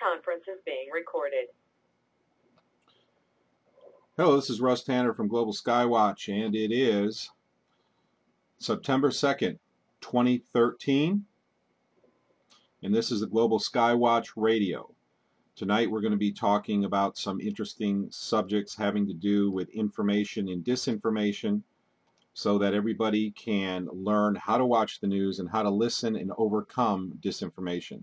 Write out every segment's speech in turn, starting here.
conference is being recorded. Hello, this is Russ Tanner from Global Skywatch, and it is September 2nd, 2013, and this is the Global Skywatch Radio. Tonight we're going to be talking about some interesting subjects having to do with information and disinformation so that everybody can learn how to watch the news and how to listen and overcome disinformation.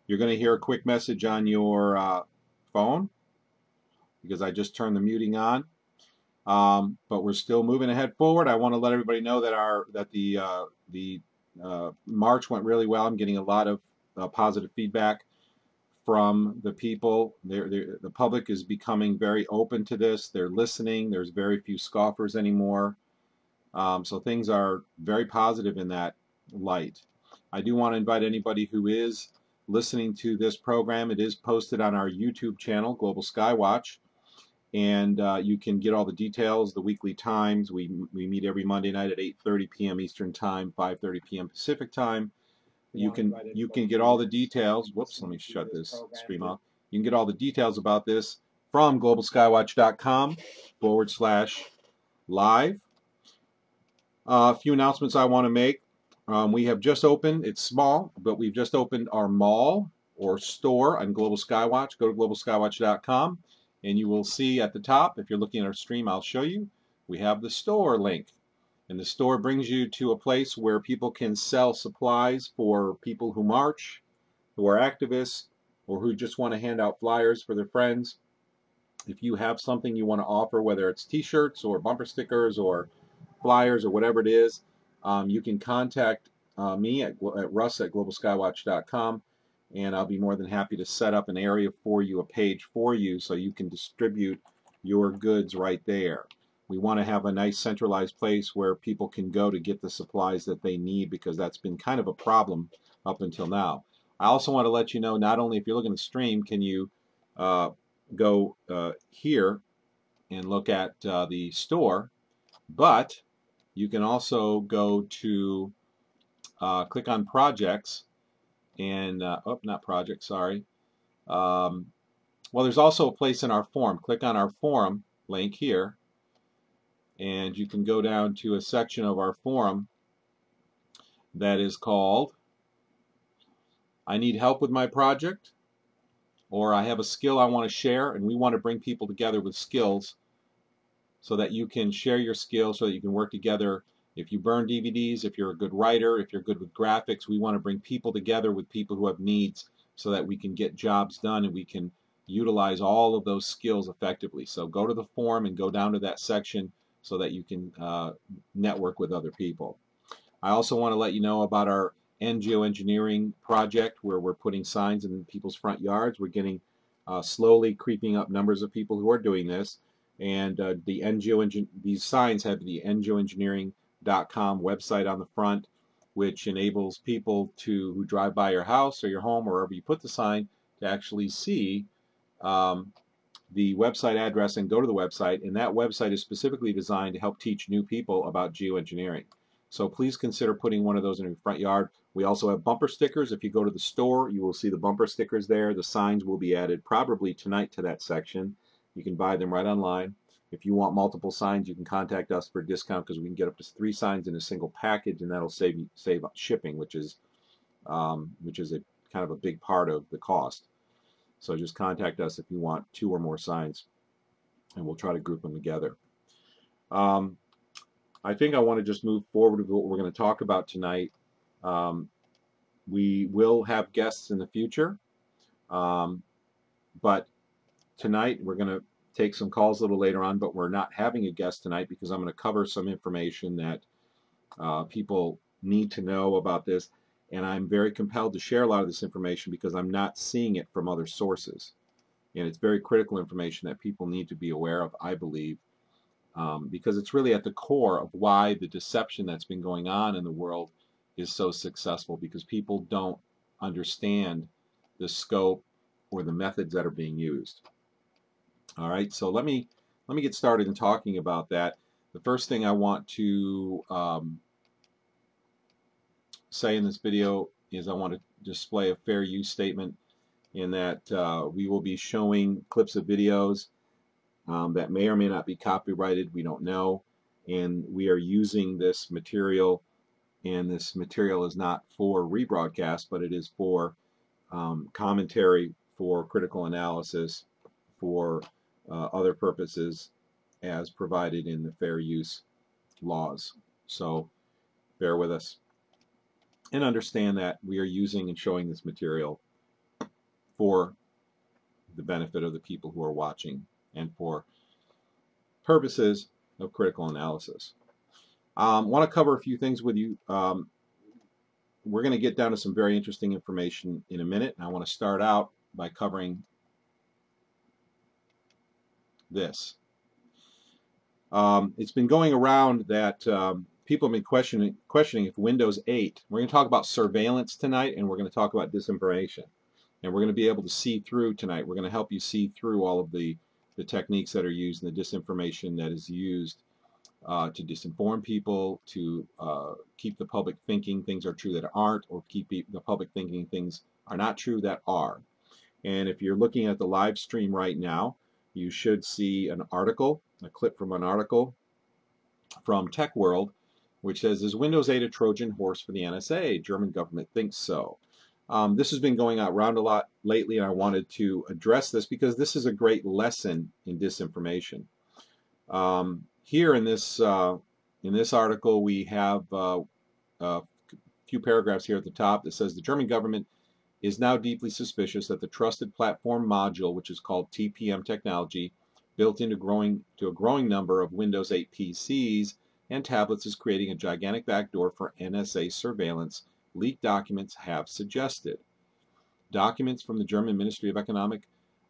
You're going to hear a quick message on your phone because I just turned the muting on, but we're still moving ahead forward. I want to let everybody know that the March went really well. I'm getting a lot of positive feedback from the people. The public is becoming very open to this. They're listening. There's very few scoffers anymore. So things are very positive in that light. I do want to invite anybody who is listening to this program. It is posted on our YouTube channel, Global Skywatch, and you can get all the details, the weekly times. We meet every Monday night at 8:30 p.m. Eastern Time, 5:30 p.m. Pacific Time. You can get all the details. Whoops, let me shut this stream off. You can get all the details about this from globalskywatch.com/live. A few announcements I want to make. We have just opened, it's small, but we've just opened our mall or store on Global Skywatch. Go to globalskywatch.com and you will see at the top, if you're looking at our stream, I'll show you, we have the store link. And the store brings you to a place where people can sell supplies for people who march, who are activists, or who just want to hand out flyers for their friends. If you have something you want to offer, whether it's t-shirts or bumper stickers or flyers or whatever it is, you can contact me at russ@globalskywatch.com, and I'll be more than happy to set up an area for you, a page for you, so you can distribute your goods right there. We want to have a nice centralized place where people can go to get the supplies that they need, because that's been kind of a problem up until now. I also want to let you know, not only if you're looking to stream, can you go here and look at the store, but you can also go to click on projects and not projects, sorry. Well, there's also a place in our forum. Click on our forum link here, and you can go down to a section of our forum that is called I Need Help with My Project, or I Have a Skill I Want to Share, and we want to bring people together with skills so that you can share your skills, so that you can work together. If you burn DVDs, if you're a good writer, if you're good with graphics, we want to bring people together with people who have needs so that we can get jobs done and we can utilize all of those skills effectively. So go to the forum and go down to that section so that you can network with other people. I also want to let you know about our geoengineering project, where we're putting signs in people's front yards. We're getting slowly creeping up numbers of people who are doing this. And these signs have the geoengineering.com website on the front, which enables people who drive by your house or your home or wherever you put the sign to actually see the website address and go to the website. And that website is specifically designed to help teach new people about geoengineering. So please consider putting one of those in your front yard. We also have bumper stickers. If you go to the store, you will see the bumper stickers there. The signs will be added probably tonight to that section. You can buy them right online. If you want multiple signs, you can contact us for a discount, because we can get up to 3 signs in a single package, and that'll save shipping, which is a kind of a big part of the cost. So just contact us if you want 2 or more signs, and we'll try to group them together. I think I want to just move forward with what we're going to talk about tonight. We will have guests in the future, but tonight we're going to take some calls a little later on, but we're not having a guest tonight because I'm going to cover some information that people need to know about this, and I'm very compelled to share a lot of this information because I'm not seeing it from other sources, and it's very critical information that people need to be aware of, I believe, because it's really at the core of why the deception that's been going on in the world is so successful, because people don't understand the scope or the methods that are being used. All right, so let me get started in talking about that. The first thing I want to say in this video is I want to display a fair use statement in that we will be showing clips of videos that may or may not be copyrighted. We don't know. And we are using this material, and this material is not for rebroadcast, but it is for commentary, for critical analysis, for other purposes as provided in the fair use laws. So bear with us and understand that we are using and showing this material for the benefit of the people who are watching and for purposes of critical analysis. Want to cover a few things with you. We're going to get down to some very interesting information in a minute, and I want to start out by covering this. It's been going around that people have been questioning if Windows 8, we're going to talk about surveillance tonight, and we're going to talk about disinformation. And we're going to be able to see through tonight. We're going to help you see through all of the techniques that are used and the disinformation that is used to disinform people, to keep the public thinking things are true that aren't, or keep the public thinking things are not true that are. And if you're looking at the live stream right now, you should see an article, a clip from an article from Tech World, which says, is Windows 8 a Trojan horse for the NSA? German government thinks so. This has been going around a lot lately, and I wanted to address this because this is a great lesson in disinformation. Here in this article, we have a few paragraphs here at the top that says the German government is now deeply suspicious that the trusted platform module, which is called TPM technology, built into a growing number of Windows 8 PCs and tablets, is creating a gigantic backdoor for NSA surveillance, leaked documents have suggested. Documents from the German Ministry of Economic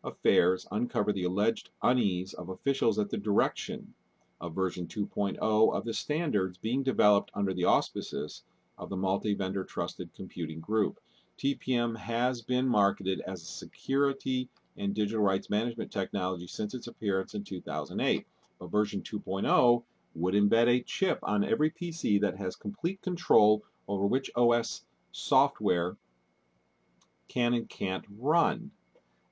Affairs uncover the alleged unease of officials at the direction of version 2.0 of the standards being developed under the auspices of the multi-vendor trusted computing group. TPM has been marketed as a security and digital rights management technology since its appearance in 2008, but version 2.0 would embed a chip on every PC that has complete control over which OS software can and can't run.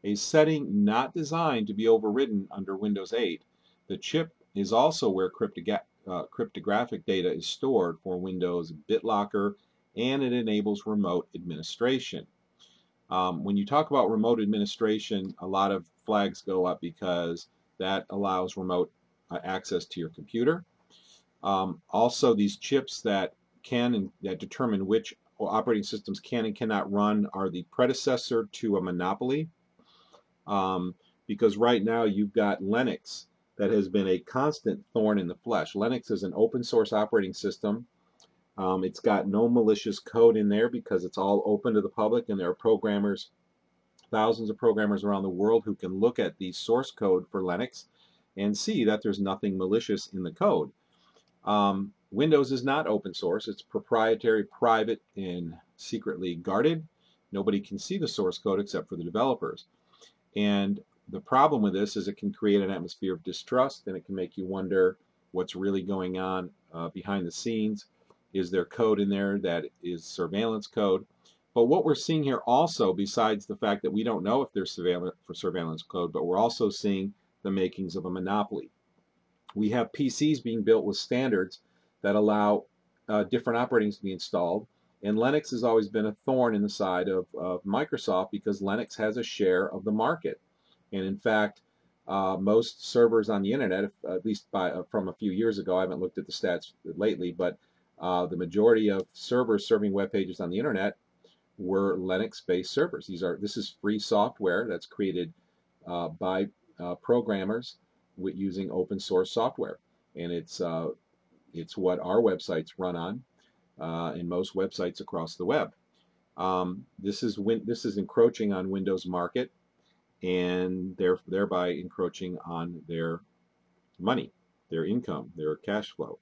A setting not designed to be overridden under Windows 8. The chip is also where cryptographic data is stored for Windows BitLocker, and it enables remote administration. When you talk about remote administration, a lot of flags go up because that allows remote access to your computer. Also, these chips that determine which operating systems can and cannot run are the predecessor to a monopoly. Because right now you've got Linux that has been a constant thorn in the flesh. Linux is an open source operating system. It's got no malicious code in there because it's all open to the public, and there are programmers, thousands of programmers around the world who can look at the source code for Linux and see that there's nothing malicious in the code. Windows is not open source. It's proprietary, private, and secretly guarded. Nobody can see the source code except for the developers. And the problem with this is it can create an atmosphere of distrust, and it can make you wonder what's really going on behind the scenes. Is there code in there that is surveillance code? But what we're seeing here also, besides the fact that we don't know if there's surveillance code, but we're also seeing the makings of a monopoly. We have PCs being built with standards that allow different operatings to be installed, and Linux has always been a thorn in the side of Microsoft because Linux has a share of the market. And in fact, most servers on the internet, at least from a few years ago, I haven't looked at the stats lately, but the majority of servers serving web pages on the internet were Linux-based servers. This is free software that's created by programmers using open source software, and it's what our websites run on, and most websites across the web. This is encroaching on Windows market, and thereby encroaching on their money, their income, their cash flow.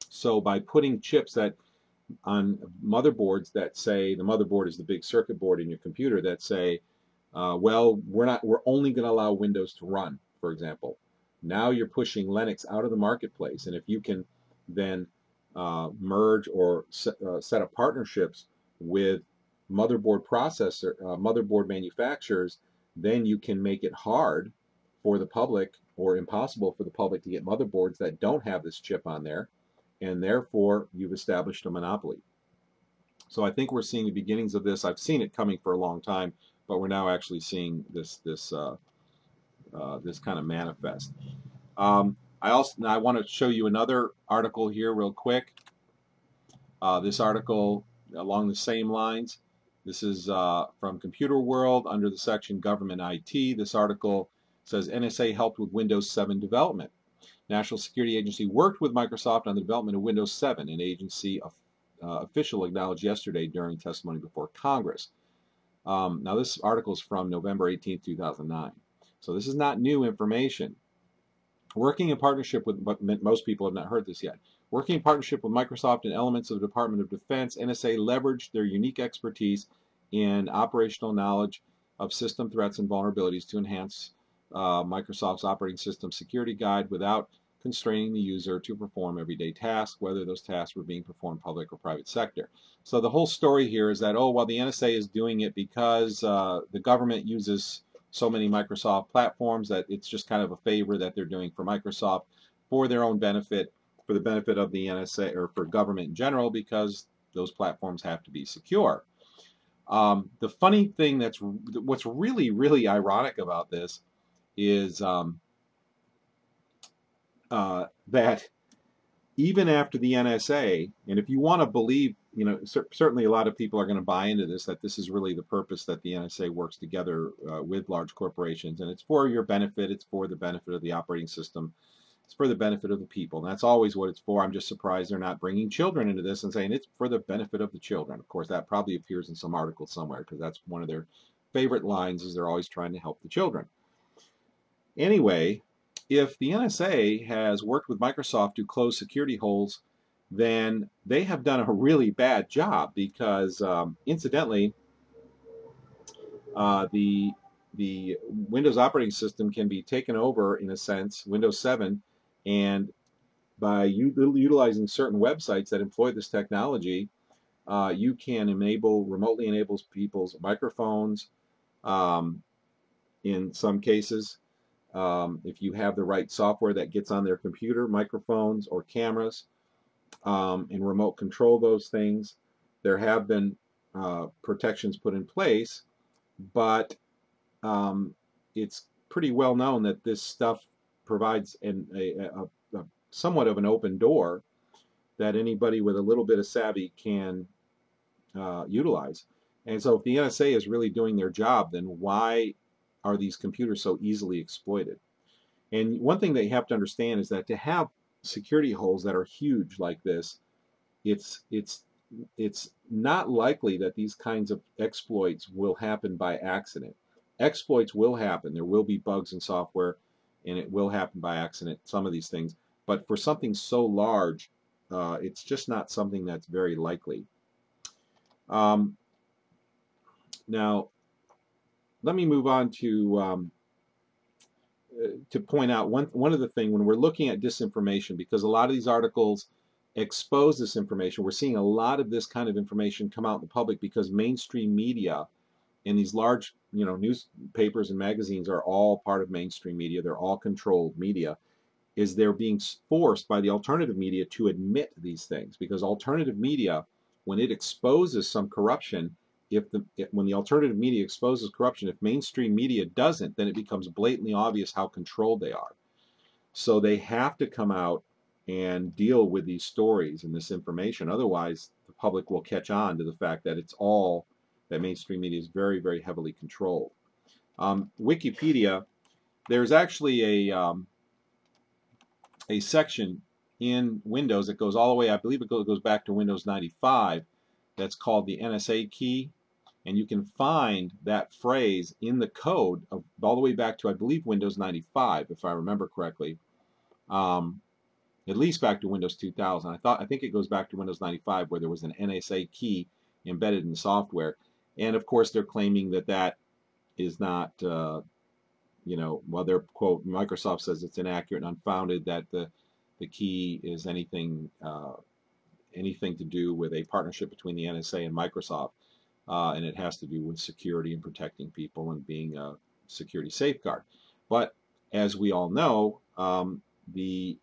So by putting chips on motherboards that say, the motherboard is the big circuit board in your computer, that say, well, we're only going to allow Windows to run, for example. Now you're pushing Linux out of the marketplace, and if you can then merge or set up partnerships with motherboard manufacturers, then you can make it hard for the public or impossible for the public to get motherboards that don't have this chip on there, and therefore you've established a monopoly. So I think we're seeing the beginnings of this. I've seen it coming for a long time, but we're now actually seeing this kind of manifest. I want to show you another article here real quick. This article along the same lines. This is from Computer World under the section Government IT. This article says NSA helped with Windows 7 development. National Security Agency worked with Microsoft on the development of Windows 7, an agency official acknowledged yesterday during testimony before Congress. Now this article is from November 18, 2009. So this is not new information. Working in partnership with, but most people have not heard this yet. Working in partnership with Microsoft and elements of the Department of Defense, NSA leveraged their unique expertise in operational knowledge of system threats and vulnerabilities to enhance Microsoft's operating system security guide without constraining the user to perform everyday tasks, whether those tasks were being performed public or private sector. So the whole story here is that, oh, well, the NSA is doing it because the government uses so many Microsoft platforms that it's just kind of a favor that they're doing for Microsoft for their own benefit, for the benefit of the NSA or for government in general, because those platforms have to be secure. The funny thing what's really, really ironic about this is that even after the NSA, and if you want to believe, certainly a lot of people are going to buy into this, that this is really the purpose that the NSA works together with large corporations, and it's for your benefit, it's for the benefit of the operating system, it's for the benefit of the people, and that's always what it's for. I'm just surprised they're not bringing children into this and saying it's for the benefit of the children. Of course, that probably appears in some article somewhere, because that's one of their favorite lines, is they're always trying to help the children. Anyway, if the NSA has worked with Microsoft to close security holes, then they have done a really bad job, because incidentally, the Windows operating system can be taken over, in a sense, Windows 7, and by utilizing certain websites that employ this technology, you can remotely enable people's microphones in some cases. If you have the right software that gets on their computer, microphones or cameras, and remote control those things. There have been protections put in place, but it's pretty well known that this stuff provides a somewhat of an open door that anybody with a little bit of savvy can utilize. And so if the NSA is really doing their job, then why are these computers so easily exploited? And one thing that you have to understand is that to have security holes that are huge like this, it's not likely that these kinds of exploits will happen by accident. Exploits will happen. There will be bugs in software, and it will happen by accident, some of these things. But for something so large, it's just not something that's very likely. Now, let me move on to point out one other thing when we're looking at disinformation, because a lot of these articles expose this information. We're seeing a lot of this kind of information come out in the public because mainstream media and these large, newspapers and magazines are all part of mainstream media. They're all controlled media. They're being forced by the alternative media to admit these things, because alternative media, when it exposes some corruption, when the alternative media exposes corruption, if mainstream media doesn't, then it becomes blatantly obvious how controlled they are. So they have to come out and deal with these stories and this information. Otherwise, the public will catch on to the fact that that mainstream media is very, very heavily controlled. Wikipedia, there's actually a section in Windows that goes all the way, I believe it goes back to Windows 95, that's called the NSA key. And you can find that phrase in the code all the way back to, I believe, Windows 95, if I remember correctly. At least back to Windows 2000. I think it goes back to Windows 95, where there was an NSA key embedded in the software. And of course, they're claiming that is not, well, their quote, Microsoft says it's inaccurate and unfounded, that the key is anything to do with a partnership between the NSA and Microsoft. and it has to do with security and protecting people and being a security safeguard. But as we all know, the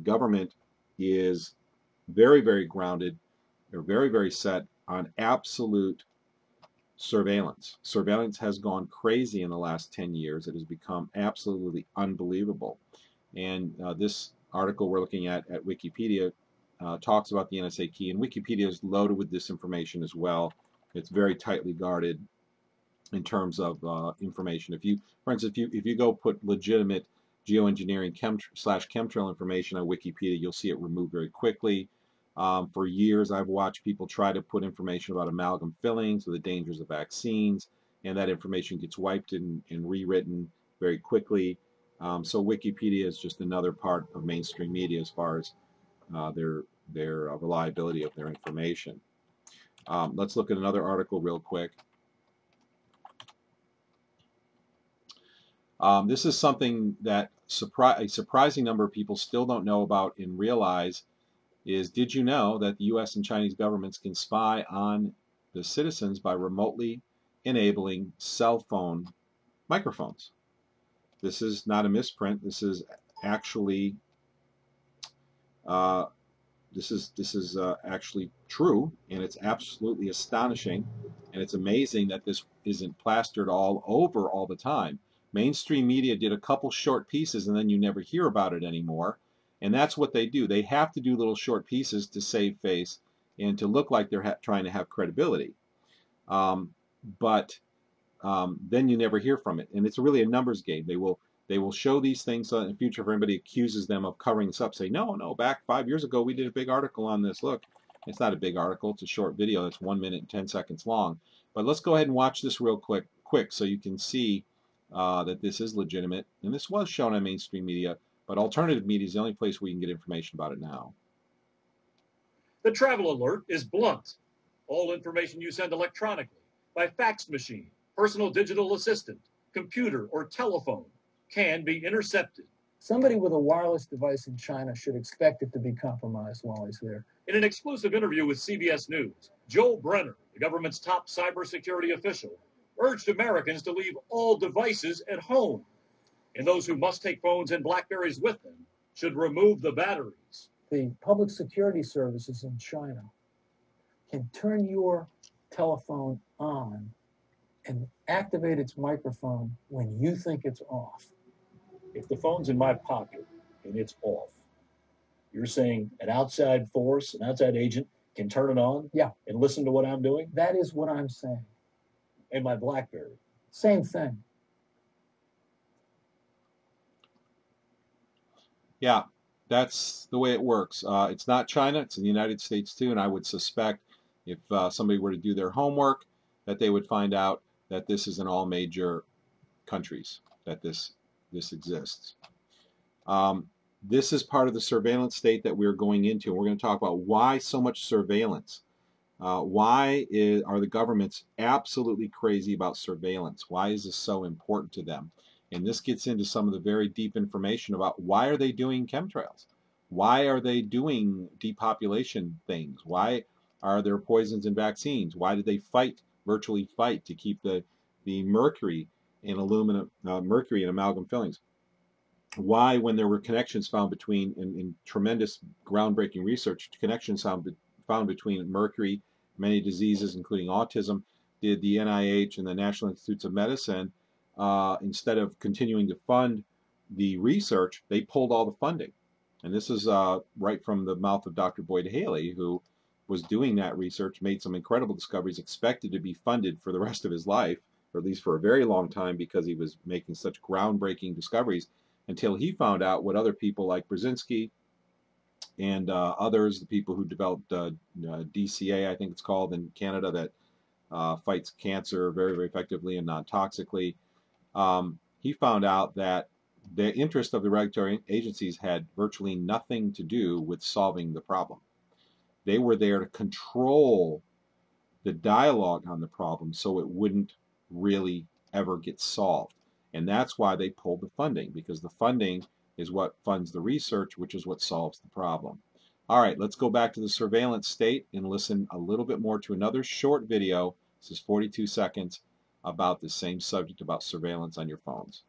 government is very, very grounded. They're very, very set on absolute surveillance. Surveillance has gone crazy in the last 10 years. It has become absolutely unbelievable. And this article we're looking at Wikipedia talks about the NSA key, and Wikipedia is loaded with disinformation as well. It's very tightly guarded in terms of information. If you, for instance, if you go put legitimate geoengineering chemtrail information on Wikipedia, you'll see it removed very quickly. For years, I've watched people try to put information about amalgam fillings or the dangers of vaccines, and that information gets wiped and rewritten very quickly. So Wikipedia is just another part of mainstream media as far as their reliability of their information. Let's look at another article real quick. This is something that a surprising number of people still don't know about and realize is, did you know that the U.S. and Chinese governments can spy on the citizens by remotely enabling cell phone microphones? This is not a misprint. This is actually actually true, and it's absolutely astonishing, and it's amazing that this isn't plastered all over all the time. Mainstream media did a couple short pieces, and then you never hear about it anymore. And that's what they do. They have to do little short pieces to save face and to look like they're trying to have credibility. But then you never hear from it. And it's really a numbers game. They will show these things in the future if anybody accuses them of covering this up. Say, no, back 5 years ago we did a big article on this. Look, it's not a big article. It's a short video that's 1 minute and 10 seconds long. But let's go ahead and watch this real quick so you can see that this is legitimate. And this was shown on mainstream media, but alternative media is the only place where you can get information about it now. The travel alert is blunt. All information you send electronically, by fax machine, personal digital assistant, computer, or telephone can be intercepted. Somebody with a wireless device in China should expect it to be compromised while he's there. In an exclusive interview with CBS News, Joel Brenner, the government's top cybersecurity official, urged Americans to leave all devices at home. And those who must take phones and BlackBerries with them should remove the batteries. The public security services in China can turn your telephone on and activate its microphone when you think it's off. If the phone's in my pocket and it's off, you're saying an outside force, an outside agent can turn it on? Yeah. And listen to what I'm doing? That is what I'm saying. And my BlackBerry? Same thing. Yeah, that's the way it works. It's not China, it's in the United States too, and I would suspect if somebody were to do their homework that they would find out that this is in all major countries, that this exists. This is part of the surveillance state that we're going into, and we're going to talk about why so much surveillance. Why are the governments absolutely crazy about surveillance? Why is this so important to them? And this gets into some of the very deep information about why are they doing chemtrails? Why are they doing depopulation things? Why are there poisons in vaccines? Why did they virtually fight to keep the mercury in aluminum, mercury in amalgam fillings? Why, when there were connections found between, in tremendous groundbreaking research, connections found between mercury, many diseases, including autism, did the NIH and the National Institutes of Medicine, instead of continuing to fund the research, they pulled all the funding. And this is right from the mouth of Dr. Boyd Haley, who was doing that research, made some incredible discoveries, expected to be funded for the rest of his life, or at least for a very long time, because he was making such groundbreaking discoveries, until he found out what other people like Brzezinski and others, the people who developed DCA, I think it's called in Canada, that fights cancer very, very effectively and non-toxically. He found out that the interest of the regulatory agencies had virtually nothing to do with solving the problem. They were there to control the dialogue on the problem so it wouldn't really ever get solved. And that's why they pulled the funding, because the funding is what funds the research, which is what solves the problem. All right, let's go back to the surveillance state and listen a little bit more to another short video. This is 42 seconds about the same subject, about surveillance on your phones.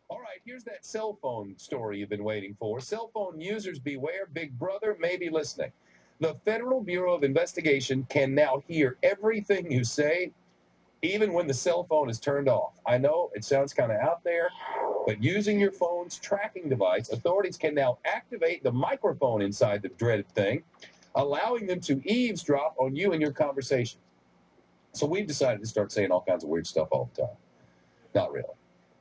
All right, here's that cell phone story you've been waiting for. Cell phone users beware, Big Brother may be listening. The Federal Bureau of Investigation can now hear everything you say, even when the cell phone is turned off. I know it sounds kind of out there, but using your phone's tracking device, authorities can now activate the microphone inside the dreaded thing, allowing them to eavesdrop on you and your conversation. So we've decided to start saying all kinds of weird stuff all the time. Not really.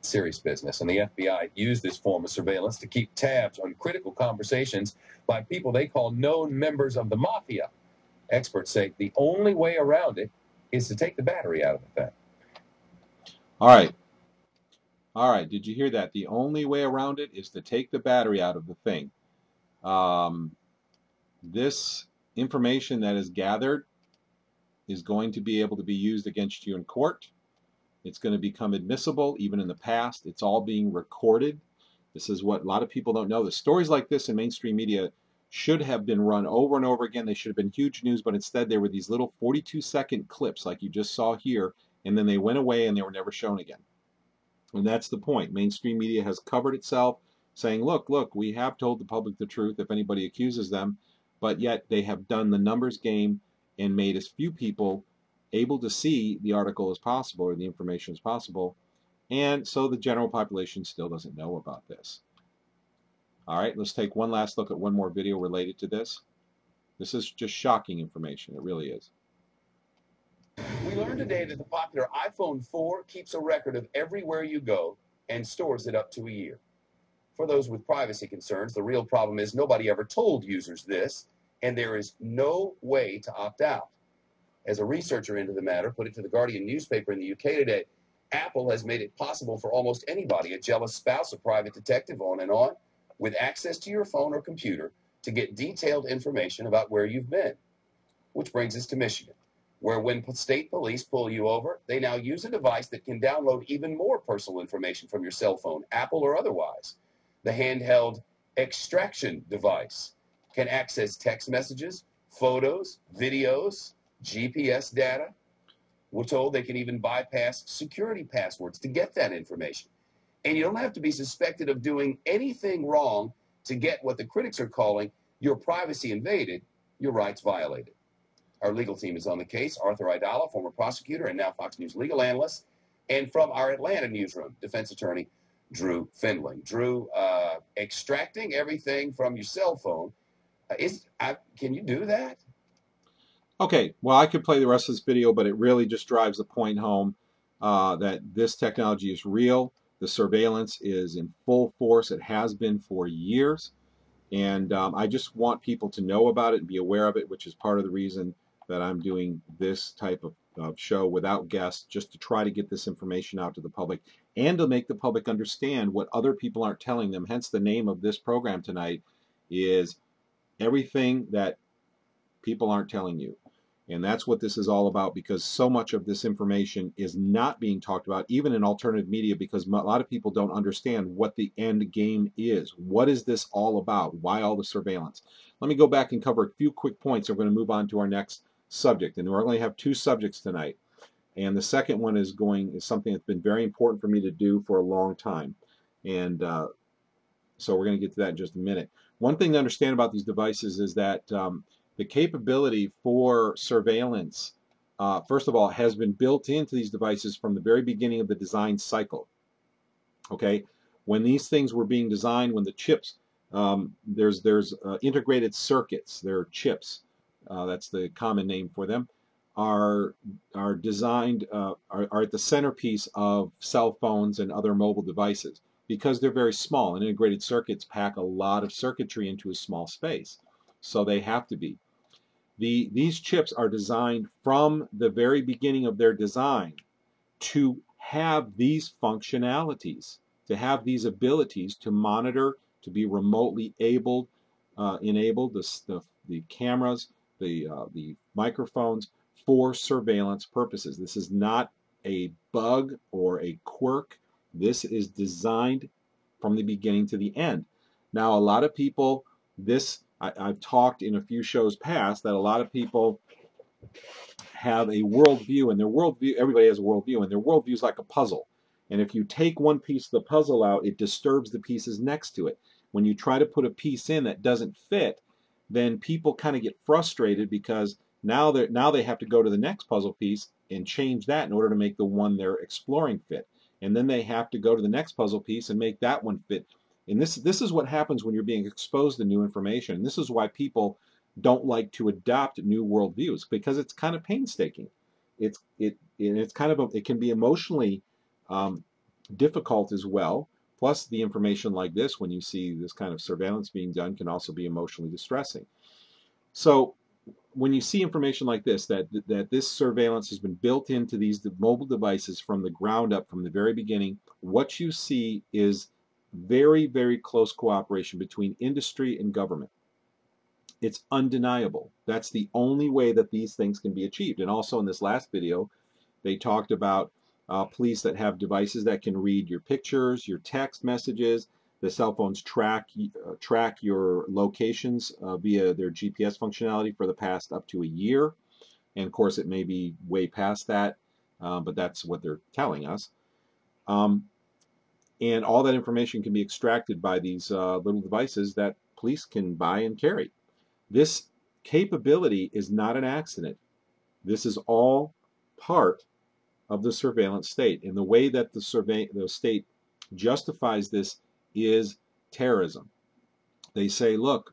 Serious business, and the FBI used this form of surveillance to keep tabs on critical conversations by people they call known members of the mafia. Experts say the only way around it is to take the battery out of the thing. All right, did you hear that? The only way around it is to take the battery out of the thing. This information that is gathered is going to be able to be used against you in court. It's going to become admissible. Even in the past, it's all being recorded. This is what a lot of people don't know. The stories like this in mainstream media should have been run over and over again. They should have been huge news, but instead they were these little 42-second clips like you just saw here, and then they went away and they were never shown again. And that's the point. Mainstream media has covered itself, saying, look, we have told the public the truth if anybody accuses them, but yet they have done the numbers game and made as few people able to see the article as possible or the information as possible, and so the general population still doesn't know about this. All right, let's take one last look at one more video related to this. This is just shocking information. It really is. We learned today that the popular iPhone 4 keeps a record of everywhere you go and stores it up to a year. For those with privacy concerns, the real problem is nobody ever told users this, and there is no way to opt out. As a researcher into the matter put it to the Guardian newspaper in the UK today, Apple has made it possible for almost anybody, a jealous spouse, a private detective, on and on, with access to your phone or computer to get detailed information about where you've been. Which brings us to Michigan, where when state police pull you over, they now use a device that can download even more personal information from your cell phone, Apple or otherwise. The handheld extraction device can access text messages, photos, videos, GPS data. We're told they can even bypass security passwords to get that information. And you don't have to be suspected of doing anything wrong to get what the critics are calling your privacy invaded, your rights violated. Our legal team is on the case. Arthur Idala, former prosecutor and now Fox News legal analyst, and from our Atlanta newsroom, defense attorney Drew Findling. Drew, extracting everything from your cell phone, can you do that? Okay, well, I could play the rest of this video, but it really just drives the point home that this technology is real. The surveillance is in full force. It has been for years. And I just want people to know about it and be aware of it, which is part of the reason that I'm doing this type of show without guests, just to try to get this information out to the public and to make the public understand what other people aren't telling them. Hence the name of this program tonight is Everything That People Aren't Telling You. And that's what this is all about, because so much of this information is not being talked about, even in alternative media, because a lot of people don't understand what the end game is. What is this all about? Why all the surveillance? Let me go back and cover a few quick points. We're going to move on to our next subject. And we're going to have two subjects tonight. And the second one is something that's been very important for me to do for a long time. And so we're going to get to that in just a minute. One thing to understand about these devices is that the capability for surveillance, first of all, has been built into these devices from the very beginning of the design cycle. Okay, when these things were being designed, when the chips, there's integrated circuits, they're chips, that's the common name for them, are designed, are at the centerpiece of cell phones and other mobile devices, because they're very small, and integrated circuits pack a lot of circuitry into a small space. So they have to be. These chips are designed from the very beginning of their design to have these functionalities, to have these abilities to monitor, to be remotely enabled, the cameras, the microphones for surveillance purposes. This is not a bug or a quirk. This is designed from the beginning to the end. Now, a lot of people, I've talked in a few shows past that a lot of people have a worldview, and their worldview, everybody has a worldview, and their worldview is like a puzzle. And if you take one piece of the puzzle out, it disturbs the pieces next to it. When you try to put a piece in that doesn't fit, then people kind of get frustrated because now they have to go to the next puzzle piece and change that in order to make the one they're exploring fit. And then they have to go to the next puzzle piece and make that one fit. And this is what happens when you're being exposed to new information. And this is why people don't like to adopt new worldviews, because it's kind of painstaking. It can be emotionally difficult as well. Plus, the information like this, when you see this kind of surveillance being done, can also be emotionally distressing. So, when you see information like this, that this surveillance has been built into these mobile devices from the ground up, from the very beginning, what you see is very, very close cooperation between industry and government. It's undeniable. That's the only way that these things can be achieved. And also in this last video, they talked about police that have devices that can read your pictures, your text messages. The cell phones track your locations via their GPS functionality for the past up to a year. And of course, it may be way past that, but that's what they're telling us. And all that information can be extracted by these little devices that police can buy and carry. This capability is not an accident. This is all part of the surveillance state. And the way that the state justifies this is terrorism. They say, look,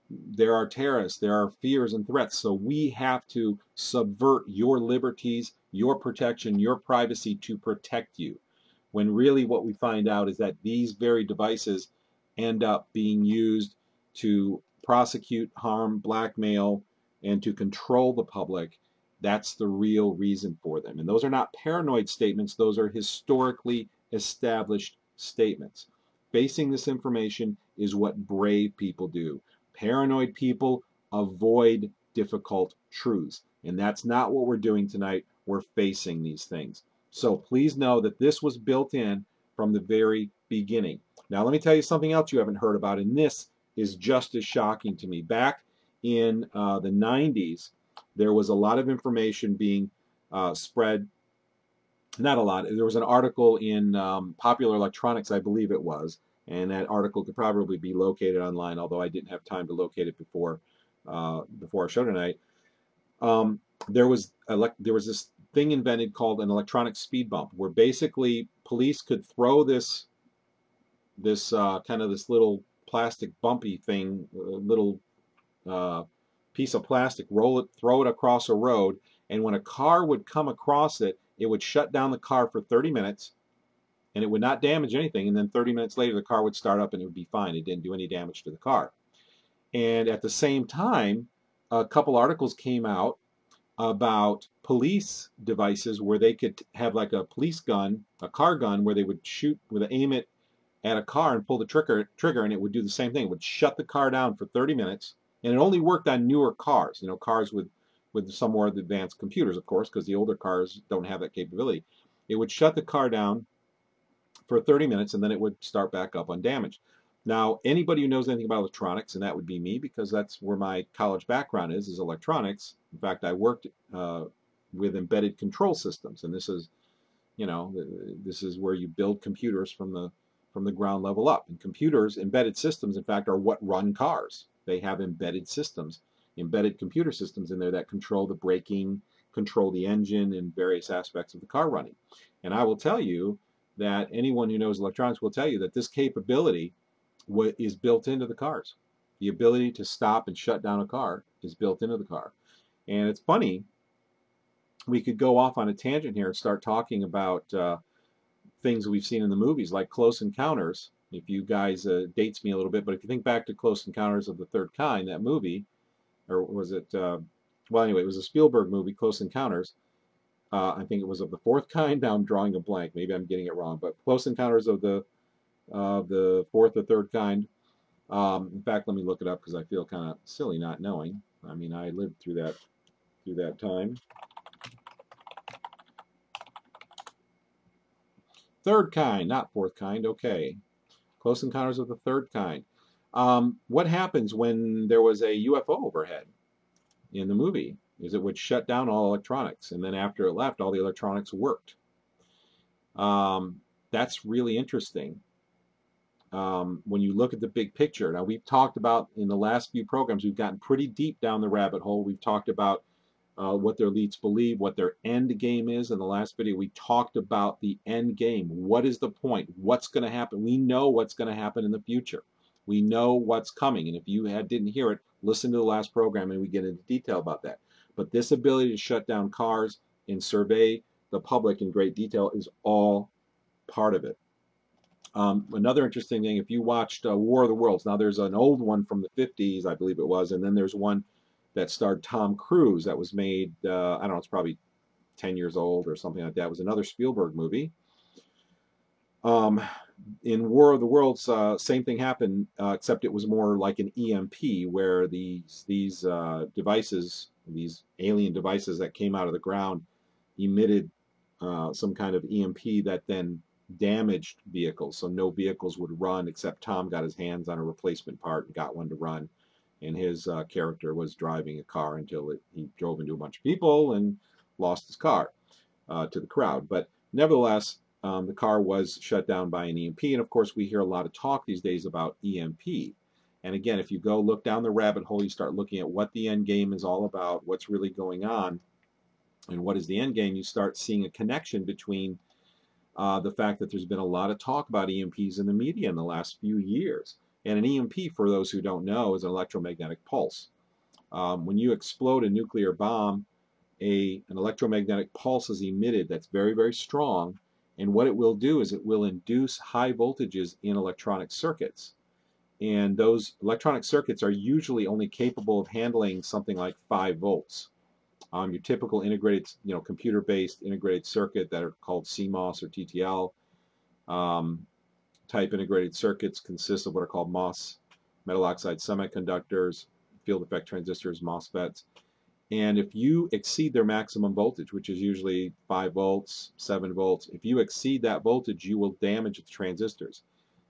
there are terrorists, there are fears and threats, so we have to subvert your liberties, your protection, your privacy to protect you. When really what we find out is that these very devices end up being used to prosecute, harm, blackmail, and to control the public. That's the real reason for them. And those are not paranoid statements. Those are historically established statements. Facing this information is what brave people do. Paranoid people avoid difficult truths. And that's not what we're doing tonight. We're facing these things. So please know that this was built in from the very beginning. Now, let me tell you something else you haven't heard about, and this is just as shocking to me. Back in the 90s, there was a lot of information being spread. Not a lot. There was an article in Popular Electronics, I believe it was, and that article could probably be located online, although I didn't have time to locate it before our show tonight. There was this thing invented called an electronic speed bump, where basically police could throw this kind of this little plastic bumpy thing, little piece of plastic, throw it across a road, and when a car would come across it, it would shut down the car for 30 minutes, and it would not damage anything, and then 30 minutes later the car would start up and it would be fine. It didn't do any damage to the car. And at the same time, a couple articles came out about police devices where they could have like a police gun, a car gun, where they would aim it at a car and pull the trigger, and it would do the same thing. It would shut the car down for 30 minutes, and it only worked on newer cars, cars with some more advanced computers, of course, because the older cars don't have that capability. It would shut the car down for 30 minutes, and then it would start back up undamaged. Now, anybody who knows anything about electronics, and that would be me, because that's where my college background is electronics. In fact, I worked with embedded control systems, and this is, this is where you build computers from the ground level up. And computers, embedded systems, in fact, are what run cars. They have embedded systems, embedded computer systems in there that control the braking, control the engine, and various aspects of the car running. And I will tell you that anyone who knows electronics will tell you that this capability is built into the cars. The ability to stop and shut down a car is built into the car. And it's funny, we could go off on a tangent here and start talking about things we've seen in the movies, like Close Encounters. If you guys, dates me a little bit, but if you think back to Close Encounters of the Third Kind, that movie, or was it, well, anyway, it was a Spielberg movie, Close Encounters. I think it was of the Fourth Kind. Now I'm drawing a blank. Maybe I'm getting it wrong, but Close Encounters of the Fourth or Third Kind. In fact, let me look it up because I feel kind of silly not knowing. I mean, I lived through that time. Third Kind, not Fourth Kind. Okay. Close Encounters of the Third Kind. What happens when there was a UFO overhead in the movie? Is it would shut down all electronics, and then after it left, all the electronics worked. That's really interesting. When you look at the big picture. Now, we've talked about in the last few programs, we've gotten pretty deep down the rabbit hole. We've talked about what their elites believe, what their end game is. In the last video, we talked about the end game. What is the point? What's going to happen? We know what's going to happen in the future. We know what's coming. And if you didn't hear it, listen to the last program and we get into detail about that. But this ability to shut down cars and survey the public in great detail is all part of it. Another interesting thing, if you watched War of the Worlds, now there's an old one from the 50s, I believe it was, and then there's one that starred Tom Cruise that was made, I don't know, it's probably 10 years old or something like that. It was another Spielberg movie. In War of the Worlds, same thing happened, except it was more like an EMP, where these devices, these alien devices that came out of the ground, emitted some kind of EMP that then damaged vehicles. So no vehicles would run, except Tom got his hands on a replacement part and got one to run. And his character was driving a car until he drove into a bunch of people and lost his car to the crowd. But nevertheless, the car was shut down by an EMP. And of course, we hear a lot of talk these days about EMP. And again, if you go look down the rabbit hole, you start looking at what the end game is all about, what's really going on, and what is the end game, you start seeing a connection between the fact that there's been a lot of talk about EMPs in the media in the last few years. And an EMP, for those who don't know, is an electromagnetic pulse. When you explode a nuclear bomb, an electromagnetic pulse is emitted that's very, very strong. And what it will do is it will induce high voltages in electronic circuits. And those electronic circuits are usually only capable of handling something like 5 volts. Your typical integrated, computer-based integrated circuit that are called CMOS or TTL type integrated circuits consist of what are called MOS, metal oxide semiconductors, field effect transistors, MOSFETs. And if you exceed their maximum voltage, which is usually 5 volts, 7 volts, if you exceed that voltage, you will damage the transistors.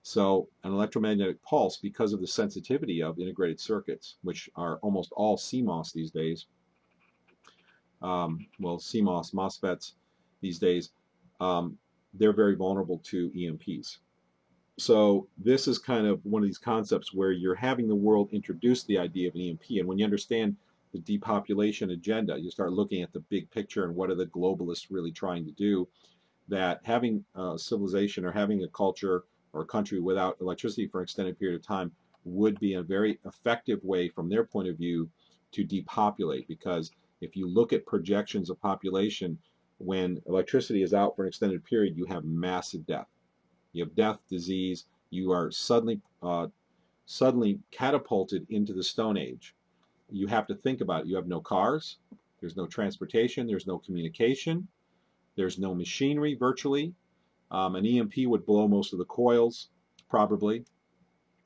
So an electromagnetic pulse, because of the sensitivity of integrated circuits, which are almost all CMOS these days, CMOS, MOSFETs these days, they're very vulnerable to EMPs. So this is kind of one of these concepts where you're having the world introduce the idea of an EMP. And when you understand the depopulation agenda, you start looking at the big picture and what are the globalists really trying to do, that having a civilization or having a culture or a country without electricity for an extended period of time would be a very effective way from their point of view to depopulate. Because if you look at projections of population, when electricity is out for an extended period, you have massive death. You have death, disease. You are suddenly catapulted into the Stone Age. You have to think about it. You have no cars. There's no transportation. There's no communication. There's no machinery virtually. An EMP would blow most of the coils, probably,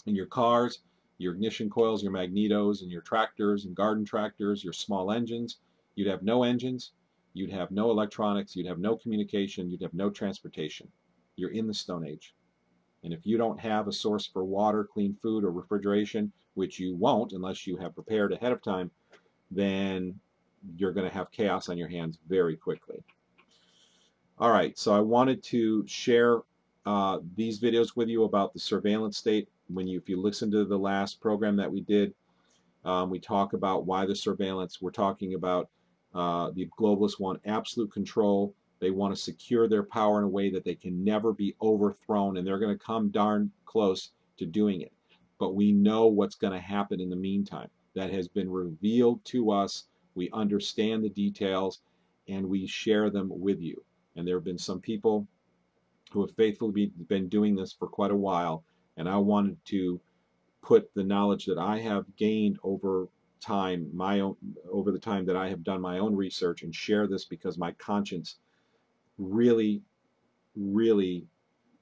in your cars, your ignition coils, your magnetos, and your tractors and garden tractors, your small engines. You'd have no engines. You'd have no electronics. You'd have no communication. You'd have no transportation. You're in the Stone Age. And if you don't have a source for water, clean food, or refrigeration, which you won't unless you have prepared ahead of time, then you're going to have chaos on your hands very quickly. All right, so I wanted to share these videos with you about the surveillance state. If you listen to the last program that we did, we talk about why the surveillance. We're talking about the globalists want absolute control. They want to secure their power in a way that they can never be overthrown, and they're going to come darn close to doing it. But we know what's going to happen in the meantime. That has been revealed to us. We understand the details, and we share them with you. And there have been some people who have faithfully been doing this for quite a while, and I wanted to put the knowledge that I have gained over time, over the time that I have done my own research, and share this because my conscience really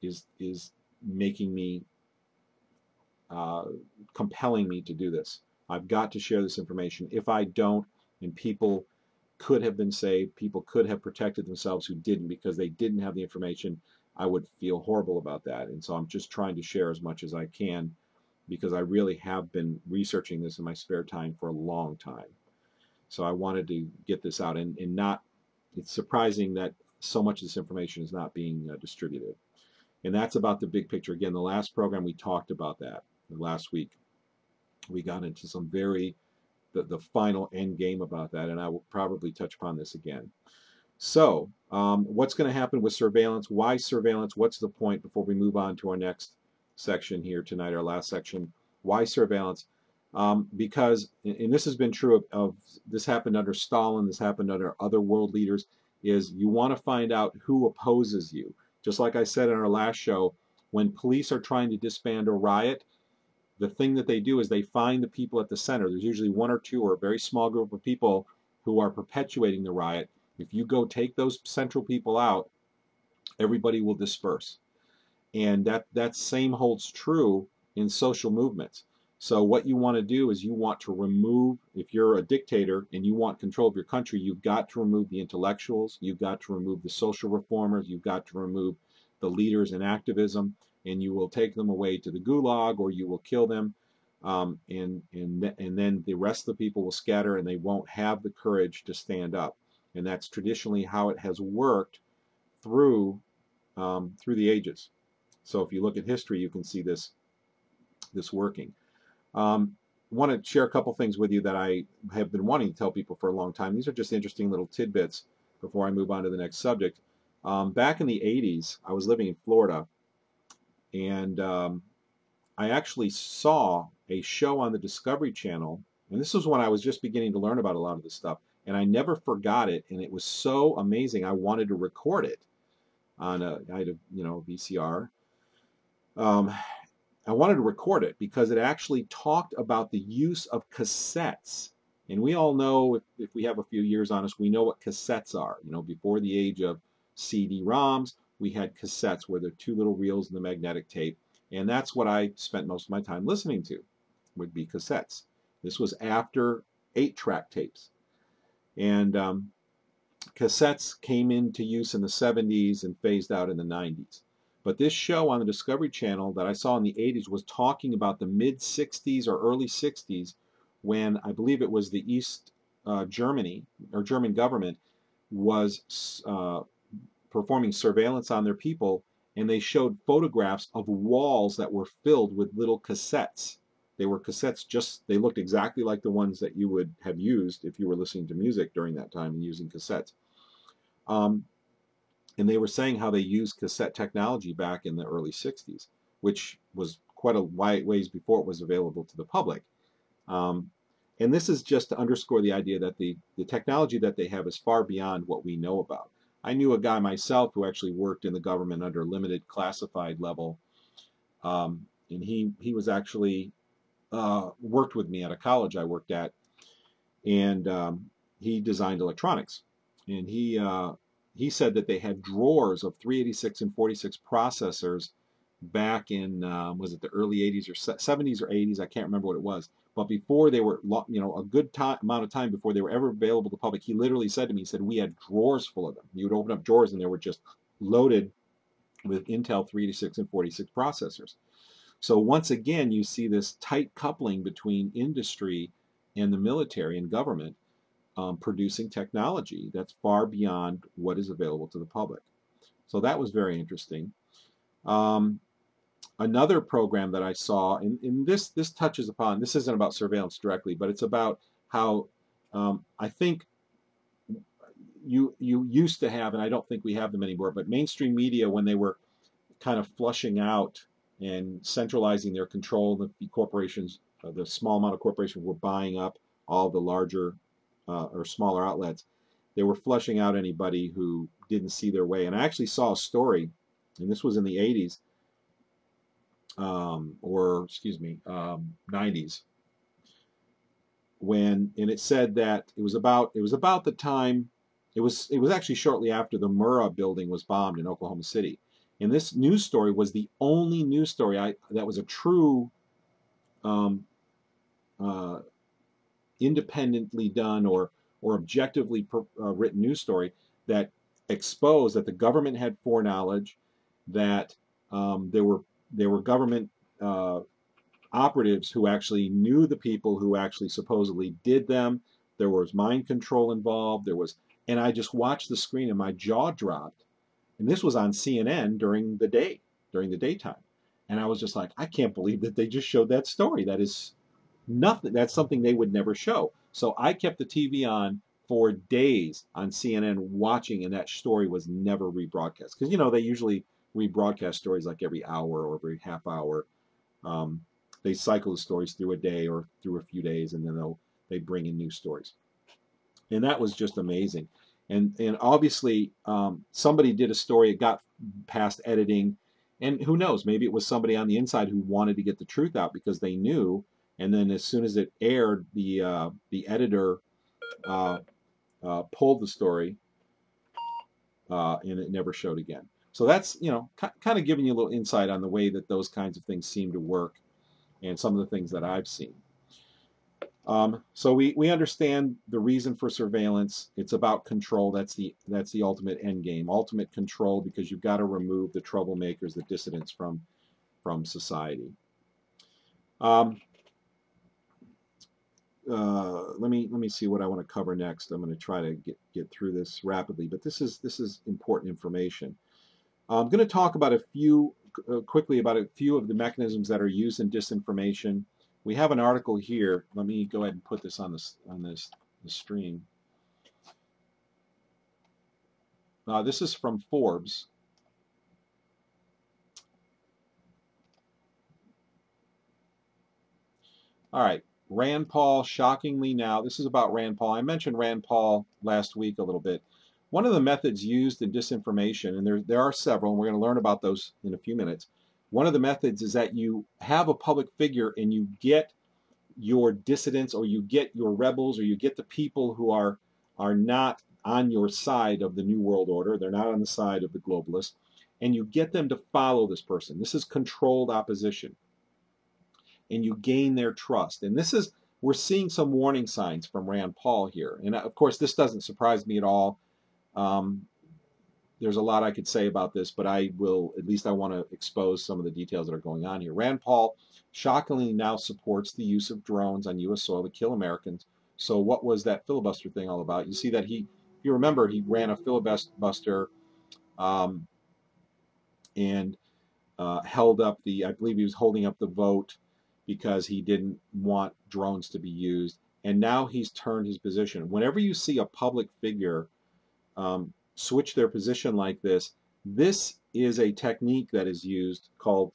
is making me compelling me to do this. I've got to share this information. If I don't, and people could have been saved, people could have protected themselves who didn't because they didn't have the information, I would feel horrible about that. And so I'm just trying to share as much as I can, because I really have been researching this in my spare time for a long time. So I wanted to get this out, and not, it's surprising that so much of this information is not being distributed. And that's about the big picture. Again, the last program we talked about that. Last week we got into some the final end game about that, and I will probably touch upon this again. So what's going to happen with surveillance? Why surveillance? What's the point before we move on to our next section here tonight, our last section? Why surveillance? Because, and this has been true of this happened under Stalin, this happened under other world leaders, is you want to find out who opposes you. Just like I said in our last show, when police are trying to disband a riot, the thing that they do is they find the people at the center. There's usually one or two or a very small group of people who are perpetuating the riot. If you go take those central people out, everybody will disperse. And that same holds true in social movements. So what you want to do is you want to remove, if you're a dictator and you want control of your country, you've got to remove the intellectuals, you've got to remove the social reformers, you've got to remove the leaders in activism, and you will take them away to the gulag, or you will kill them, and then the rest of the people will scatter, and they won't have the courage to stand up. And that's traditionally how it has worked through the ages. So if you look at history, you can see this working. I want to share a couple things with you that I have been wanting to tell people for a long time. These are just interesting little tidbits before I move on to the next subject. Back in the 80s, I was living in Florida, and I actually saw a show on the Discovery Channel, and this was when I was just beginning to learn about a lot of this stuff, and I never forgot it, and it was so amazing I wanted to record it on I had a VCR. I wanted to record it because it actually talked about the use of cassettes. And we all know, if we have a few years on us, we know what cassettes are. Before the age of CD-ROMs, we had cassettes where there are two little reels in the magnetic tape. And that's what I spent most of my time listening to, would be cassettes. This was after 8-track tapes. And cassettes came into use in the 70s and phased out in the 90s. But this show on the Discovery Channel that I saw in the 80s was talking about the mid-60s or early 60s, when I believe it was the East Germany or German government was performing surveillance on their people, and they showed photographs of walls that were filled with little cassettes. They were cassettes, they looked exactly like the ones that you would have used if you were listening to music during that time and using cassettes. And they were saying how they used cassette technology back in the early 60s, which was quite a ways before it was available to the public. And this is just to underscore the idea that the technology that they have is far beyond what we know about. I knew a guy myself who actually worked in the government under limited classified level, and he was actually worked with me at a college I worked at, and he designed electronics, and he said that they had drawers of 386 and 46 processors back in, was it the early 80s or 70s or 80s? I can't remember what it was. But before they were, a good amount of time before they were ever available to the public, he literally said to me, he said, we had drawers full of them. You would open up drawers and they were just loaded with Intel 386 and 46 processors. So once again, you see this tight coupling between industry and the military and government, producing technology that's far beyond what is available to the public. So that was very interesting. Another program that I saw, and this touches upon, this isn't about surveillance directly, but it's about how I think you used to have, and I don't think we have them anymore, but mainstream media, when they were kind of flushing out and centralizing their control, the corporations, the small amount of corporations were buying up all the larger or smaller outlets. They were flushing out anybody who didn't see their way. And I actually saw a story, and this was in the 80s, 90s, and it said that it was about the time, it was actually shortly after the Murrah building was bombed in Oklahoma City. And this news story was the only news story that was a true independently done or objectively written news story that exposed that the government had foreknowledge, that there were government operatives who actually knew the people who actually supposedly did them. There was mind control involved. And I just watched the screen and my jaw dropped. And this was on CNN during the daytime. And I was just like, I can't believe that they just showed that story. That is nothing. That's something they would never show. So I kept the TV on for days on CNN watching, and that story was never rebroadcast. Because, they usually rebroadcast stories like every hour or every half hour. They cycle the stories through a day or through a few days, and then they bring in new stories. And that was just amazing. And obviously, somebody did a story. It got past editing, and who knows? Maybe it was somebody on the inside who wanted to get the truth out because they knew. And then as soon as it aired, the editor pulled the story, and it never showed again. So that's kind of giving you a little insight on the way that those kinds of things seem to work, and some of the things that I've seen. So we understand the reason for surveillance. It's about control. That's the ultimate end game. Ultimate control, because you've got to remove the troublemakers, the dissidents from society. Let me see what I want to cover next. I'm going to try to get through this rapidly, but this is important information. I'm going to talk about quickly about a few of the mechanisms that are used in disinformation. We have an article here. Let me go ahead and put this on the stream. This is from Forbes. All right, Rand Paul, shockingly now, this is about Rand Paul. I mentioned Rand Paul last week a little bit. One of the methods used in disinformation, and there are several, and we're going to learn about those in a few minutes. One of the methods is that you have a public figure and you get your dissidents, or you get your rebels, or you get the people who are not on your side of the New World Order. They're not on the side of the globalists, and you get them to follow this person. This is controlled opposition, and you gain their trust. And we're seeing some warning signs from Rand Paul here. And of course, this doesn't surprise me at all. There's a lot I could say about this, but I want to expose some of the details that are going on here. Rand Paul shockingly now supports the use of drones on U.S. soil to kill Americans. So what was that filibuster thing all about? You see that if you remember, he ran a filibuster and held up I believe he was holding up the vote because he didn't want drones to be used. And now he's turned his position. Whenever you see a public figure switch their position like this, this is a technique that is used called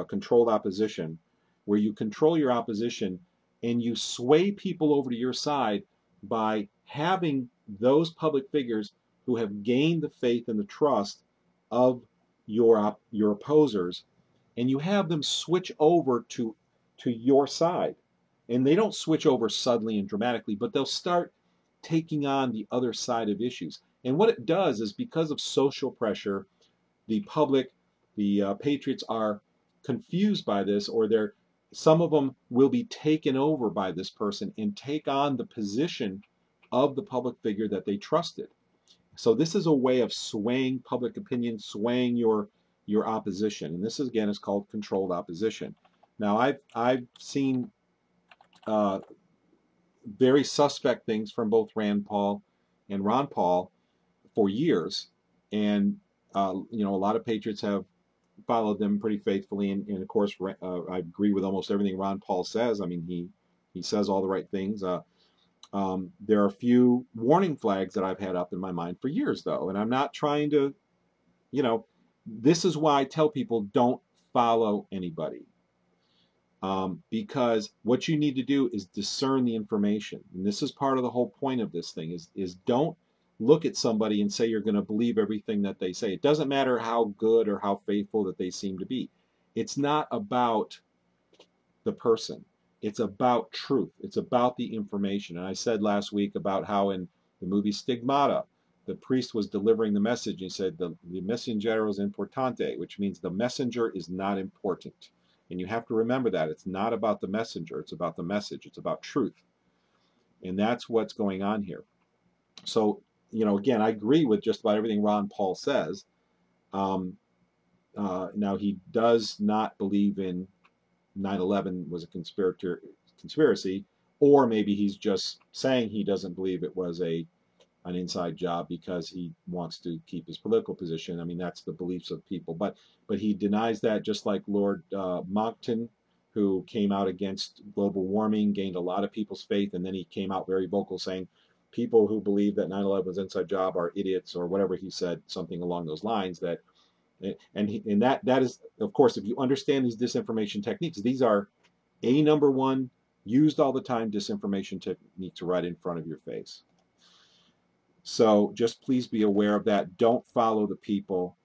controlled opposition, where you control your opposition and you sway people over to your side by having those public figures who have gained the faith and the trust of your opposers, and you have them switch over to your side. And they don't switch over suddenly and dramatically, but they'll start taking on the other side of issues. And what it does is, because of social pressure, the public, the patriots are confused by this, or some of them will be taken over by this person and take on the position of the public figure that they trusted. So this is a way of swaying public opinion, swaying your opposition. And this is called controlled opposition. Now I've seen very suspect things from both Rand Paul and Ron Paul for years, and a lot of patriots have followed them pretty faithfully, and of course I agree with almost everything Ron Paul says. I mean, he says all the right things. There are a few warning flags that I've had up in my mind for years, though, and I'm not trying to, this is why I tell people don't follow anybody. Because what you need to do is discern the information. And this is part of the whole point of this thing is don't look at somebody and say you're going to believe everything that they say. It doesn't matter how good or how faithful that they seem to be. It's not about the person. It's about truth. It's about the information. And I said last week about how in the movie Stigmata, the priest was delivering the message. He said the messaggero es importante, which means the messenger is not important. And you have to remember that. It's not about the messenger. It's about the message. It's about truth. And that's what's going on here. So, again, I agree with just about everything Ron Paul says. Now, he does not believe in 9/11 was a conspiracy, or maybe he's just saying he doesn't believe it was an inside job because he wants to keep his political position. I mean, that's the beliefs of people. But he denies that, just like Lord Monckton, who came out against global warming, gained a lot of people's faith, and then he came out very vocal saying people who believe that 9/11 was an inside job are idiots, or whatever he said, something along those lines. That and that is, of course, if you understand these disinformation techniques, these are number one used all the time disinformation techniques right in front of your face. So just please be aware of that. Don't follow the people.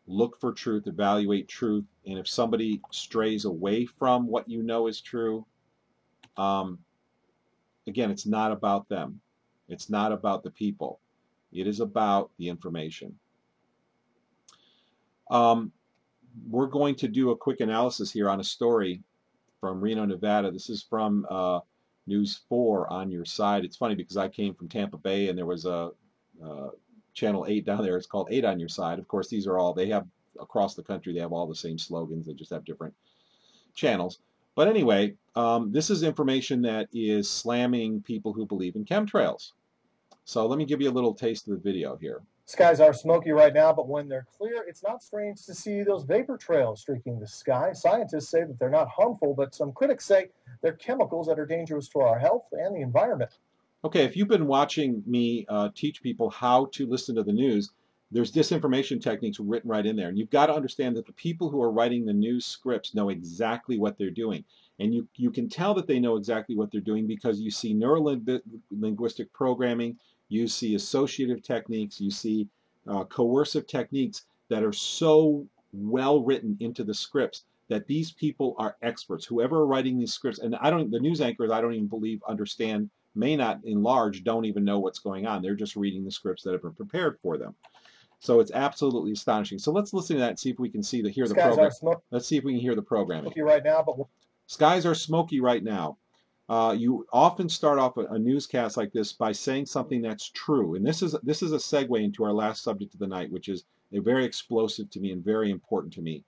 Look for truth, evaluate truth, and if somebody strays away from what you know is true, again, it's not about them. It's not about the people. It is about the information. We're going to do a quick analysis here on a story from Reno, Nevada. This is from News 4 on your side. It's funny because I came from Tampa Bay and there was a Channel 8 down there. It's called 8 on your side. Of course, these are all, they have across the country, they have all the same slogans. They just have different channels. But anyway, this is information that is slamming people who believe in chemtrails. So let me give you a little taste of the video here. Skies are smoky right now, but when they're clear, it's not strange to see those vapor trails streaking the sky. Scientists say that they're not harmful, but some critics say they're chemicals that are dangerous to our health and the environment. Okay, if you've been watching me teach people how to listen to the news, there's disinformation techniques written right in there. And you've got to understand that the people who are writing the news scripts know exactly what they're doing. And you can tell that they know exactly what they're doing because you see neuro-linguistic programming, you see associative techniques, you see coercive techniques that are so well written into the scripts that these people are experts. Whoever are writing these scripts, and the news anchors, I don't even believe understand, may not in large, don't even know what's going on. They're just reading the scripts that have been prepared for them. So it's absolutely astonishing. So let's listen to that and see if we can hear the program. Let's see if we can hear the programming. Right now, but skies are smoky right now. You often start off a newscast like this by saying something that's true, and this is a segue into our last subject of the night, which is very explosive to me and very important to me.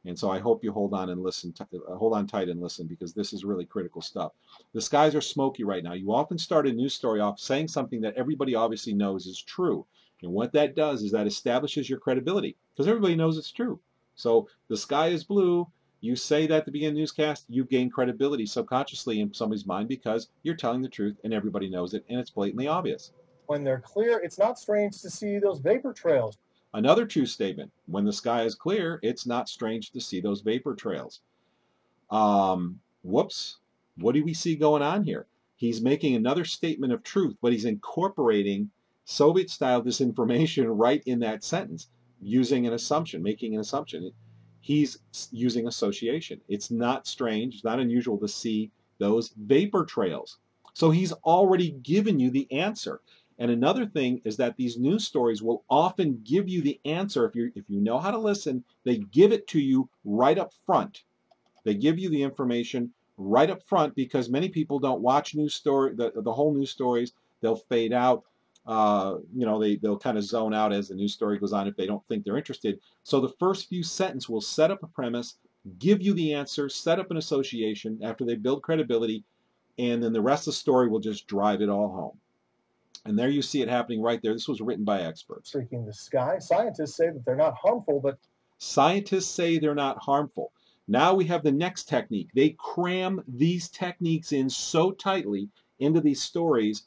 And so I hope you hold on and listen. Hold on tight and listen, because this is really critical stuff. The skies are smoky right now. You often start a news story off saying something that everybody obviously knows is true, and what that does is that establishes your credibility because everybody knows it's true. So the sky is blue. You say that at the beginning of the newscast, you gain credibility subconsciously in somebody's mind because you're telling the truth and everybody knows it and it's blatantly obvious. When they're clear, it's not strange to see those vapor trails. Another true statement: when the sky is clear, it's not strange to see those vapor trails. Whoops. What do we see going on here? He's making another statement of truth, but he's incorporating Soviet-style disinformation right in that sentence, using an assumption, making an assumption. He's using association. It's not strange, it's not unusual to see those vapor trails. So he's already given you the answer. And another thing is that these news stories will often give you the answer. If you know how to listen, they give it to you right up front. They give you the information right up front because many people don't watch news story, the whole news stories. They'll fade out. They'll kind of zone out as the news story goes on if they don't think they're interested. So the first few sentences will set up a premise, give you the answer, set up an association after they build credibility, and then the rest of the story will just drive it all home. And there you see it happening right there. This was written by experts. Streaking the sky. Scientists say that they're not harmful, but scientists say they're not harmful. Now we have the next technique. They cram these techniques in so tightly into these stories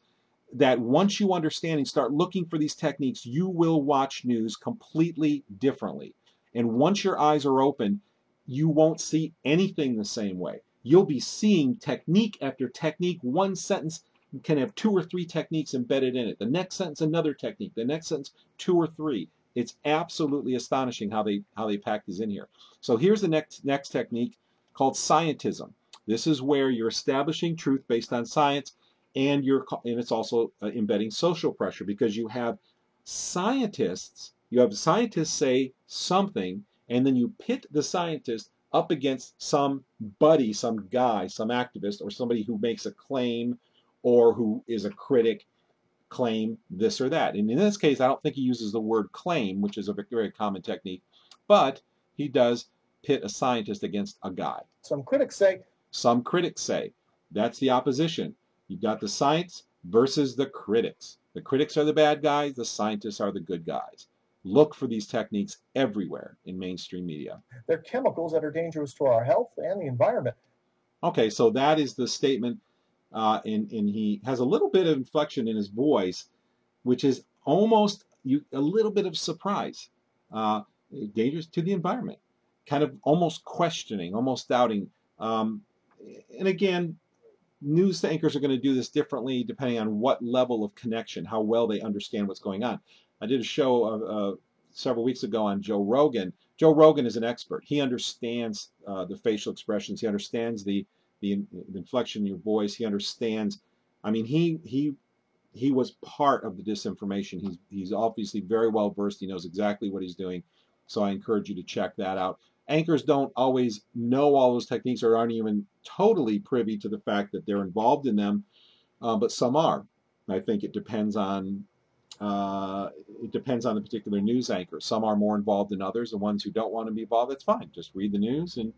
that once you understand and start looking for these techniques, you will watch news completely differently. And once your eyes are open, you won't see anything the same way. You'll be seeing technique after technique. One sentence can have 2 or 3 techniques embedded in it. The next sentence, another technique. The next sentence, 2 or 3. It's absolutely astonishing how they pack these in here. So here's the next technique called scientism. This is where you're establishing truth based on science, and it's also embedding social pressure because you have scientists say something, and then you pit the scientist up against somebody, some guy, some activist, or somebody who makes a claim or who is a critic, claim this or that. And in this case, I don't think he uses the word claim, which is a very common technique, but he does pit a scientist against a guy. Some critics say That's the opposition. You've got the science versus the critics. The critics are the bad guys, the scientists are the good guys. Look for these techniques everywhere in mainstream media. they're chemicals that are dangerous to our health and the environment. Okay, so that is the statement, and he has a little bit of inflection in his voice, which is almost a little bit of surprise. Dangerous to the environment, kind of almost questioning, almost doubting. And again, news anchors are going to do this differently depending on what level of connection, how well they understand what's going on. I did a show several weeks ago on Joe Rogan. Joe Rogan is an expert. He understands the facial expressions. He understands the inflection in your voice. He understands. I mean, he was part of the disinformation. He's obviously very well versed. He knows exactly what he's doing. So I encourage you to check that out. Anchors don't always know all those techniques or aren't even totally privy to the fact that they're involved in them, but some are. I think it depends on the particular news anchor. Some are more involved than others. The ones who don't want to be involved, that's fine. Just read the news and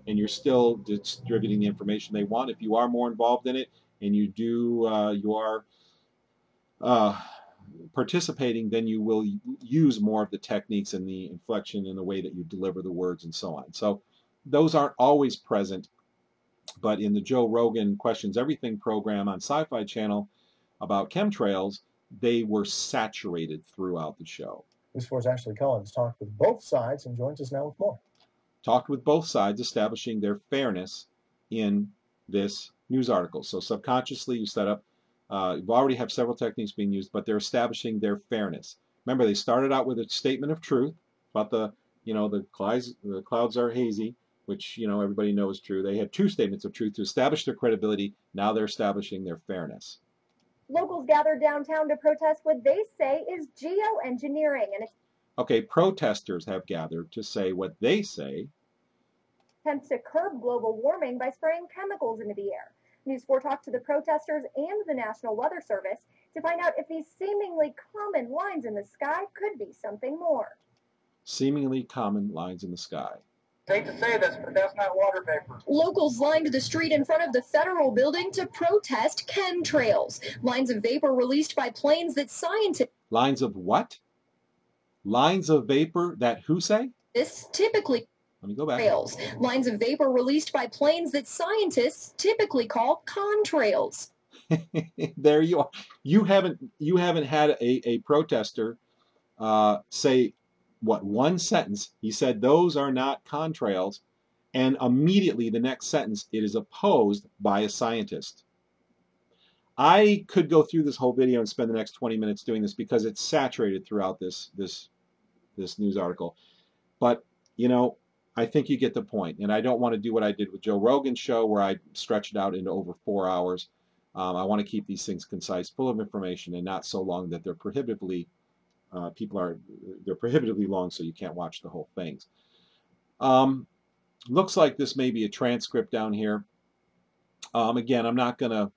you're still distributing the information they want. If you are more involved in it and you are participating, then you will use more of the techniques and the inflection and the way that you deliver the words and so on. So those aren't always present, but in the Joe Rogan Questions Everything program on Sci-Fi Channel about chemtrails, they were saturated throughout the show. News 4's Ashley Collins talked with both sides and joins us now with more. Talked with both sides, establishing their fairness in this news article. So subconsciously you set up, you already have several techniques being used, but they're establishing their fairness. Remember, they started out with a statement of truth about the clouds are hazy, which everybody knows is true. They had two statements of truth to establish their credibility. Now they're establishing their fairness. Locals gathered downtown to protest what they say is geoengineering and Okay, protesters have gathered to say what they say attempts to curb global warming by spraying chemicals into the air. News 4 talked to the protesters and the National Weather Service to find out if these seemingly common lines in the sky could be something more. Seemingly common lines in the sky. Hate to say this, but that's not water vapor. Locals lined the street in front of the federal building to protest chemtrails, lines of vapor released by planes that scientists... Lines of what? Lines of vapor that who say? This typically... Let me go back. Lines of vapor released by planes that scientists typically call contrails. There you are. You haven't had a protester say one sentence. He said those are not contrails, and immediately the next sentence it is opposed by a scientist. I could go through this whole video and spend the next 20 minutes doing this because it's saturated throughout this news article. But I think you get the point, and I don't want to do what I did with Joe Rogan's show where I stretched it out into over 4 hours. I want to keep these things concise, full of information, and not so long that they're prohibitively long, so you can't watch the whole things. Looks like this may be a transcript down here. Again, I'm not gonna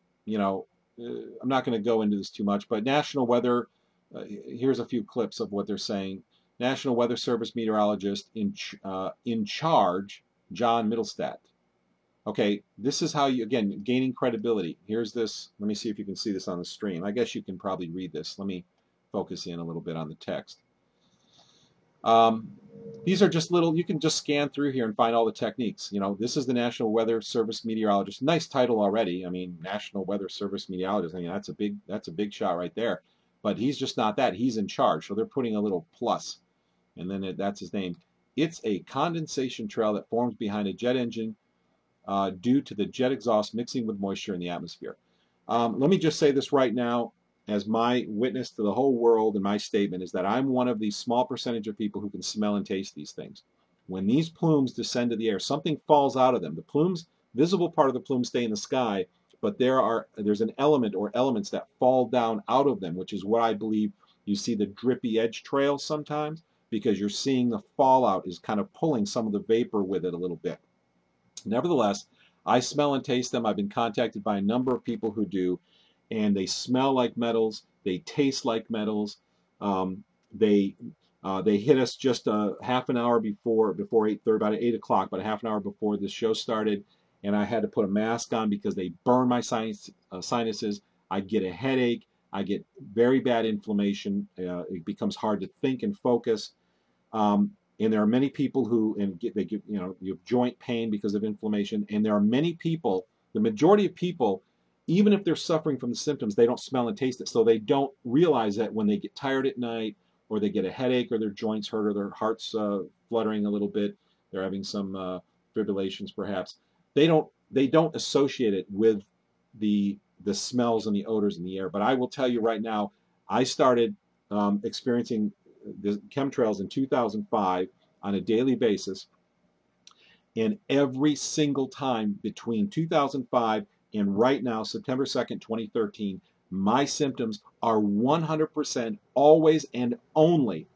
go into this too much, but National Weather. Here's a few clips of what they're saying. National Weather Service meteorologist in charge, John Middlestat. Okay, this is how you, again, gaining credibility. Here's this. Let me see if you can see this on the stream. I guess you can probably read this. Let me focus in a little bit on the text. These are just little, you can just scan through here and find all the techniques. This is the National Weather Service meteorologist. Nice title already. I mean, National Weather Service meteorologist. I mean, that's a big shot right there. But he's just not that. He's in charge. So they're putting a little plus. And then that's his name. It's a condensation trail that forms behind a jet engine due to the jet exhaust mixing with moisture in the atmosphere. Let me just say this right now as my witness to the whole world, and my statement is that I'm one of the small percentage of people who can smell and taste these things. When these plumes descend to the air, something falls out of them. The plumes, visible part of the plumes stay in the sky, but there's an element or elements that fall down out of them, which is what I believe you see the drippy edge trails sometimes, because you're seeing the fallout is kind of pulling some of the vapor with it a little bit. Nevertheless, I smell and taste them. I've been contacted by a number of people who do, and they smell like metals. They taste like metals. They hit us just a half an hour before 8:30, about 8 o'clock, but a half an hour before the show started, and I had to put a mask on because they burn my sinuses. I get a headache. I get very bad inflammation. It becomes hard to think and focus. And there are many people who they get, you have joint pain because of inflammation. And there are many people, the majority of people, even if they're suffering from the symptoms, they don't smell and taste it. So they don't realize that when they get tired at night, or they get a headache, or their joints hurt, or their heart's fluttering a little bit, they're having some fibrillations perhaps. They don't associate it with the smells and the odors in the air. But I will tell you right now, I started experiencing the chemtrails in 2005 on a daily basis, and every single time between 2005 and right now, September 2nd, 2013, my symptoms are 100% always and only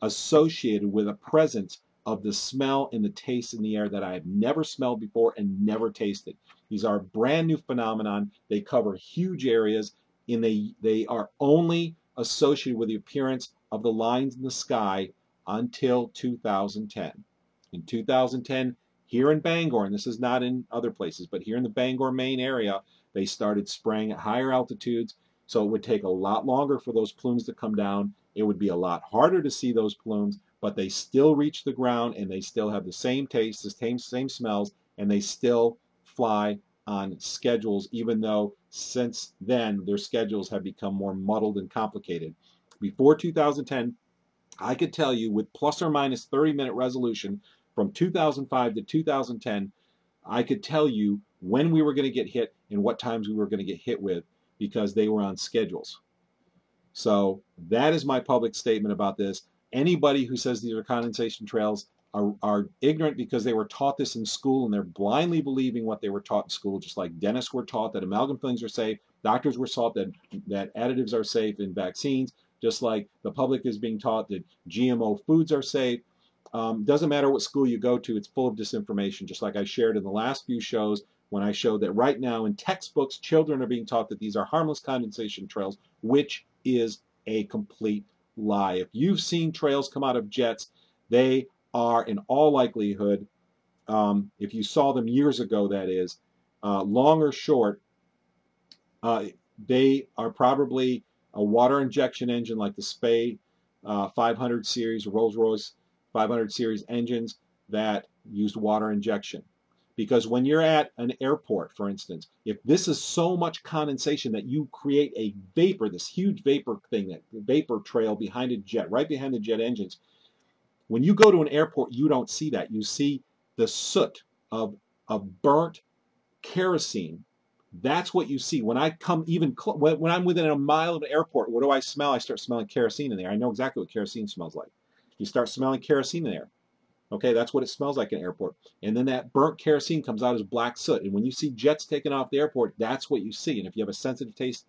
associated with a presence of the smell and the taste in the air that I have never smelled before and never tasted. These are brand new phenomenon. They cover huge areas, and they are only associated with the appearance of the lines in the sky until 2010. In 2010, here in Bangor, and this is not in other places, but here in the Bangor, Maine area, they started spraying at higher altitudes, so it would take a lot longer for those plumes to come down. It would be a lot harder to see those plumes, but they still reach the ground, and they still have the same taste, the same smells, and they still fly on schedules, even though since then their schedules have become more muddled and complicated. Before 2010, I could tell you with plus or minus 30-minute resolution from 2005 to 2010, I could tell you when we were going to get hit and what times we were going to get hit with, because they were on schedules. So that is my public statement about this. Anybody who says these are condensation trails are ignorant because they were taught this in school, and they're blindly believing what they were taught in school, just like dentists were taught that amalgam fillings are safe, doctors were taught that additives are safe in vaccines, just like the public is being taught that GMO foods are safe. Doesn't matter what school you go to, it's full of disinformation, just like I shared in the last few shows when I showed that right now in textbooks, children are being taught that these are harmless condensation trails, which is a complete lie. If you've seen trails come out of jets, they are in all likelihood, if you saw them years ago, that is, long or short, they are probably a water injection engine like the SPAY 500 series, Rolls-Royce 500 series engines that used water injection. Because when you're at an airport, for instance, if this is so much condensation that you create a vapor, this huge vapor thing, that vapor trail behind a jet, right behind the jet engines, when you go to an airport, you don't see that. You see the soot of burnt kerosene. That's what you see. When I come even when I'm within a mile of an airport, what do I smell? I start smelling kerosene in there. I know exactly what kerosene smells like. You start smelling kerosene in there. Okay, that's what it smells like in an airport. And then that burnt kerosene comes out as black soot. And when you see jets taking off the airport, that's what you see. And if you have a sensitive taste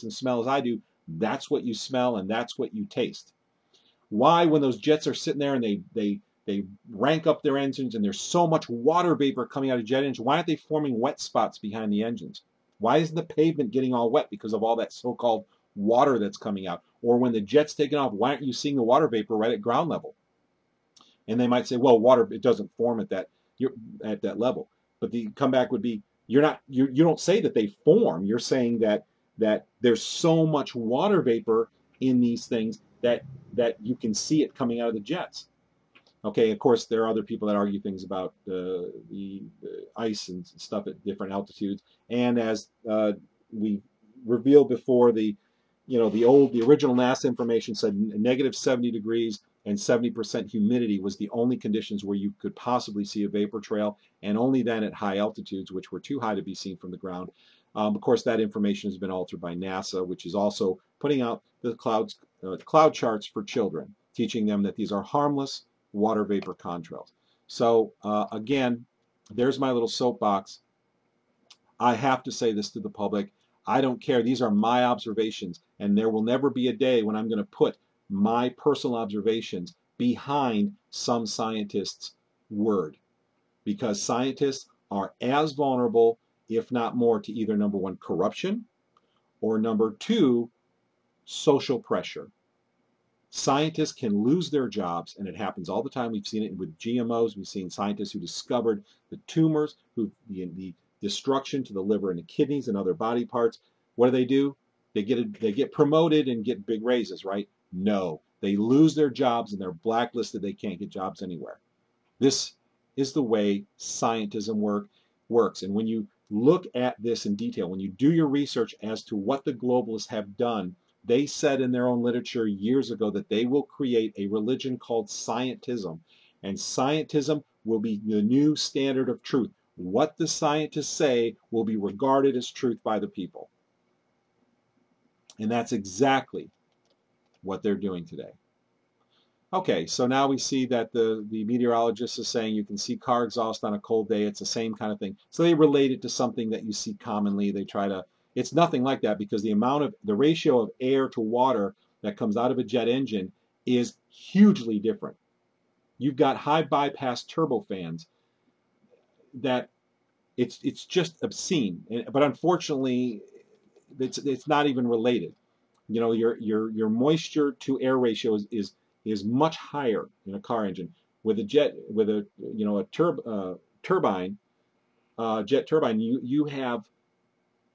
and smell as I do, that's what you smell and that's what you taste. Why, when those jets are sitting there and they rank up their engines and there's so much water vapor coming out of jet engines, why aren't they forming wet spots behind the engines? Why isn't the pavement getting all wet because of all that so-called water that's coming out? Or when the jet's taking off, why aren't you seeing the water vapor right at ground level? And they might say, well, water, it doesn't form at that level. But the comeback would be, you don't say that they form. You're saying that there's so much water vapor in these things that you can see it coming out of the jets. Okay, of course, there are other people that argue things about the ice and stuff at different altitudes. And as we revealed before, the original NASA information said negative 70 degrees and 70% humidity was the only conditions where you could possibly see a vapor trail, and only then at high altitudes, which were too high to be seen from the ground. Of course, that information has been altered by NASA, which is also putting out the cloud charts for children, teaching them that these are harmless water vapor contrails. So again, there's my little soapbox. I have to say this to the public. I don't care. These are my observations, and there will never be a day when I'm going to put my personal observations behind some scientist's word, because scientists are as vulnerable, if not more, to either number one, corruption, or number two, social pressure. Scientists can lose their jobs, and it happens all the time. We've seen it with GMOs. We've seen scientists who discovered the tumors, the destruction to the liver and the kidneys and other body parts. What do? They get promoted and get big raises, right? No, they lose their jobs and they're blacklisted. They can't get jobs anywhere. This is the way scientism works. And when you look at this in detail, when you do your research as to what the globalists have done, they said in their own literature years ago that they will create a religion called scientism. And scientism will be the new standard of truth. What the scientists say will be regarded as truth by the people. And that's exactly what they're doing today. Okay, so now we see that the meteorologist is saying you can see car exhaust on a cold day. It's the same kind of thing. So they relate it to something that you see commonly. They try to, it's nothing like that because the ratio of air to water that comes out of a jet engine is hugely different. You've got high bypass turbofans that it's just obscene. But unfortunately, it's not even related. You know, your moisture to air ratio is much higher in a car engine. With a jet, with a turbine, jet turbine, you have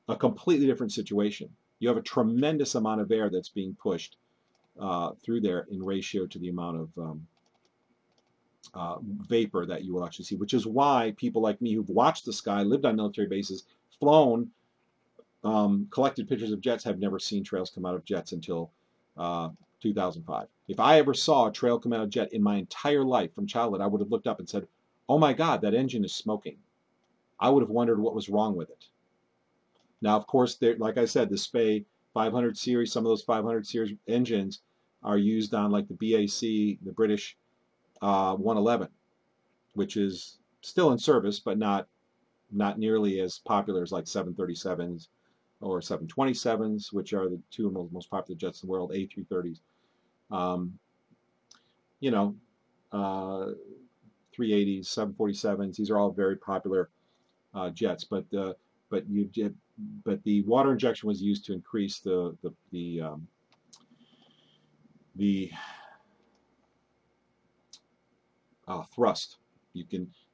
a completely different situation. You have a tremendous amount of air that's being pushed through there in ratio to the amount of vapor that you will actually see, which is why people like me who've watched the sky, lived on military bases, flown, collected pictures of jets, have never seen trails come out of jets until 2005. If I ever saw a trail come out of jet in my entire life from childhood, I would have looked up and said, oh my God, that engine is smoking. I would have wondered what was wrong with it. Now, of course, like I said, the SPAY 500 series, some of those 500 series engines are used on like the BAC, the British 111, which is still in service, but not nearly as popular as like 737s or 727s, which are the two most popular jets in the world, A330s. 380s, 747s. These are all very popular jets, but the water injection was used to increase the thrust.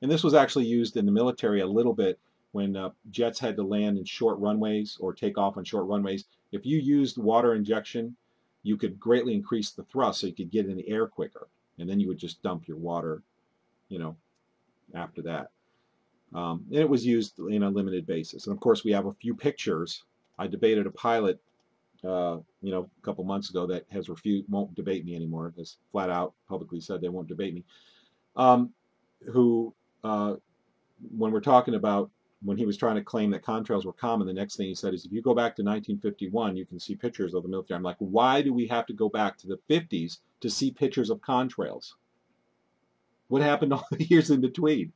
And this was actually used in the military a little bit when jets had to land in short runways or take off on short runways. If you used water injection, you could greatly increase the thrust so you could get in the air quicker, and then you would just dump your water, after that. And it was used in a limited basis. And of course, we have a few pictures. I debated a pilot, a couple months ago that has won't debate me anymore. Has flat out publicly said they won't debate me. Who, when we're talking about when he was trying to claim that contrails were common, the next thing he said is, if you go back to 1951, you can see pictures of the military. I'm like, why do we have to go back to the 50s to see pictures of contrails? What happened all the years in between?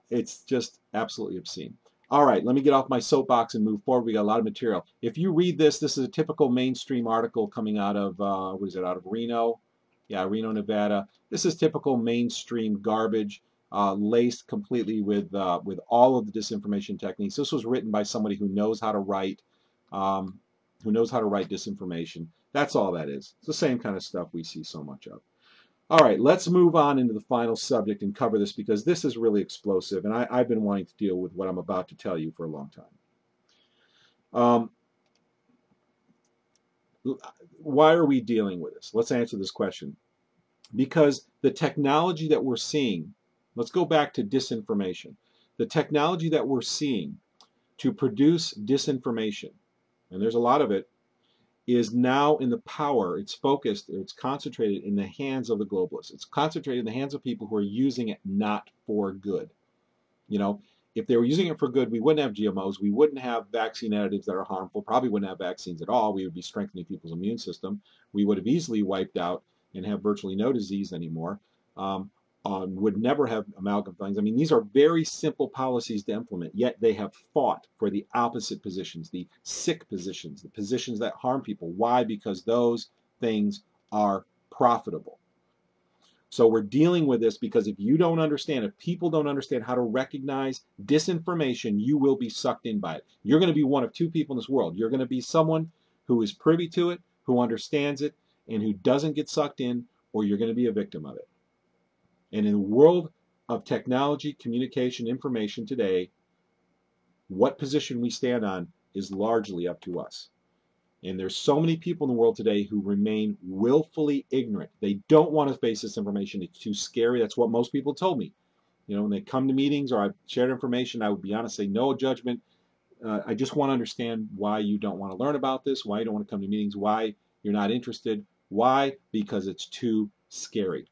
It's just absolutely obscene. All right, let me get off my soapbox and move forward. We got a lot of material. If you read this is a typical mainstream article coming out of, out of Reno? Yeah, Reno, Nevada. This is typical mainstream garbage. Laced completely with all of the disinformation techniques. This was written by somebody who knows how to write, disinformation. That's all that is. It's the same kind of stuff we see so much of. All right, let's move on into the final subject and cover this because this is really explosive, and I've been wanting to deal with what I'm about to tell you for a long time. Why are we dealing with this? Let's answer this question. Because the technology that we're seeing, let's go back to disinformation. The technology that we're seeing to produce disinformation, and there's a lot of it, is now in the power, it's focused, it's concentrated in the hands of the globalists. It's concentrated in the hands of people who are using it not for good. If they were using it for good, we wouldn't have GMOs, we wouldn't have vaccine additives that are harmful, probably wouldn't have vaccines at all, we would be strengthening people's immune system, we would have easily wiped out and have virtually no disease anymore, would never have amalgam things. I mean, these are very simple policies to implement, yet they have fought for the opposite positions, the sick positions, the positions that harm people. Why? Because those things are profitable. So we're dealing with this because if you don't understand, if people don't understand how to recognize disinformation, you will be sucked in by it. You're going to be one of two people in this world. You're going to be someone who is privy to it, who understands it, and who doesn't get sucked in, or you're going to be a victim of it. And in the world of technology, communication, information today, what position we stand on is largely up to us. And there's so many people in the world today who remain willfully ignorant. They don't want to face this information. It's too scary. That's what most people told me. You know, when they come to meetings or I've shared information, I would be honest, say no judgment. I just want to understand why you don't want to learn about this, why you don't want to come to meetings, why you're not interested. Why? Because it's too scary.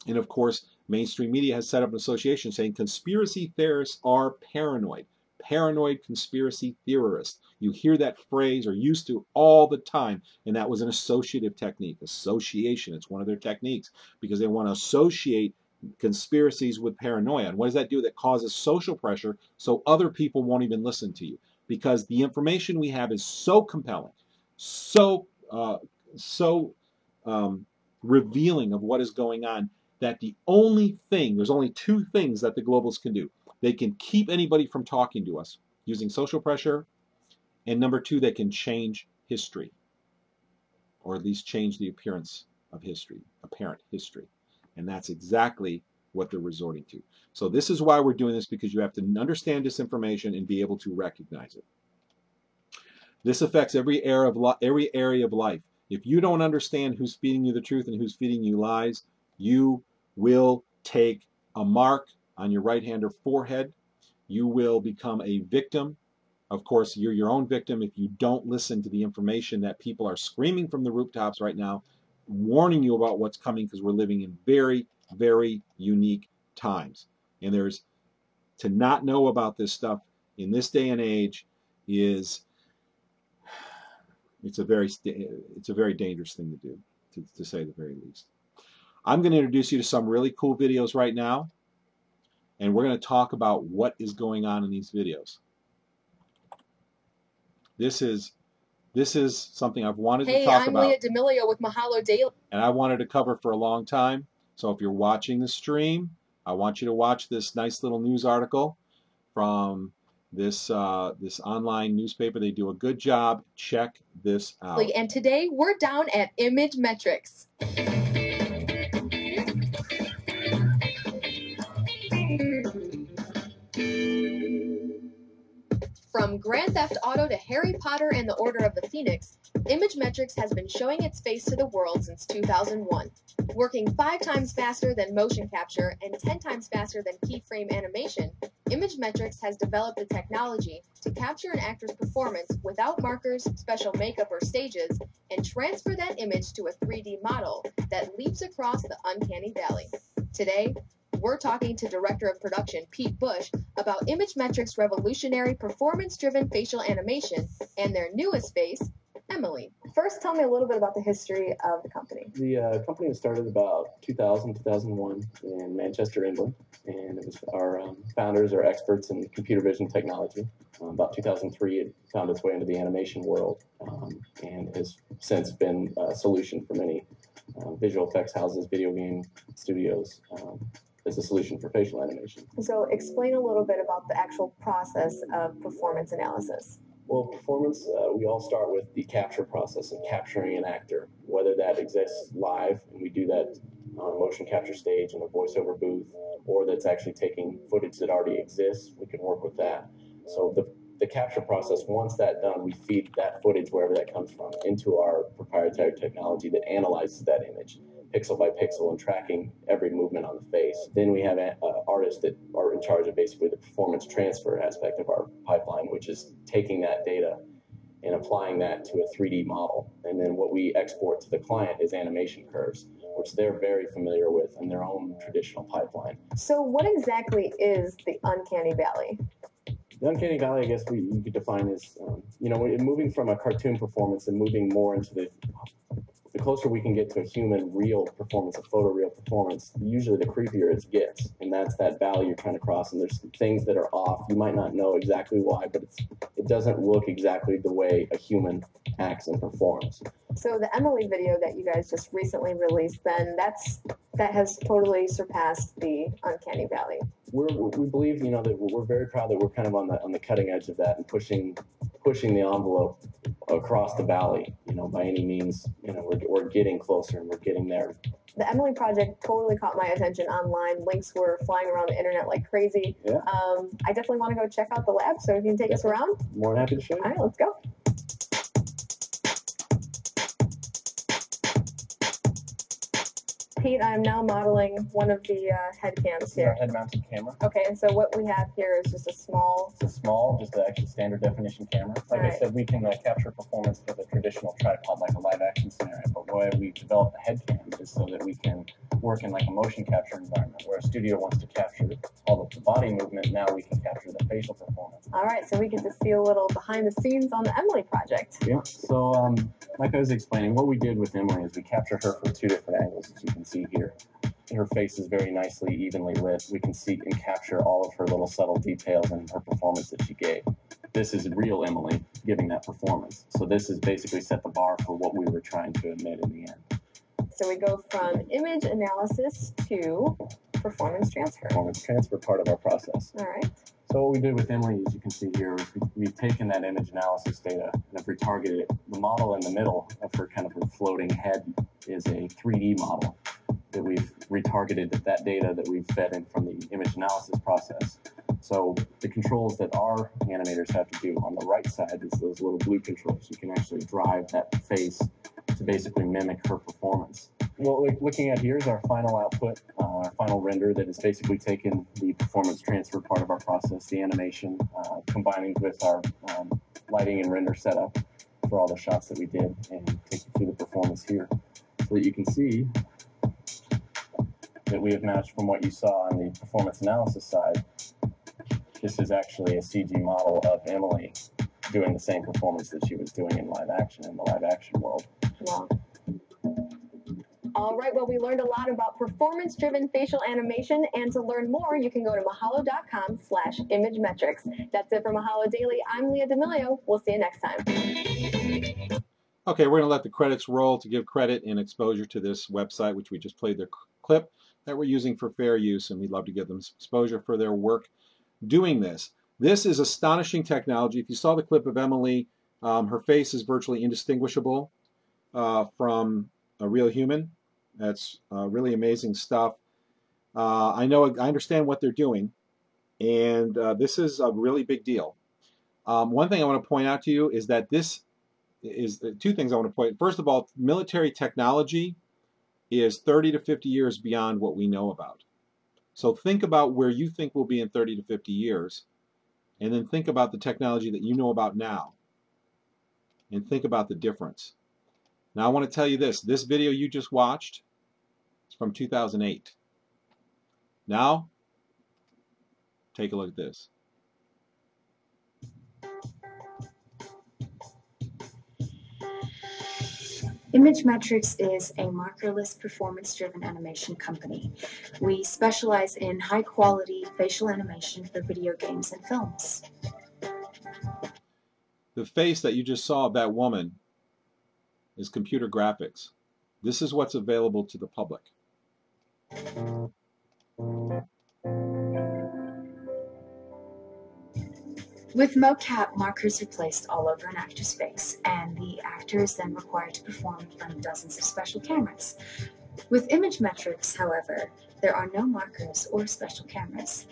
And of course, mainstream media has set up an association saying conspiracy theorists are paranoid. Paranoid conspiracy theorists. You hear that phrase, or used to, all the time, and that was an associative technique. Association, it's one of their techniques, because they want to associate conspiracies with paranoia. And what does that do? That causes social pressure, so other people won't even listen to you, because the information we have is so compelling, so revealing of what is going on, that the only thing, there's only two things that the globalists can do. They can keep anybody from talking to us using social pressure, and number two, they can change history, or at least change the appearance of history, apparent history. And that's exactly what they're resorting to. So this is why we're doing this, because you have to understand disinformation and be able to recognize it. This affects every area of life. If you don't understand who's feeding you the truth and who's feeding you lies, you will take a mark on your right hand or forehead. You will become a victim. Of course, you're your own victim if you don't listen to the information that people are screaming from the rooftops right now, warning you about what's coming, because we're living in very, very unique times. And to not know about this stuff in this day and age it's a very dangerous thing to do, to say the very least. I'm going to introduce you to some really cool videos right now, and we're going to talk about what is going on in these videos. This is something I've wanted to talk about. Hey, I'm Leah D'Amelio with Mahalo Daily. And I wanted to cover for a long time. So if you're watching the stream, I want you to watch this nice little news article from this online newspaper. They do a good job. Check this out. And today we're down at Image Metrics. From Grand Theft Auto to Harry Potter and the Order of the Phoenix, Image Metrics has been showing its face to the world since 2001. Working 5 times faster than motion capture and 10 times faster than keyframe animation, Image Metrics has developed the technology to capture an actor's performance without markers, special makeup, or stages, and transfer that image to a 3D model that leaps across the uncanny valley. Today, we're talking to Director of Production Pete Bush about Image Metrics' revolutionary performance-driven facial animation and their newest face, Emily. First, tell me a little bit about the history of the company. The company was started about 2000, 2001 in Manchester, England, and it was our founders are experts in computer vision technology. About 2003, it found its way into the animation world and has since been a solution for many visual effects houses, video game studios, as a solution for facial animation. So explain a little bit about the actual process of performance analysis. Well, performance, we all start with the capture process of capturing an actor, whether that exists live, and we do that on a motion capture stage in a voiceover booth, or that's actually taking footage that already exists. We can work with that. So the capture process, once that's done, we feed that footage, wherever that comes from, into our proprietary technology that analyzes that image pixel by pixel and tracking every movement on the face. Then we have artists that are in charge of basically the performance transfer aspect of our pipeline, which is taking that data and applying that to a 3D model. And then what we export to the client is animation curves, which they're very familiar with in their own traditional pipeline. So what exactly is the uncanny valley? The uncanny valley, I guess you could define as, moving from a cartoon performance and moving more into the closer we can get to a human real performance, a photoreal performance, usually the creepier it gets. And that's that valley you're trying to cross. And there's things that are off. You might not know exactly why, but it doesn't look exactly the way a human acts and performs. So the Emily video that you guys just recently released, then that has totally surpassed the uncanny valley. We believe, that we're very proud that we're kind of on the cutting edge of that and pushing pushing the envelope across the valley, by any means. We're getting closer and we're getting there. The Emily project totally caught my attention online. Links were flying around the internet like crazy. Yeah. I definitely want to go check out the lab, so if you can take us around. More than happy to show you. All right, let's go. Pete, I'm now modeling one of the head cams here. Our head-mounted camera. Okay, and so what we have here is just a small... It's a small, just an actual standard definition camera. Like I said, we can capture performance with a traditional tripod, like a live-action scenario. But why we developed the head cam is so that we can work in like a motion capture environment, where a studio wants to capture all of the body movement. Now we can capture the facial performance. All right, so we get to see a little behind the scenes on the Emily project. Yeah. So, like I was explaining, what we did with Emily is we captured her from two different angles, as you can see here. Her face is very nicely, evenly lit. We can see and capture all of her little subtle details and her performance that she gave. This is real Emily giving that performance. So this has basically set the bar for what we were trying to admit in the end. So we go from image analysis to performance transfer. Performance transfer, part of our process. All right. So what we did with Emily, as you can see here, is we've taken that image analysis data and have retargeted it. The model in the middle of her kind of her floating head is a 3D model that we've retargeted that data that we've fed in from the image analysis process. So the controls that our animators have to do on the right side is those little blue controls. You can actually drive that face to basically mimic her performance. What we're looking at here is our final output, our final render that is basically taken the performance transfer part of our process, the animation, combining with our lighting and render setup for all the shots that we did, and take you through the performance here so that you can see that we have matched from what you saw on the performance analysis side. This is actually a CG model of Emily doing the same performance that she was doing in live action, in the live action world. Wow. All right, well, we learned a lot about performance-driven facial animation, and to learn more, you can go to mahalo.com/imagemetrics. That's it for Mahalo Daily. I'm Leah D'Amelio. We'll see you next time. Okay, we're going to let the credits roll to give credit and exposure to this website, which we just played their clip, that we're using for fair use, and we'd love to give them some exposure for their work doing this. This is astonishing technology. If you saw the clip of Emily, her face is virtually indistinguishable from a real human. That's really amazing stuff. I understand what they're doing, and this is a really big deal. One thing I want to point out to you is that this is two things I want to point. First of all, military technology is 30 to 50 years beyond what we know about. So think about where you think we'll be in 30 to 50 years, and then think about the technology that you know about now, and think about the difference. Now I want to tell you this video you just watched is from 2008. Now, take a look at this. ImageMetrics is a markerless performance-driven animation company. We specialize in high-quality facial animation for video games and films. The face that you just saw of that woman is computer graphics. This is what's available to the public. With mocap, markers are placed all over an actor's face, and the actor is then required to perform in front of dozens of special cameras. With ImageMetrics, however, there are no markers or special cameras.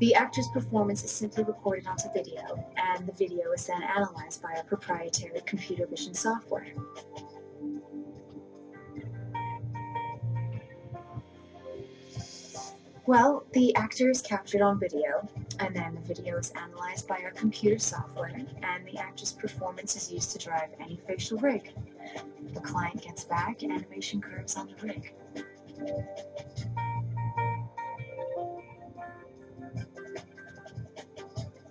The actor's performance is simply recorded onto video, and the video is then analyzed by our proprietary computer vision software. Well, the actor is captured on video, and then the video is analyzed by our computer software, and the actor's performance is used to drive any facial rig. The client gets back animation curves on the rig.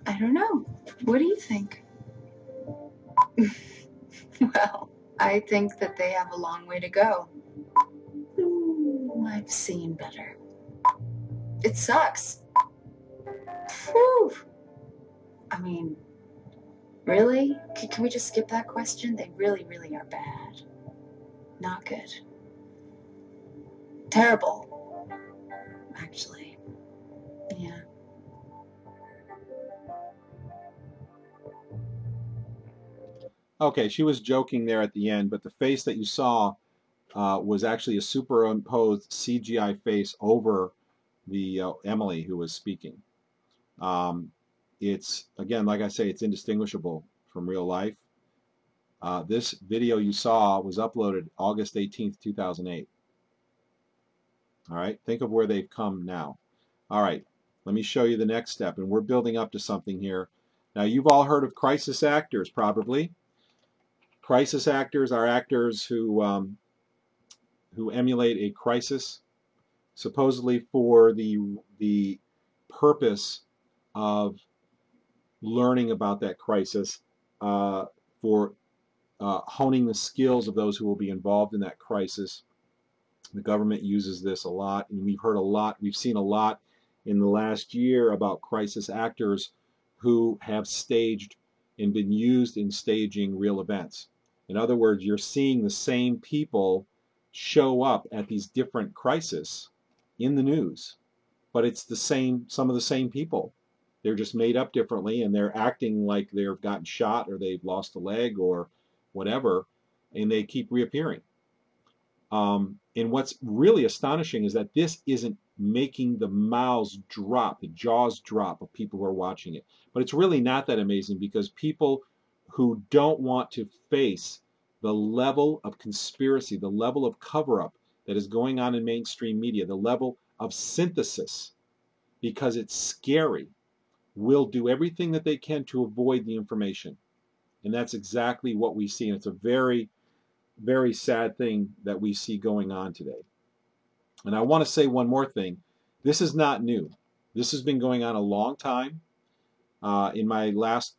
I don't know. What do you think? Well, I think that they have a long way to go. I've seen better. It sucks. Whew. I mean, really? Can we just skip that question? They really, really are bad. Not good. Terrible. Actually. Yeah. Okay, she was joking there at the end, but the face that you saw was actually a superimposed CGI face over the Emily who was speaking. It's, again, like I say, it's indistinguishable from real life. This video you saw was uploaded August 18th, 2008. All right, think of where they've come now. All right, let me show you the next step, and we're building up to something here. Now, you've all heard of crisis actors, probably. Crisis actors are actors who emulate a crisis, supposedly for the purpose of learning about that crisis, for honing the skills of those who will be involved in that crisis. The government uses this a lot, and we've seen a lot in the last year about crisis actors who have staged and been used in staging real events. In other words, you're seeing the same people show up at these different crises in the news, but it's some of the same people. They're just made up differently, and they're acting like they've gotten shot or they've lost a leg or whatever, and they keep reappearing. And what's really astonishing is that this isn't making the mouths drop, the jaws drop of people who are watching it. But it's really not that amazing, because people who don't want to face the level of conspiracy, the level of cover-up that is going on in mainstream media, the level of synthesis, because it's scary, will do everything that they can to avoid the information. And that's exactly what we see. And it's a very, very sad thing that we see going on today. And I want to say one more thing. This is not new. This has been going on a long time. In my last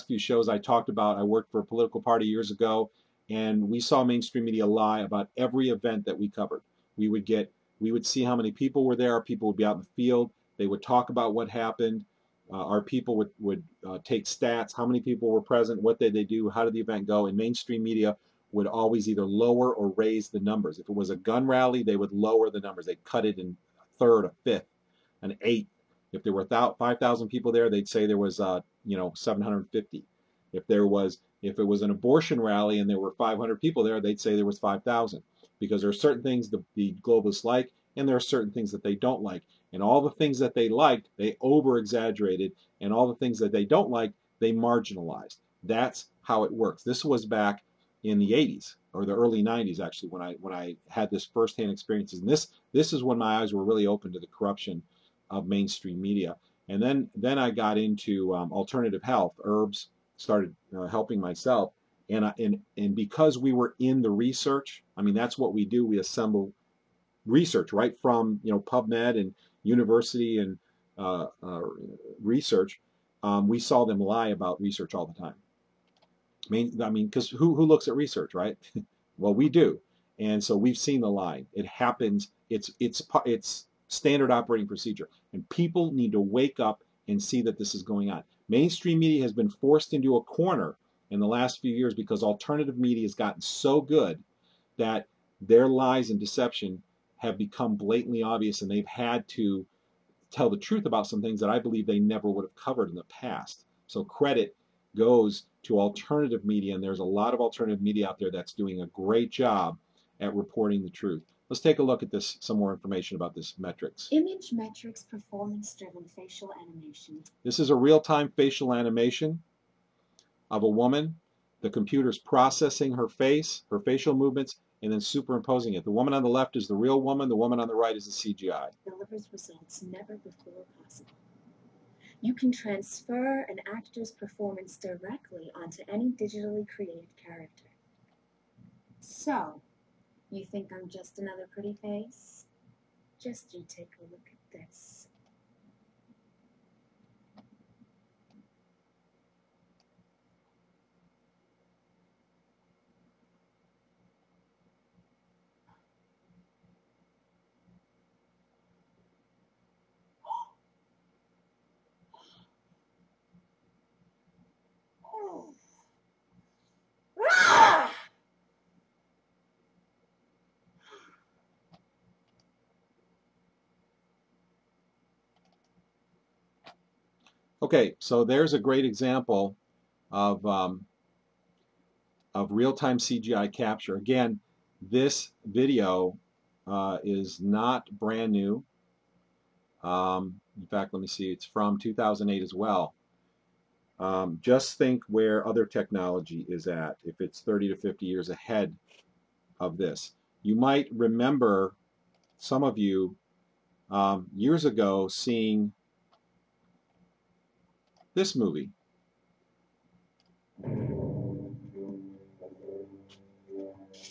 few shows, I talked about, I worked for a political party years ago, and we saw mainstream media lie about every event that we covered. We would see how many people were there. People would be out in the field. They would talk about what happened. Our people would take stats, how many people were present, what did they do, how did the event go, and mainstream media would always either lower or raise the numbers. If it was a gun rally, they would lower the numbers. They'd cut it in a third, a fifth, an eighth. If there were 5,000 people there, they'd say there was 750. If it was an abortion rally and there were 500 people there, they'd say there was 5,000, because there are certain things the globalists like, and there are certain things that they don't like. And all the things that they liked, they over-exaggerated, and all the things that they don't like, they marginalized. That's how it works. This was back in the 80s or the early 90s, actually, when I had this firsthand experiences. And this is when my eyes were really open to the corruption of mainstream media. And then I got into alternative health, herbs, started helping myself. And because we were in the research, I mean, that's what we do. We assemble research right from PubMed and university and research. We saw them lie about research all the time. I mean, because who looks at research, right? Well, we do, and so we've seen the lie. It happens. It's standard operating procedure, and people need to wake up and see that this is going on. Mainstream media has been forced into a corner in the last few years because alternative media has gotten so good that their lies and deception have become blatantly obvious, and they've had to tell the truth about some things that I believe they never would have covered in the past. So credit goes to alternative media, and there's a lot of alternative media out there that's doing a great job at reporting the truth. Let's take a look at this, some more information about this metrics. Image metrics performance-driven facial animation. This is a real-time facial animation of a woman. The computer's processing her face, her facial movements, and then superimposing it. The woman on the left is the real woman. The woman on the right is the CGI. Delivers results never before possible. You can transfer an actor's performance directly onto any digitally created character. So, you think I'm just another pretty face? Just you take a look at this. Okay, so there's a great example of of real-time CGI capture. Again, this video is not brand new. In fact, let me see, it's from 2008 as well. Just think where other technology is at, if it's 30 to 50 years ahead of this. You might remember, some of you, years ago seeing this movie.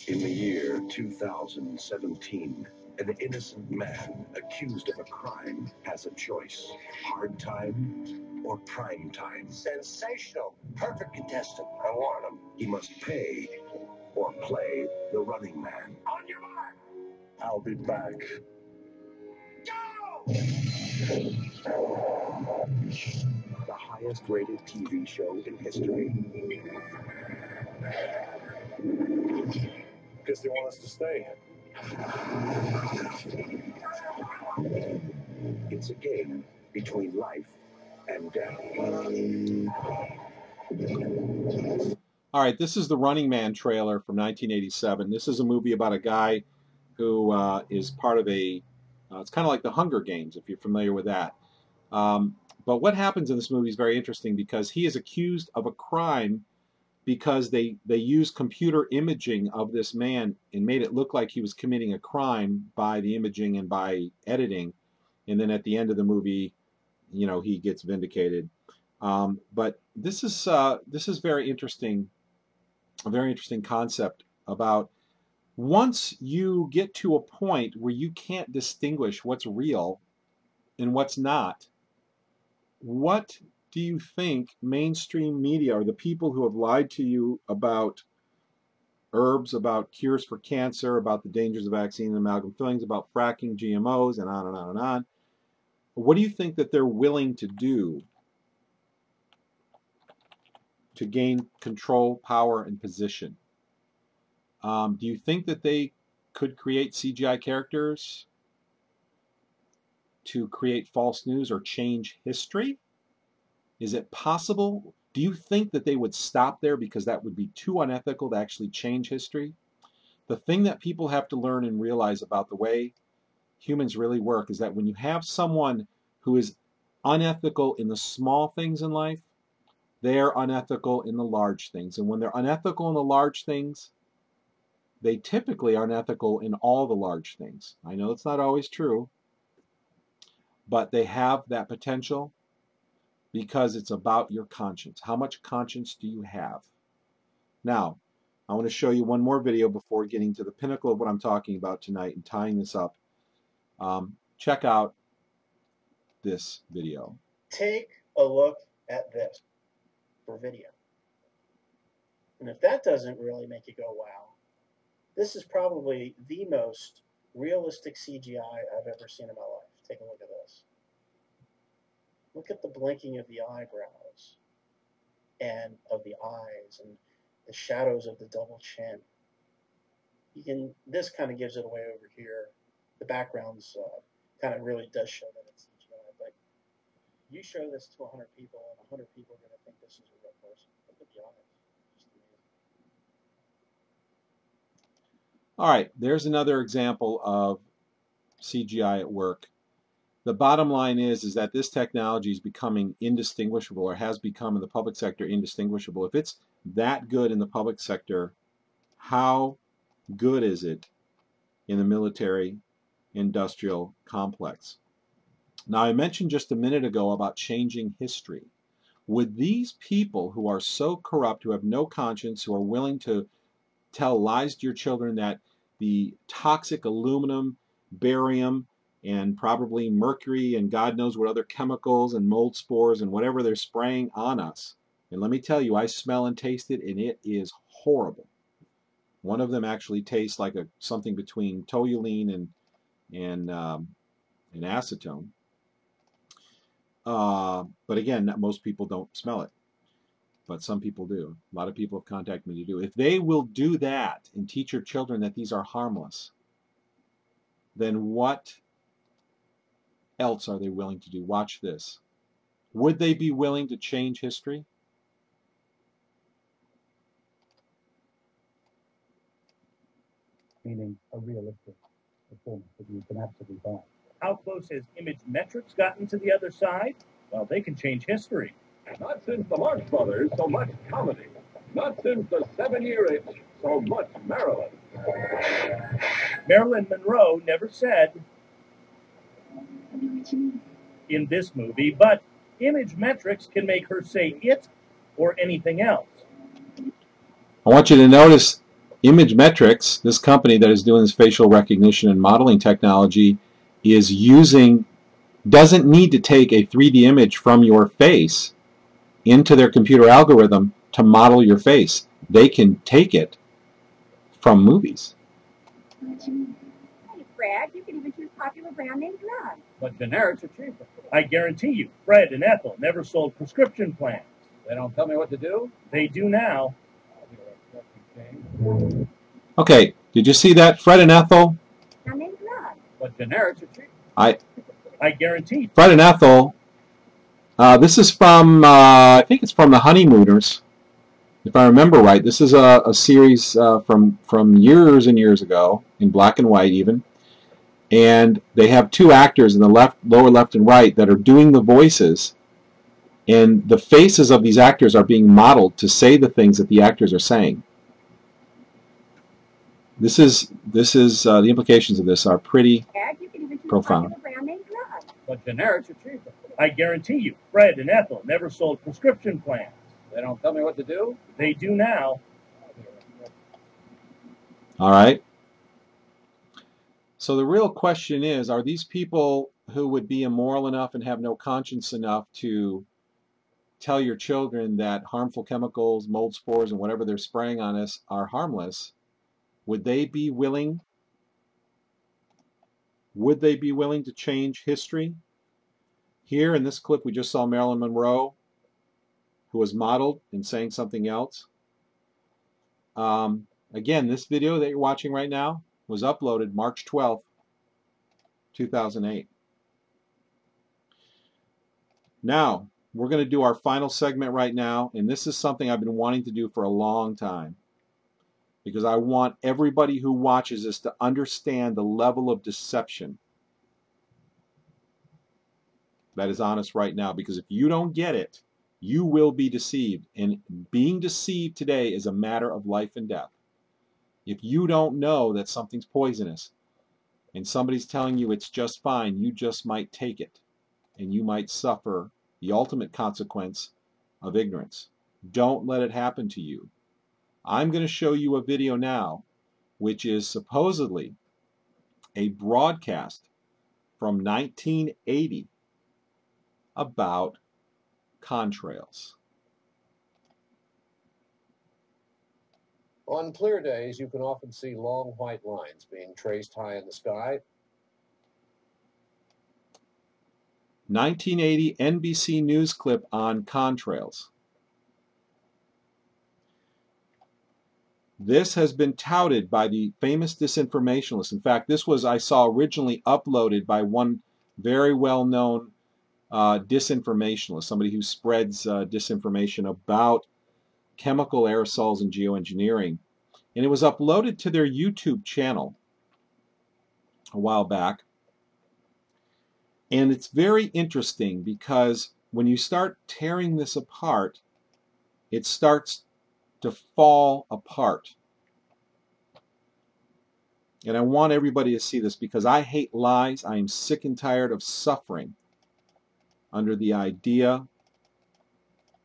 In the year 2017, an innocent man accused of a crime has a choice: hard time or prime time. Sensational. Perfect contestant. I want him. He must pay or play the running man. On your mark. I'll be back. Go! The highest rated TV show in history. Guess they want us to stay. It's a game between life and death. All right, this is the Running Man trailer from 1987. This is a movie about a guy who is part of a, it's kind of like the Hunger Games, if you're familiar with that. But what happens in this movie is very interesting because he is accused of a crime because they used computer imaging of this man and made it look like he was committing a crime by the imaging and by editing. And then at the end of the movie, you know, he gets vindicated. But this is very interesting, a very interesting concept about once you get to a point where you can't distinguish what's real and what's not, what do you think mainstream media or the people who have lied to you about herbs, about cures for cancer, about the dangers of vaccine and amalgam fillings, about fracking, GMOs, and on and on and on, what do you think that they're willing to do to gain control, power, and position? Do you think that they could create CGI characters to create false news or change history? Is it possible? Do you think that they would stop there because that would be too unethical to actually change history? The thing that people have to learn and realize about the way humans really work is that when you have someone who is unethical in the small things in life, they're unethical in the large things. And when they're unethical in the large things, they typically are unethical in all the large things. I know it's not always true, but they have that potential because it's about your conscience. How much conscience do you have? Now, I want to show you one more video before getting to the pinnacle of what I'm talking about tonight and tying this up. Check out this video. Take a look at this for video. And if that doesn't really make you go, wow, this is probably the most realistic CGI I've ever seen in my life. Take a look at this. Look at the blinking of the eyebrows and of the eyes and the shadows of the double chin. This kind of gives it away over here. The background's kind of really does show that it's CGI, but you show this to 100 people and 100 people are going to think this is a real person. Look at the eyes. Just amazing. All right, there's another example of CGI at work. The bottom line is that this technology is becoming indistinguishable, or has become in the public sector indistinguishable. If it's that good in the public sector, how good is it in the military industrial complex? Now, I mentioned just a minute ago about changing history. Would these people who are so corrupt, who have no conscience, who are willing to tell lies to your children that the toxic aluminum, barium, and probably mercury and God knows what other chemicals and mold spores and whatever they're spraying on us. And let me tell you, I smell and taste it, and it is horrible. One of them actually tastes like something between toluene and acetone. But again, most people don't smell it. But some people do. A lot of people have contacted me to do. If they will do that and teach your children that these are harmless, then what else are they willing to do? Watch this. Would they be willing to change history? meaning a realistic performance that you can absolutely buy. How close has Image Metrics gotten to the other side? Well, they can change history. Not since the Marx Brothers, so much comedy. Not since the 7-year itch, so much Maryland. Marilyn Monroe never said in this movie, but Image Metrics can make her say it or anything else. I want you to notice Image Metrics, this company that is doing this facial recognition and modeling technology, doesn't need to take a 3D image from your face into their computer algorithm to model your face. They can take it from movies. Hey, Fred, you can even choose popular brand name drugs. But generics are cheaper. I guarantee you, Fred and Ethel never sold prescription plans. They don't tell me what to do? They do now. Okay, did you see that? Fred and Ethel? Brand name drugs. But generics are cheaper. I guarantee. Fred and Ethel, this is from, I think it's from the Honeymooners, if I remember right. This is a series from years and years ago, in black and white even. And they have two actors in the lower left and right that are doing the voices, and the faces of these actors are being modeled to say the things that the actors are saying. This is the implications of this are pretty profound. Brand name drugs. But generics are cheaper. I guarantee you, Fred and Ethel never sold prescription plans. They don't tell me what to do? They do now. All right. So the real question is, are these people who would be immoral enough and have no conscience enough to tell your children that harmful chemicals, mold spores, and whatever they're spraying on us are harmless? Would they be willing? Would they be willing to change history? Here in this clip, we just saw Marilyn Monroe, who was modeled and saying something else. Again, this video that you're watching right now was uploaded March 12th, 2008. Now, we're going to do our final segment right now, and this is something I've been wanting to do for a long time, because I want everybody who watches this to understand the level of deception that is on us right now, because if you don't get it, you will be deceived, and being deceived today is a matter of life and death. If you don't know that something's poisonous and somebody's telling you it's just fine, you just might take it, and you might suffer the ultimate consequence of ignorance. Don't let it happen to you. I'm going to show you a video now which is supposedly a broadcast from 1980 about contrails. On clear days, you can often see long white lines being traced high in the sky. 1980 NBC News clip on contrails. This has been touted by the famous disinformationalists. In fact, this was, I saw, originally uploaded by one very well-known disinformationalist, somebody who spreads disinformation about chemical aerosols and geoengineering. And it was uploaded to their YouTube channel a while back. And it's very interesting because when you start tearing this apart, it starts to fall apart. And I want everybody to see this because I hate lies. I am sick and tired of suffering under the idea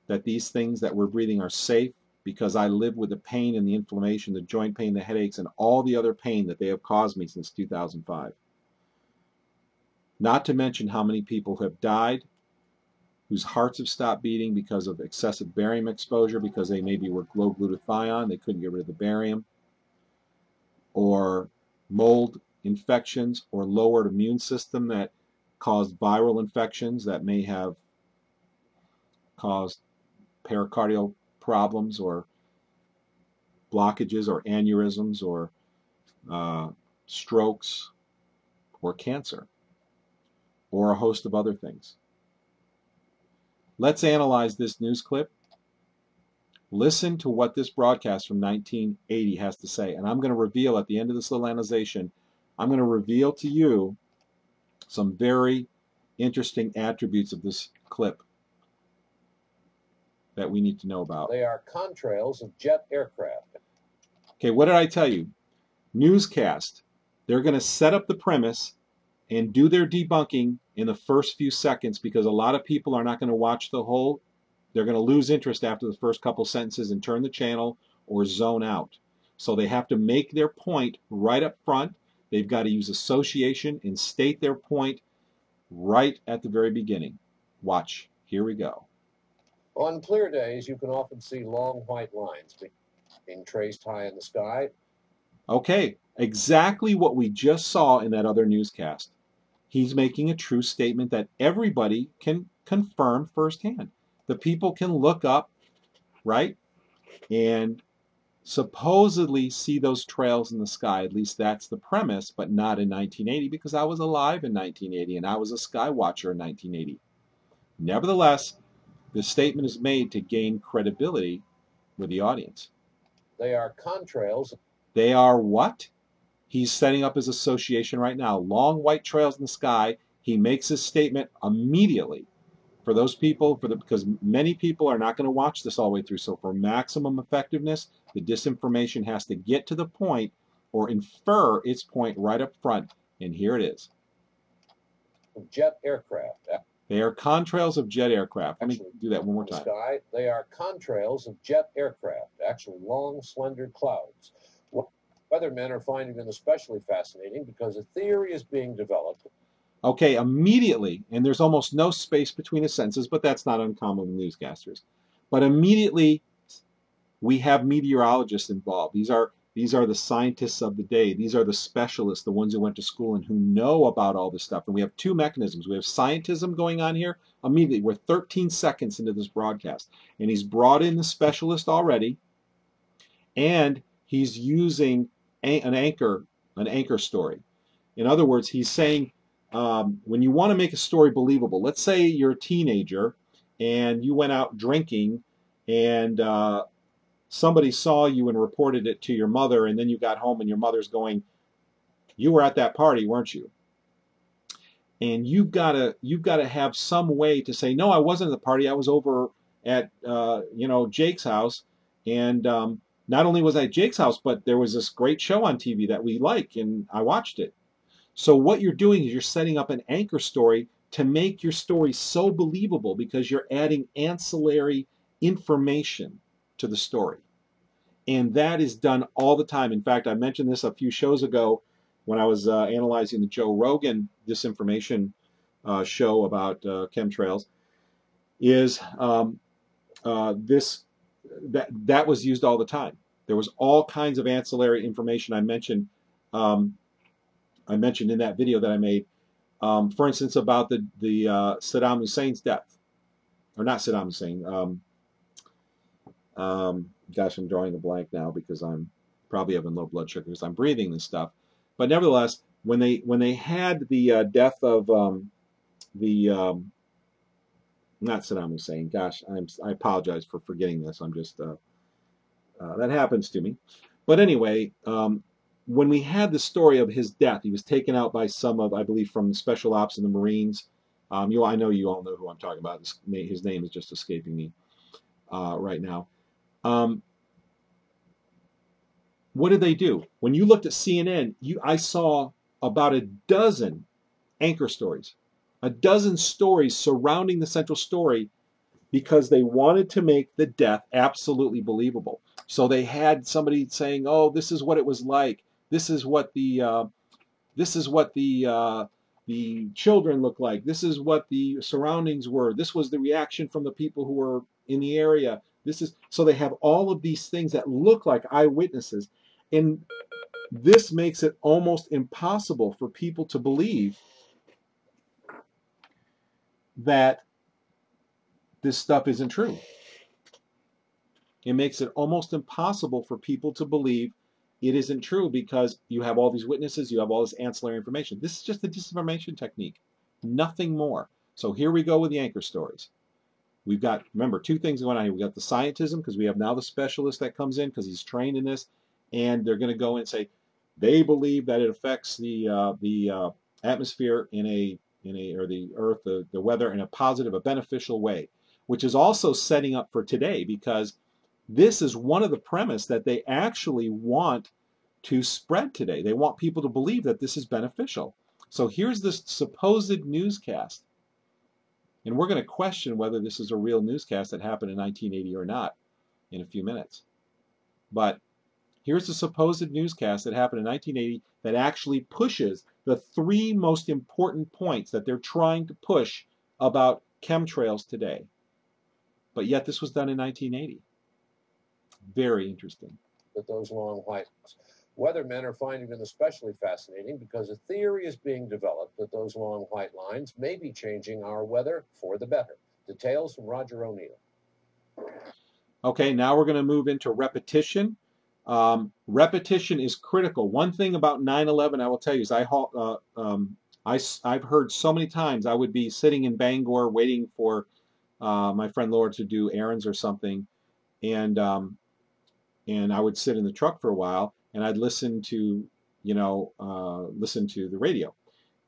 that these things that we're breathing are safe, because I live with the pain and the inflammation, the joint pain, the headaches, and all the other pain that they have caused me since 2005. Not to mention how many people have died, whose hearts have stopped beating because of excessive barium exposure, because they maybe were low glutathione, they couldn't get rid of the barium, or mold infections, or lowered immune system that caused viral infections that may have caused pericardial problems or blockages or aneurysms or strokes or cancer or a host of other things. Let's analyze this news clip Listen to what this broadcast from 1980 has to say. And I'm going to reveal at the end of this little analyzation, I'm going to reveal to you some very interesting attributes of this clip that we need to know about. They are contrails of jet aircraft. Okay, what did I tell you? Newscast. They're going to set up the premise and do their debunking in the first few seconds because a lot of people are not going to watch the whole. They're going to lose interest after the first couple sentences and turn the channel or zone out. So they have to make their point right up front. They've got to use association and state their point right at the very beginning. Watch. Here we go. On clear days, you can often see long white lines being traced high in the sky. Okay, exactly what we just saw in that other newscast. He's making a true statement that everybody can confirm firsthand. The people can look up, right, and supposedly see those trails in the sky. At least that's the premise, but not in 1980 because I was alive in 1980 and I was a sky watcher in 1980. Nevertheless, the statement is made to gain credibility with the audience. They are contrails. They are what? He's setting up his association right now. Long white trails in the sky. He makes his statement immediately. For those people, because many people are not going to watch this all the way through. So for maximum effectiveness, the disinformation has to get to the point or infer its point right up front. And here it is. Jet aircraft. They are contrails of jet aircraft. Let me do that one more time. Sky. They are contrails of jet aircraft, actually long, slender clouds. Weathermen are finding them especially fascinating because a theory is being developed. Okay, immediately, and there's almost no space between the sentences, but that's not uncommon with newscasters. But immediately, we have meteorologists involved. These are the scientists of the day. These are the specialists, the ones who went to school and who know about all this stuff. And we have two mechanisms. We have scientism going on here immediately. We're 13 seconds into this broadcast, and he's brought in the specialist already, and he's using an anchor story. In other words, he's saying, when you want to make a story believable, let's say you're a teenager and you went out drinking and somebody saw you and reported it to your mother, and then you got home and your mother's going, you were at that party, weren't you? And you've got to have some way to say, no, I wasn't at the party. I was over at Jake's house, and not only was I at Jake's house, but there was this great show on TV that we like, and I watched it. So what you're doing is you're setting up an anchor story to make your story so believable because you're adding ancillary information to the story. And that is done all the time. In fact, I mentioned this a few shows ago when I was analyzing the Joe Rogan Disinformation show about chemtrails, is that was used all the time. There was all kinds of ancillary information I mentioned in that video that I made. For instance, about the Saddam Hussein's death, or not Saddam Hussein. Gosh, I'm drawing a blank now because I'm probably having low blood sugar because I'm breathing this stuff. But nevertheless, when they had the death of not Saddam Hussein. Gosh, I apologize for forgetting this. I'm just that happens to me. But anyway, when we had the story of his death, he was taken out by some of, I believe, from the Special Ops and the Marines. I know you all know who I'm talking about. His name is just escaping me right now. What did they do? When you looked at CNN, I saw about a dozen anchor stories, a dozen stories surrounding the central story because they wanted to make the death absolutely believable. So they had somebody saying, "Oh, this is what it was like. This is what the children looked like. This is what the surroundings were. This was the reaction from the people who were in the area. So they have all of these things that look like eyewitnesses, and this makes it almost impossible for people to believe that this stuff isn't true. It makes it almost impossible for people to believe it isn't true because you have all these witnesses, you have all this ancillary information. This is just the disinformation technique, nothing more. So here we go with the anchor stories. we've got, remember, two things going on here. We've got the scientism, because we have now the specialist that comes in because he's trained in this, and they're going to go in and say they believe that it affects the atmosphere or the earth, the weather, in a positive, a beneficial way, which is also setting up for today, because this is one of the premise that they actually want to spread today. They want people to believe that this is beneficial. So here's this supposed newscast. And we're going to question whether this is a real newscast that happened in 1980 or not in a few minutes. But here's the supposed newscast that happened in 1980 that actually pushes the three most important points that they're trying to push about chemtrails today. But yet this was done in 1980. Very interesting. With those long white lines. Weathermen are finding them especially fascinating because a theory is being developed that those long white lines may be changing our weather for the better. Details from Roger O'Neill. Okay, now we're going to move into repetition. Repetition is critical. One thing about 9/11 I will tell you is I've heard so many times. I would be sitting in Bangor waiting for my friend Laura to do errands or something, and I would sit in the truck for a while, and I'd listen to the radio,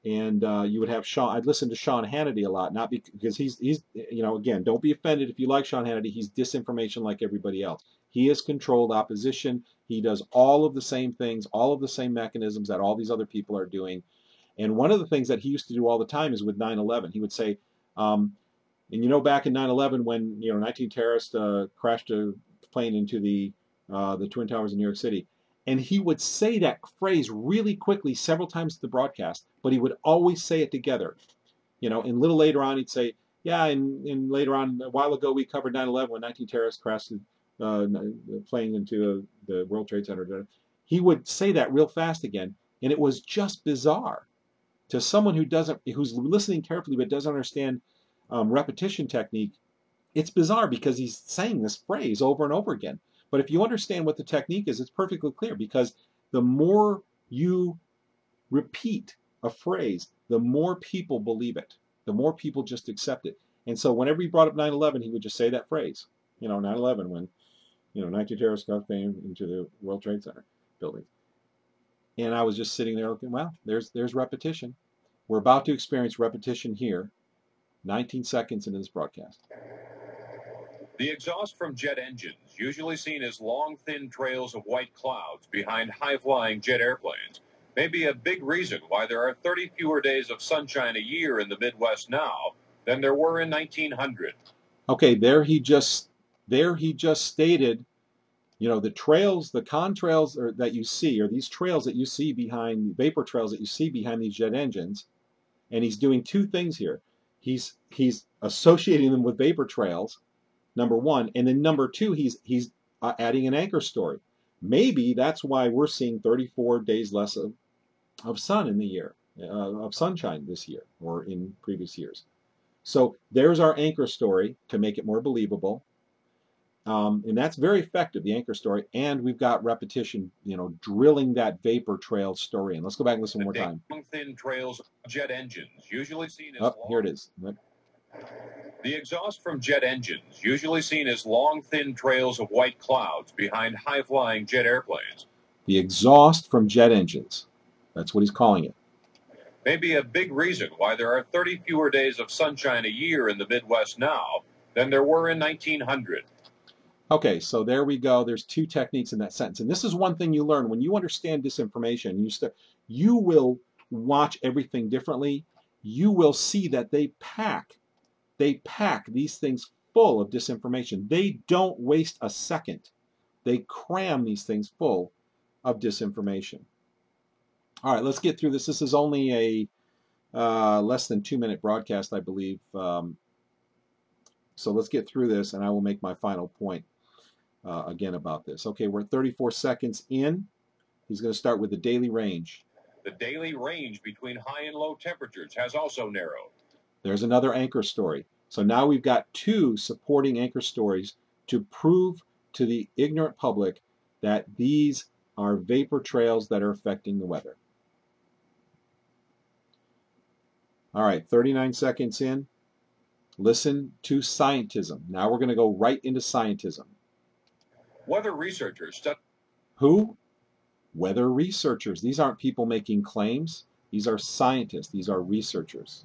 and you would have Sean. I'd listen to Sean Hannity a lot, not because he's again, don't be offended if you like Sean Hannity. He's disinformation like everybody else. He is controlled opposition. He does all of the same things, all of the same mechanisms that all these other people are doing. And one of the things that he used to do all the time is with 9/11. He would say, and back in 9/11 when 19 terrorists crashed a plane into the Twin Towers in New York City. And he would say that phrase really quickly several times to the broadcast, but he would always say it together. And a little later on, he'd say, yeah, and later on, a while ago, we covered 9/11 when 19 terrorists crashed the plane into the World Trade Center. He would say that real fast again, and it was just bizarre to someone who's listening carefully but doesn't understand repetition technique. It's bizarre because he's saying this phrase over and over again. But if you understand what the technique is, it's perfectly clear, because the more you repeat a phrase, the more people believe it. The more people just accept it. And so whenever he brought up 9/11, he would just say that phrase. 9/11 when 19 terrorists got plane into the World Trade Center building. And I was just sitting there looking, well, there's repetition. We're about to experience repetition here, 19 seconds into this broadcast. The exhaust from jet engines, usually seen as long, thin trails of white clouds behind high-flying jet airplanes, may be a big reason why there are 30 fewer days of sunshine a year in the Midwest now than there were in 1900. Okay, there he just stated, the trails, the contrails that you see, or these trails that you see behind, vapor trails that you see behind these jet engines, and he's doing two things here. He's associating them with vapor trails, number one, and then number two, he's adding an anchor story. Maybe that's why we're seeing 34 days less of sun in the year, of sunshine this year or in previous years. So there's our anchor story to make it more believable. And that's very effective, the anchor story. And we've got repetition, drilling that vapor trail story. And let's go back and listen one more time. Long, thin trails of jet engines, usually seen as here it is. The exhaust from jet engines, usually seen as long, thin trails of white clouds behind high-flying jet airplanes. The exhaust from jet engines. That's what he's calling it. May be a big reason why there are 30 fewer days of sunshine a year in the Midwest now than there were in 1900. Okay, so there we go. There's two techniques in that sentence. And this is one thing you learn. When you understand disinformation, you will watch everything differently. You will see that they pack these things full of disinformation. They don't waste a second. They cram these things full of disinformation. All right, let's get through this. This is only a less than 2-minute broadcast, I believe. So let's get through this, and I will make my final point again about this. Okay, we're 34 seconds in. He's going to start with the daily range. The daily range between high and low temperatures has also narrowed. There's another anchor story. So now we've got two supporting anchor stories to prove to the ignorant public that these are vapor trails that are affecting the weather. All right, 39 seconds in. Listen to scientism. Now we're going to go right into scientism. Weather researchers study. Who? Weather researchers. These aren't people making claims. These are scientists. These are researchers.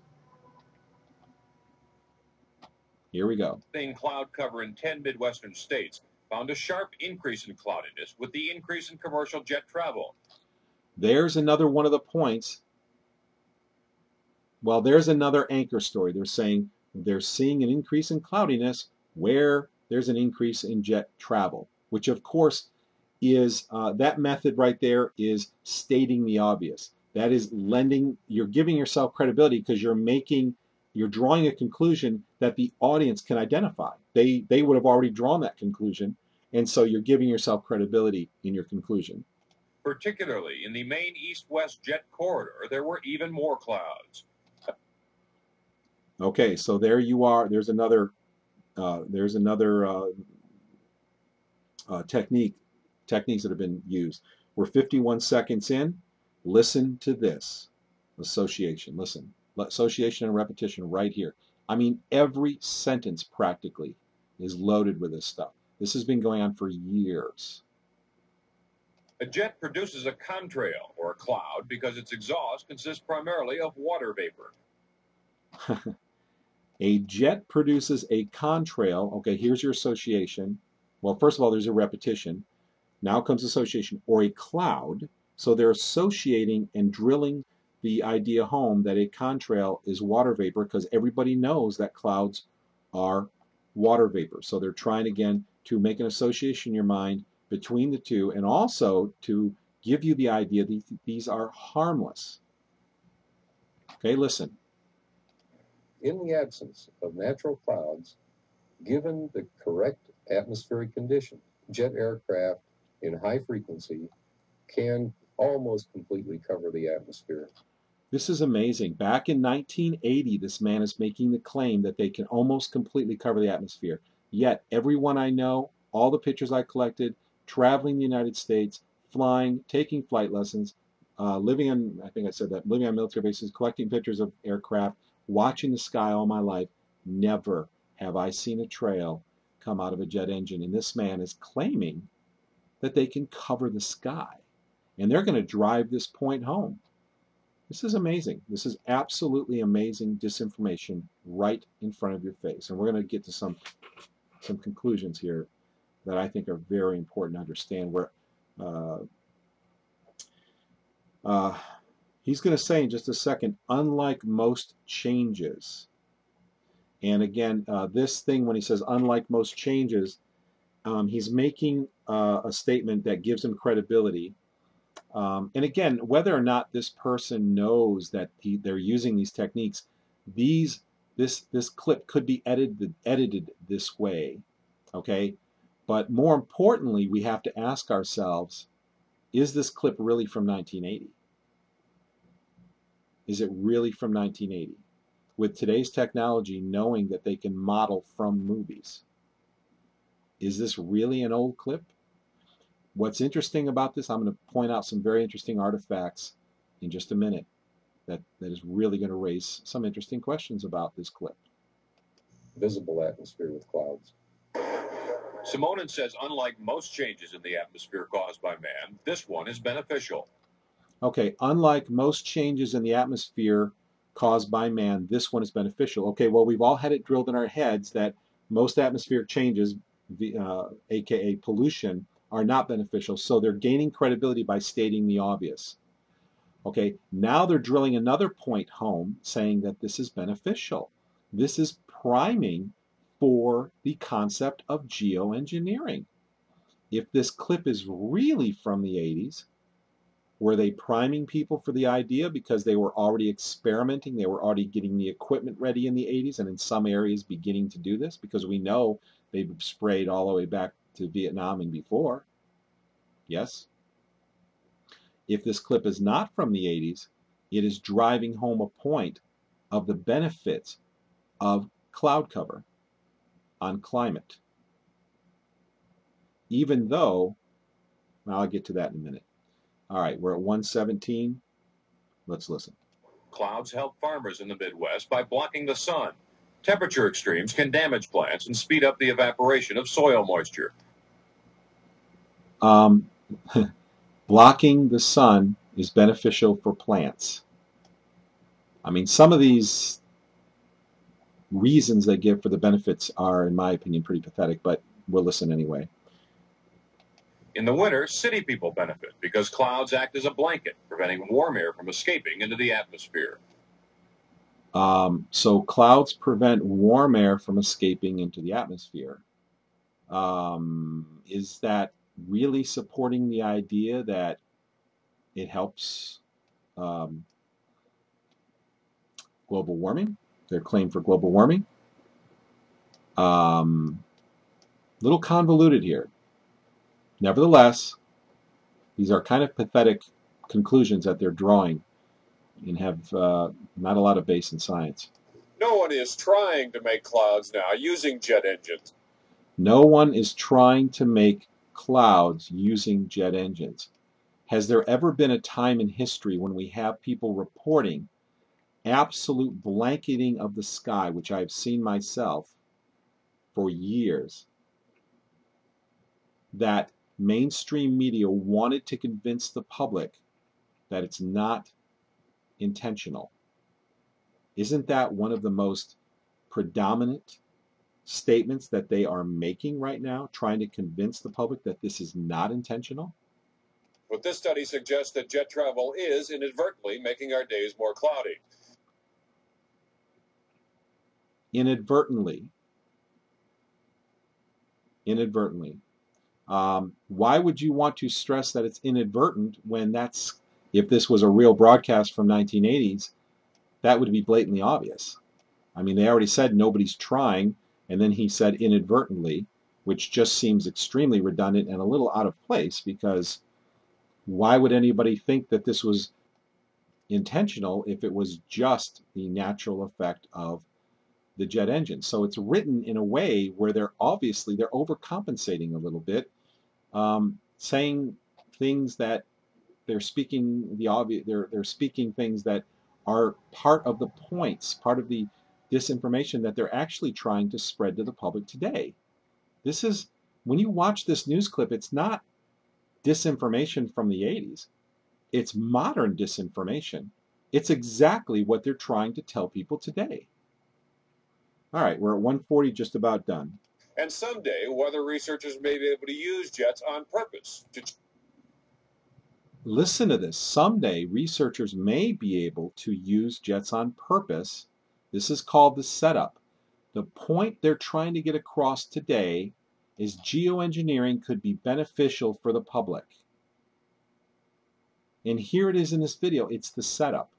Here we go. Cloud cover in 10 Midwestern states found a sharp increase in cloudiness with the increase in commercial jet travel. There's another one of the points. Well, there's another anchor story. They're saying they're seeing an increase in cloudiness where there's an increase in jet travel, which of course is that method right there is stating the obvious. That is you're giving yourself credibility because you're drawing a conclusion that the audience can identify. They would have already drawn that conclusion, and so you're giving yourself credibility in your conclusion. Particularly in the main east-west jet corridor, there were even more clouds. Okay, so there you are. There's another techniques that have been used. We're 51 seconds in. Listen to this. Association. Listen. Association and repetition right here. I mean, every sentence practically is loaded with this stuff. This has been going on for years. A jet produces a contrail, or a cloud, because its exhaust consists primarily of water vapor. A jet produces a contrail. Okay, here's your association. Well, first of all, there's a repetition. Now comes association, or a cloud. So they're associating and drilling the idea home that a contrail is water vapor because everybody knows that clouds are water vapor. So they're trying again to make an association in your mind between the two and also to give you the idea that these are harmless. Okay, listen. In the absence of natural clouds, given the correct atmospheric condition, jet aircraft in high frequency can almost completely cover the atmosphere. This is amazing. Back in 1980, this man is making the claim that they can almost completely cover the atmosphere. Yet, everyone I know, all the pictures I collected, traveling the United States, flying, taking flight lessons, living on, I think I said that, living on military bases, collecting pictures of aircraft, watching the sky all my life, never have I seen a trail come out of a jet engine. And this man is claiming that they can cover the sky. And they're going to drive this point home. This is amazing. This is absolutely amazing disinformation right in front of your face. And we're going to get to some conclusions here that I think are very important to understand. Where he's going to say in just a second, unlike most changes. And again, this thing when he says unlike most changes, he's making a statement that gives him credibility. And again, whether or not this person knows that they're using these techniques, this clip could be edited this way, okay? But more importantly, we have to ask ourselves, is this clip really from 1980? Is it really from 1980? With today's technology, knowing that they can model from movies, is this really an old clip? What's interesting about this, I'm going to point out some very interesting artifacts in just a minute that is really going to raise some interesting questions about this clip. Visible atmosphere with clouds. Simonin says unlike most changes in the atmosphere caused by man, this one is beneficial. Okay, unlike most changes in the atmosphere caused by man, this one is beneficial. Okay, well, we've all had it drilled in our heads that most atmospheric changes, aka pollution, are not beneficial, so they're gaining credibility by stating the obvious. Okay, now they're drilling another point home, saying that this is beneficial. This is priming for the concept of geoengineering. If this clip is really from the 80s, were they priming people for the idea because they were already experimenting, they were already getting the equipment ready in the 80s, and in some areas beginning to do this? Because we know they've sprayed all the way back to Vietnam and before. Yes? If this clip is not from the 80s, it is driving home a point of the benefits of cloud cover on climate. Even though, well, I'll get to that in a minute. All right, we're at 117. Let's listen. Clouds help farmers in the Midwest by blocking the sun. Temperature extremes can damage plants and speed up the evaporation of soil moisture. Blocking the sun is beneficial for plants. I mean, some of these reasons they give for the benefits are, in my opinion, pretty pathetic, but we'll listen anyway. In the winter, city people benefit because clouds act as a blanket, preventing warm air from escaping into the atmosphere. So clouds prevent warm air from escaping into the atmosphere. Is that really supporting the idea that it helps global warming? Their claim for global warming? Little convoluted here. Nevertheless, these are kind of pathetic conclusions that they're drawing and have not a lot of base in science. No one is trying to make clouds now using jet engines. No one is trying to make clouds using jet engines. Has there ever been a time in history when we have people reporting absolute blanketing of the sky, which I've seen myself for years, that mainstream media wanted to convince the public that it's not intentional? Isn't that one of the most predominant statements that they are making right now, trying to convince the public that this is not intentional? But this study suggests that jet travel is inadvertently making our days more cloudy. Inadvertently. Why would you want to stress that it's inadvertent when that's, if this was a real broadcast from 1980s, that would be blatantly obvious. I mean, they already said nobody's trying, and then he said inadvertently, which just seems extremely redundant and a little out of place, because why would anybody think that this was intentional if it was just the natural effect of the jet engine? So it's written in a way where they're overcompensating a little bit, saying things that they're speaking the obvious. They're speaking things that are part of the points, part of the disinformation that they're actually trying to spread to the public today. This is, when you watch this news clip, it's not disinformation from the 80s. It's modern disinformation. It's exactly what they're trying to tell people today. All right, we're at 1:40, just about done. And someday, weather researchers may be able to use jets on purpose to... Listen to this. Someday, researchers may be able to use jets on purpose. This is called the setup. The point they're trying to get across today is geoengineering could be beneficial for the public. And here it is in this video. It's the setup.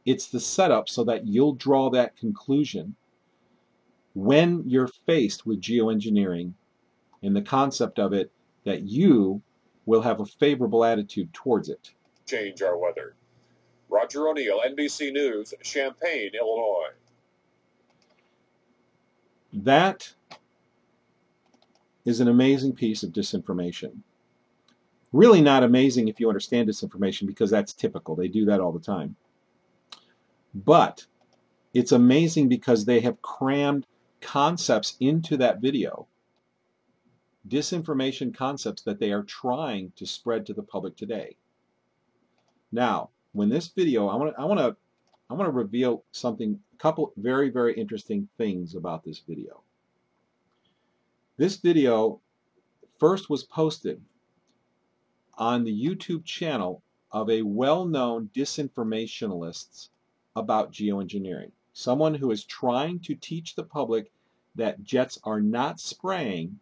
It's the setup so that you'll draw that conclusion when you're faced with geoengineering and the concept of it, that you will have a favorable attitude towards it. Change our weather. Roger O'Neill, NBC News, Champaign, Illinois. That is an amazing piece of disinformation. Really not amazing if you understand disinformation, because that's typical. They do that all the time. But it's amazing because they have crammed concepts into that video. Disinformation concepts that they are trying to spread to the public today. Now, when this video, I want to reveal something, a couple very, very interesting things about this video. This video first was posted on the YouTube channel of a well-known disinformationalist about geoengineering. Someone who is trying to teach the public that jets are not spraying.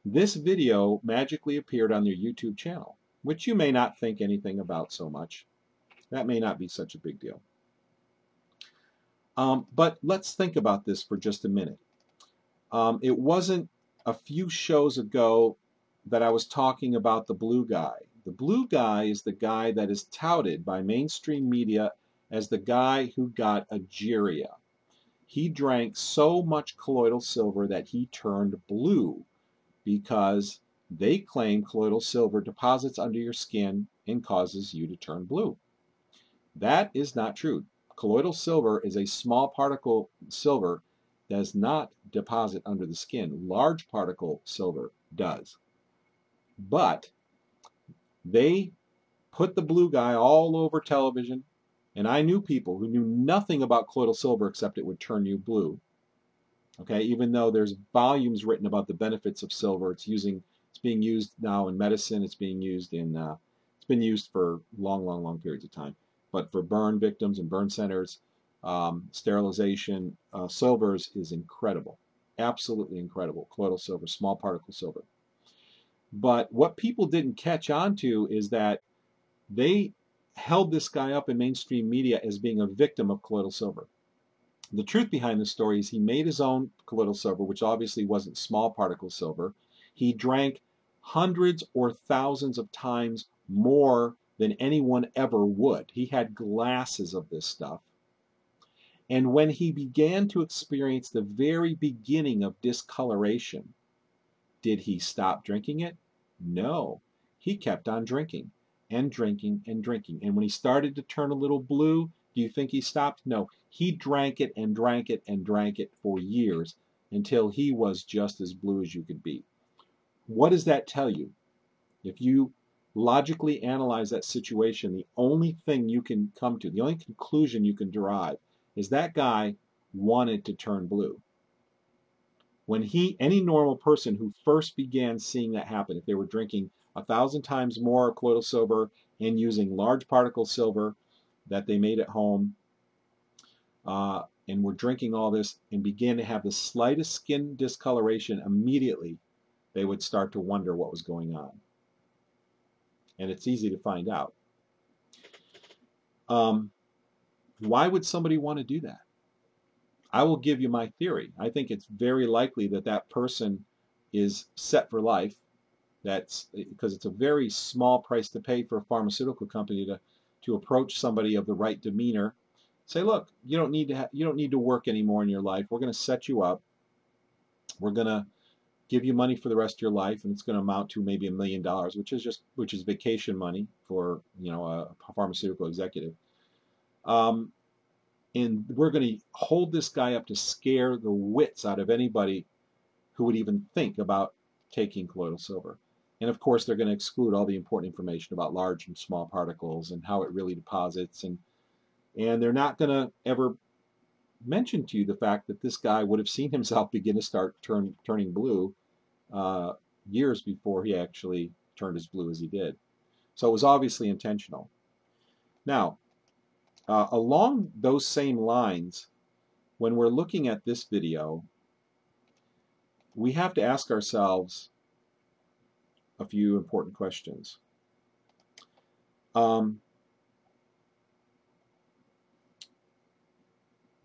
This video magically appeared on their YouTube channel, which you may not think anything about so much. That may not be such a big deal. But let's think about this for just a minute. It wasn't a few shows ago that I was talking about the blue guy. The blue guy is the guy that is touted by mainstream media as the guy who got ageria. He drank so much colloidal silver that he turned blue, because they claim colloidal silver deposits under your skin and causes you to turn blue. That is not true. Colloidal silver is a small particle silver that does not deposit under the skin. Large particle silver does. But they put the blue guy all over television, and I knew people who knew nothing about colloidal silver except it would turn you blue. Okay, even though there's volumes written about the benefits of silver, it's being used now in medicine. It's being used in it's been used for long periods of time. But for burn victims and burn centers, sterilization, silvers is incredible, absolutely incredible. Colloidal silver, small particle silver. But what people didn't catch on to is that they held this guy up in mainstream media as being a victim of colloidal silver. The truth behind the story is he made his own colloidal silver, which obviously wasn't small particle silver. He drank hundreds or thousands of times more than anyone ever would. He had glasses of this stuff. And when he began to experience the very beginning of discoloration, did he stop drinking it? No. He kept on drinking and drinking and drinking. And when he started to turn a little blue, do you think he stopped? No. He drank it and drank it and drank it for years until he was just as blue as you could be. What does that tell you? If you logically analyze that situation, the only thing you can come to, the only conclusion you can derive is that guy wanted to turn blue. When any normal person who first began seeing that happen, if they were drinking 1,000 times more colloidal silver and using large particle silver that they made at home, and were drinking all this and began to have the slightest skin discoloration, immediately they would start to wonder what was going on. And it's easy to find out. Why would somebody want to do that? I will give you my theory. I think it's very likely that that person is set for life. That's because it's a very small price to pay for a pharmaceutical company to approach somebody of the right demeanor. Say, look, you don't need to work anymore in your life. We're going to set you up. We're going to give you money for the rest of your life, and it's going to amount to maybe $1 million, which is vacation money for a pharmaceutical executive. And we're going to hold this guy up to scare the wits out of anybody who would even think about taking colloidal silver. And of course, they're going to exclude all the important information about large and small particles and how it really deposits, and they're not going to ever mention to you the fact that this guy would have seen himself begin to start turning blue years before he actually turned as blue as he did. So it was obviously intentional. Now, along those same lines, when we're looking at this video, we have to ask ourselves a few important questions.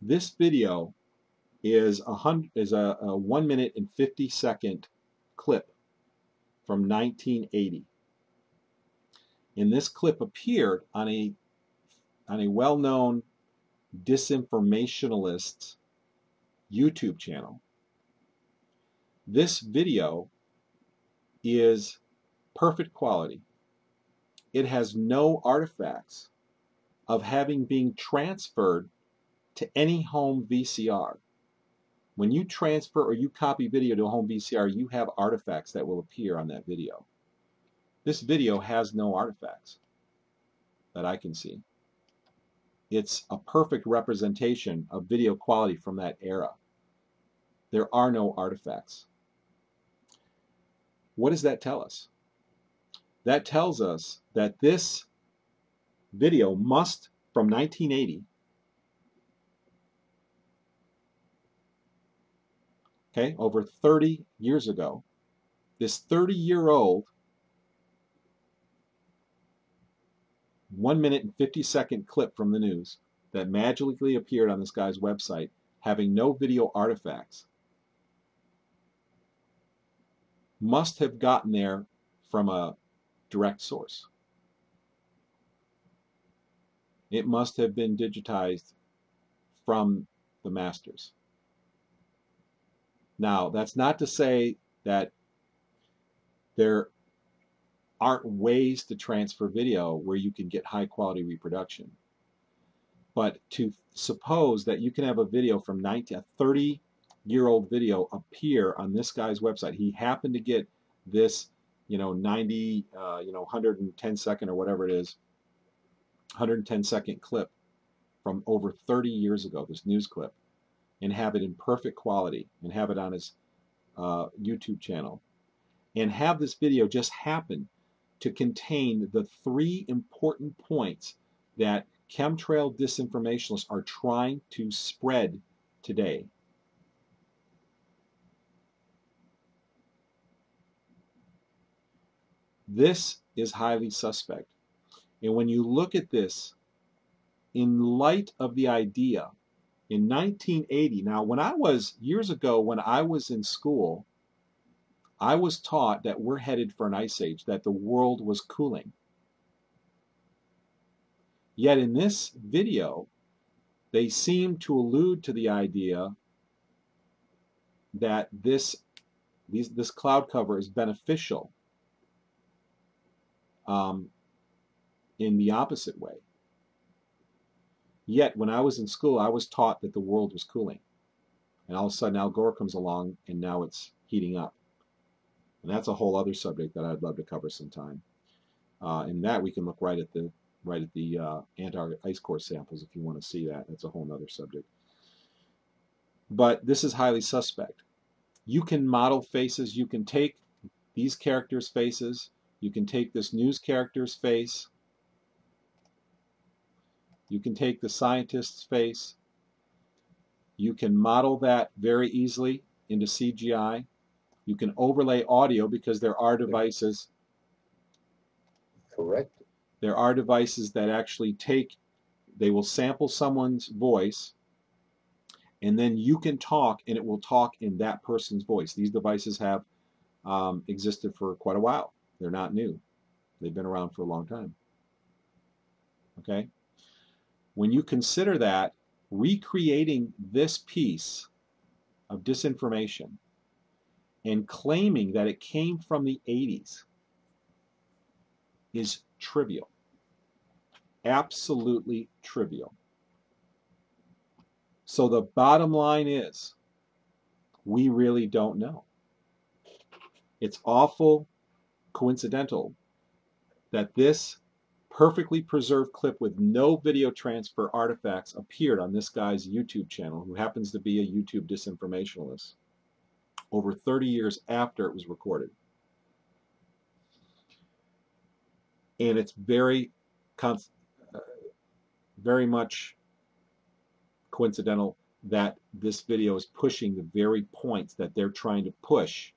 This video is a 1 minute and 50-second clip from 1980. And this clip appeared on a well-known disinformationalist YouTube channel. This video is perfect quality. It has no artifacts of having been transferred to any home VCR. When you transfer or you copy video to a home VCR, you have artifacts that will appear on that video. This video has no artifacts that I can see. It's a perfect representation of video quality from that era. There are no artifacts. What does that tell us? That tells us that this video must, from 1980, okay, over 30 years ago, this 30-year-old 1 minute and 50-second clip from the news that magically appeared on this guy's website, having no video artifacts, must have gotten there from a direct source. It must have been digitized from the masters. Now, that's not to say that there aren't ways to transfer video where you can get high quality reproduction. But to suppose that you can have a video from a 30-year-old video appear on this guy's website. He happened to get this, 110 second or whatever it is, 110 second clip from over 30 years ago, this news clip, and have it in perfect quality and have it on his YouTube channel, and have this video just happen to contain the 3 important points that chemtrail disinformationists are trying to spread today. This is highly suspect. And when you look at this in light of the idea in 1980, now when I was, years ago when I was in school, I was taught that we're headed for an ice age, that the world was cooling. Yet in this video, they seem to allude to the idea that this cloud cover is beneficial in the opposite way. Yet when I was in school, I was taught that the world was cooling. And all of a sudden Al Gore comes along and now it's heating up. And that's a whole other subject that I'd love to cover sometime. In that we can look right at the Antarctic ice core samples if you want to see that. That's a whole other subject. But this is highly suspect. You can model faces. You can take these characters' faces. You can take this news character's face. You can take the scientist's face. You can model that very easily into CGI. You can overlay audio because there are devices. Correct. There are devices that actually they will sample someone's voice, and then you can talk and it will talk in that person's voice. These devices have existed for quite a while. They're not new. They've been around for a long time. Okay? When you consider that, recreating this piece of disinformation and claiming that it came from the 80s is trivial. Absolutely trivial. So the bottom line is, we really don't know. It's awful coincidental that this perfectly preserved clip with no video transfer artifacts appeared on this guy's YouTube channel, who happens to be a YouTube disinformationalist, over 30 years after it was recorded. And it's very much coincidental that this video is pushing the very points that they're trying to push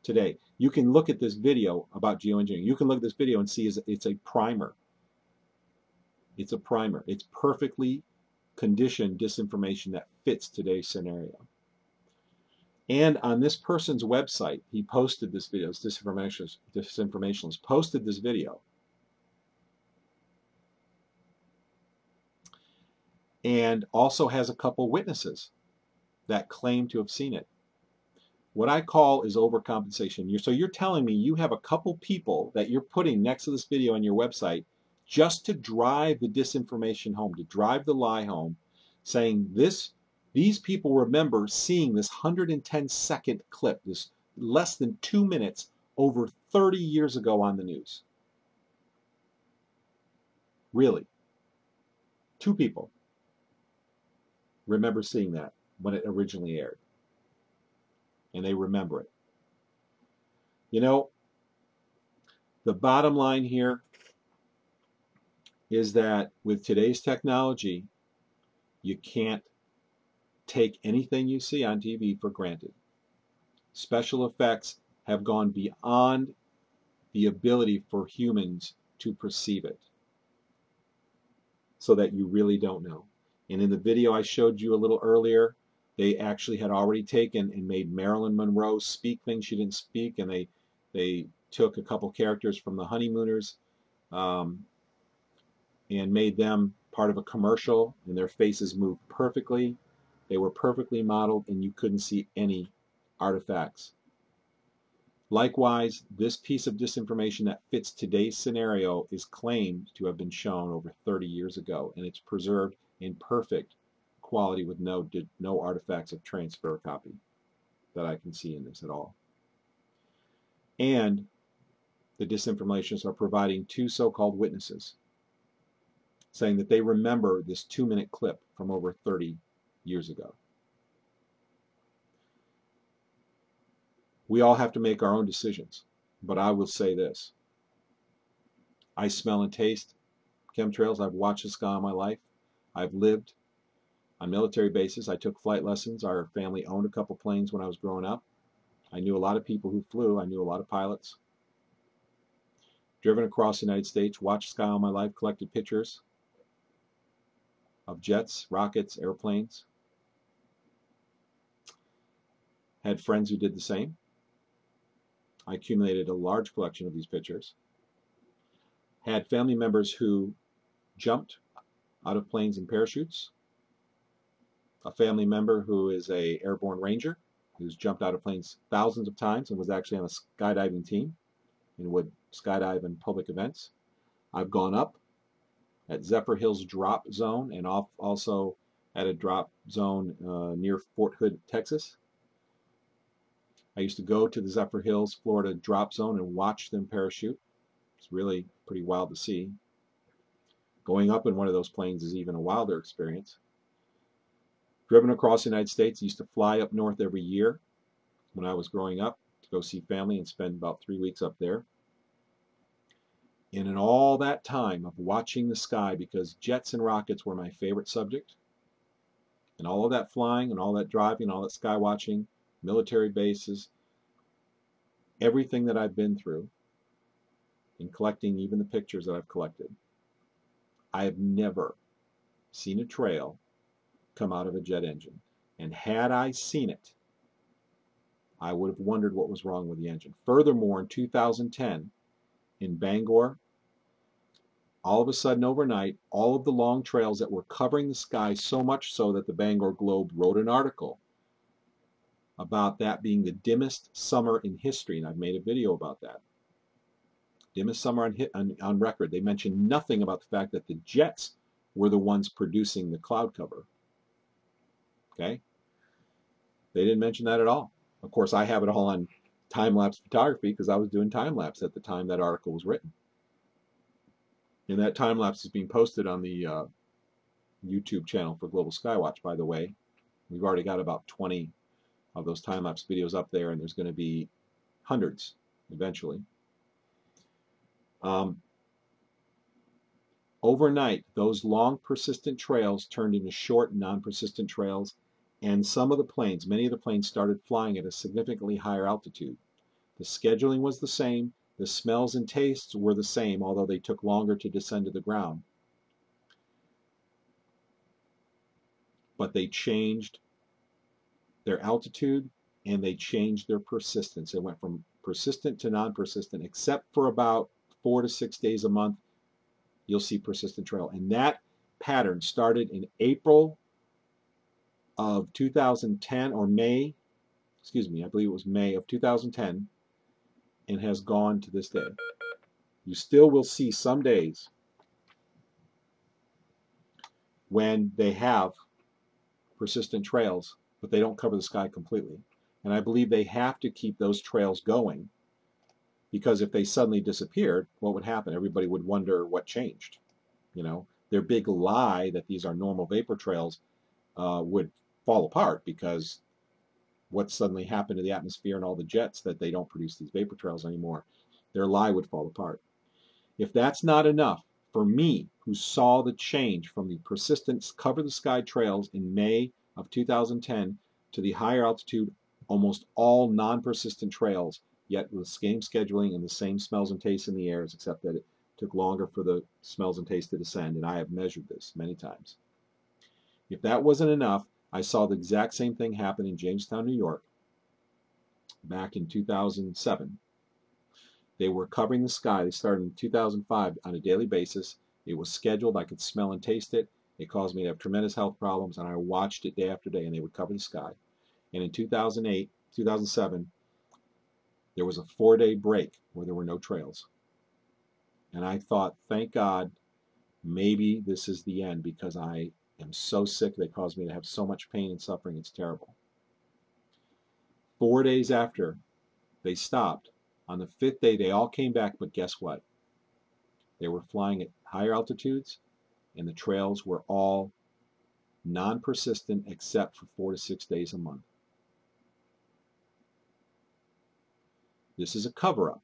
today. You can look at this video about geoengineering. You can look at this video and see it's a primer. It's a primer. It's perfectly conditioned disinformation that fits today's scenario. And on this person's website, he posted this video. This disinformationalist posted this video. And also has a couple witnesses that claim to have seen it. What I call is overcompensation. So you're telling me you have a couple people that you're putting next to this video on your website just to drive the disinformation home, to drive the lie home, saying these people remember seeing this 110-second clip, this less than 2 minutes, over 30 years ago on the news. Really. 2 people remember seeing that when it originally aired. And they remember it. You know, the bottom line here is that with today's technology, you can't take anything you see on TV for granted. Special effects have gone beyond the ability for humans to perceive it, so that you really don't know. And in the video I showed you a little earlier, they actually had already taken and made Marilyn Monroe speak things she didn't speak, and they took a couple characters from the Honeymooners and made them part of a commercial, and their faces moved perfectly. They were perfectly modeled, and you couldn't see any artifacts. Likewise, this piece of disinformation that fits today's scenario is claimed to have been shown over 30 years ago, and it's preserved in perfect quality with no artifacts of transfer or copy that I can see in this at all. And the disinformationists are providing two so-called witnesses saying that they remember this 2-minute clip from over 30 years ago. We all have to make our own decisions, but I will say this. I smell and taste chemtrails. I've watched the sky all my life. I've lived on military bases. I took flight lessons. Our family owned a couple planes when I was growing up. I knew a lot of people who flew. I knew a lot of pilots. Driven across the United States, watched the sky all my life, collected pictures of jets, rockets, airplanes. Had friends who did the same. I accumulated a large collection of these pictures. Had family members who jumped out of planes in parachutes. A family member who is an airborne ranger who's jumped out of planes thousands of times and was actually on a skydiving team and would skydive in public events. I've gone up at Zephyr Hills drop zone and also at a drop zone near Fort Hood, Texas. I used to go to the Zephyr Hills, Florida drop zone and watch them parachute. It's really pretty wild to see. Going up in one of those planes is even a wilder experience. Driven across the United States, used to fly up north every year when I was growing up to go see family and spend about 3 weeks up there. And in all that time of watching the sky, because jets and rockets were my favorite subject, and all of that flying and all that driving, all that sky watching, military bases, everything that I've been through, in collecting even the pictures that I've collected, I have never seen a trail come out of a jet engine. And had I seen it, I would have wondered what was wrong with the engine. Furthermore, in 2010, in Bangor, all of a sudden overnight, all of the long trails that were covering the sky, so much so that the Bangor Globe wrote an article about that being the dimmest summer in history, and I've made a video about that. Dimmest summer on record. They mentioned nothing about the fact that the jets were the ones producing the cloud cover. Okay? They didn't mention that at all. Of course, I have it all on time-lapse photography because I was doing time-lapse at the time that article was written. And that time-lapse is being posted on the YouTube channel for Global Skywatch, by the way. We've already got about 20 of those time-lapse videos up there, and there's going to be hundreds eventually. Overnight, those long persistent trails turned into short non-persistent trails, and some of the planes, many of the planes started flying at a significantly higher altitude. The scheduling was the same, the smells and tastes were the same, although they took longer to descend to the ground. But they changed their altitude and they changed their persistence. It went from persistent to non-persistent, except for about 4 to 6 days a month, you'll see persistent trail. And that pattern started in April of 2010, or May, excuse me, I believe it was May of 2010, and has gone to this day. You still will see some days when they have persistent trails, but they don't cover the sky completely. And I believe they have to keep those trails going, because if they suddenly disappeared, what would happen? Everybody would wonder what changed. You know, their big lie that these are normal vapor trails would fall apart, because what suddenly happened to the atmosphere and all the jets that they don't produce these vapor trails anymore? Their lie would fall apart. If that's not enough for me, who saw the change from the persistent cover the sky trails in May of 2010 to the higher altitude, almost all non-persistent trails, yet with the same scheduling and the same smells and tastes in the airs, except that it took longer for the smells and tastes to descend, and I have measured this many times. If that wasn't enough, I saw the exact same thing happen in Jamestown, New York, back in 2007. They were covering the sky. They started in 2005 on a daily basis. It was scheduled. I could smell and taste it. It caused me to have tremendous health problems, and I watched it day after day, and they would cover the sky. And in 2008, 2007, there was a 4-day break where there were no trails. And I thought, thank God, maybe this is the end, because I am so sick. They cause me to have so much pain and suffering. It's terrible. 4 days after they stopped, on the 5th day, they all came back, but guess what? They were flying at higher altitudes, and the trails were all non-persistent except for 4 to 6 days a month. This is a cover-up.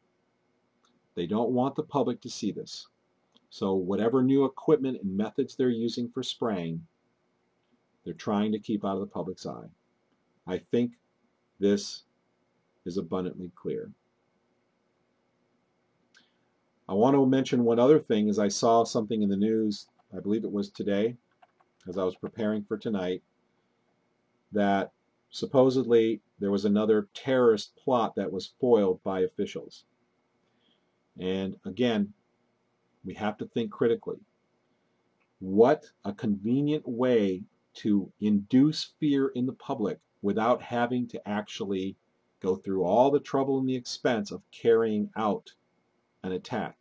They don't want the public to see this. So whatever new equipment and methods they're using for spraying, they're trying to keep out of the public's eye. I think this is abundantly clear. I want to mention one other thing. As I saw something in the news, I believe it was today, as I was preparing for tonight, that supposedly there was another terrorist plot that was foiled by officials. And again, we have to think critically. What a convenient way to induce fear in the public without having to actually go through all the trouble and the expense of carrying out an attack.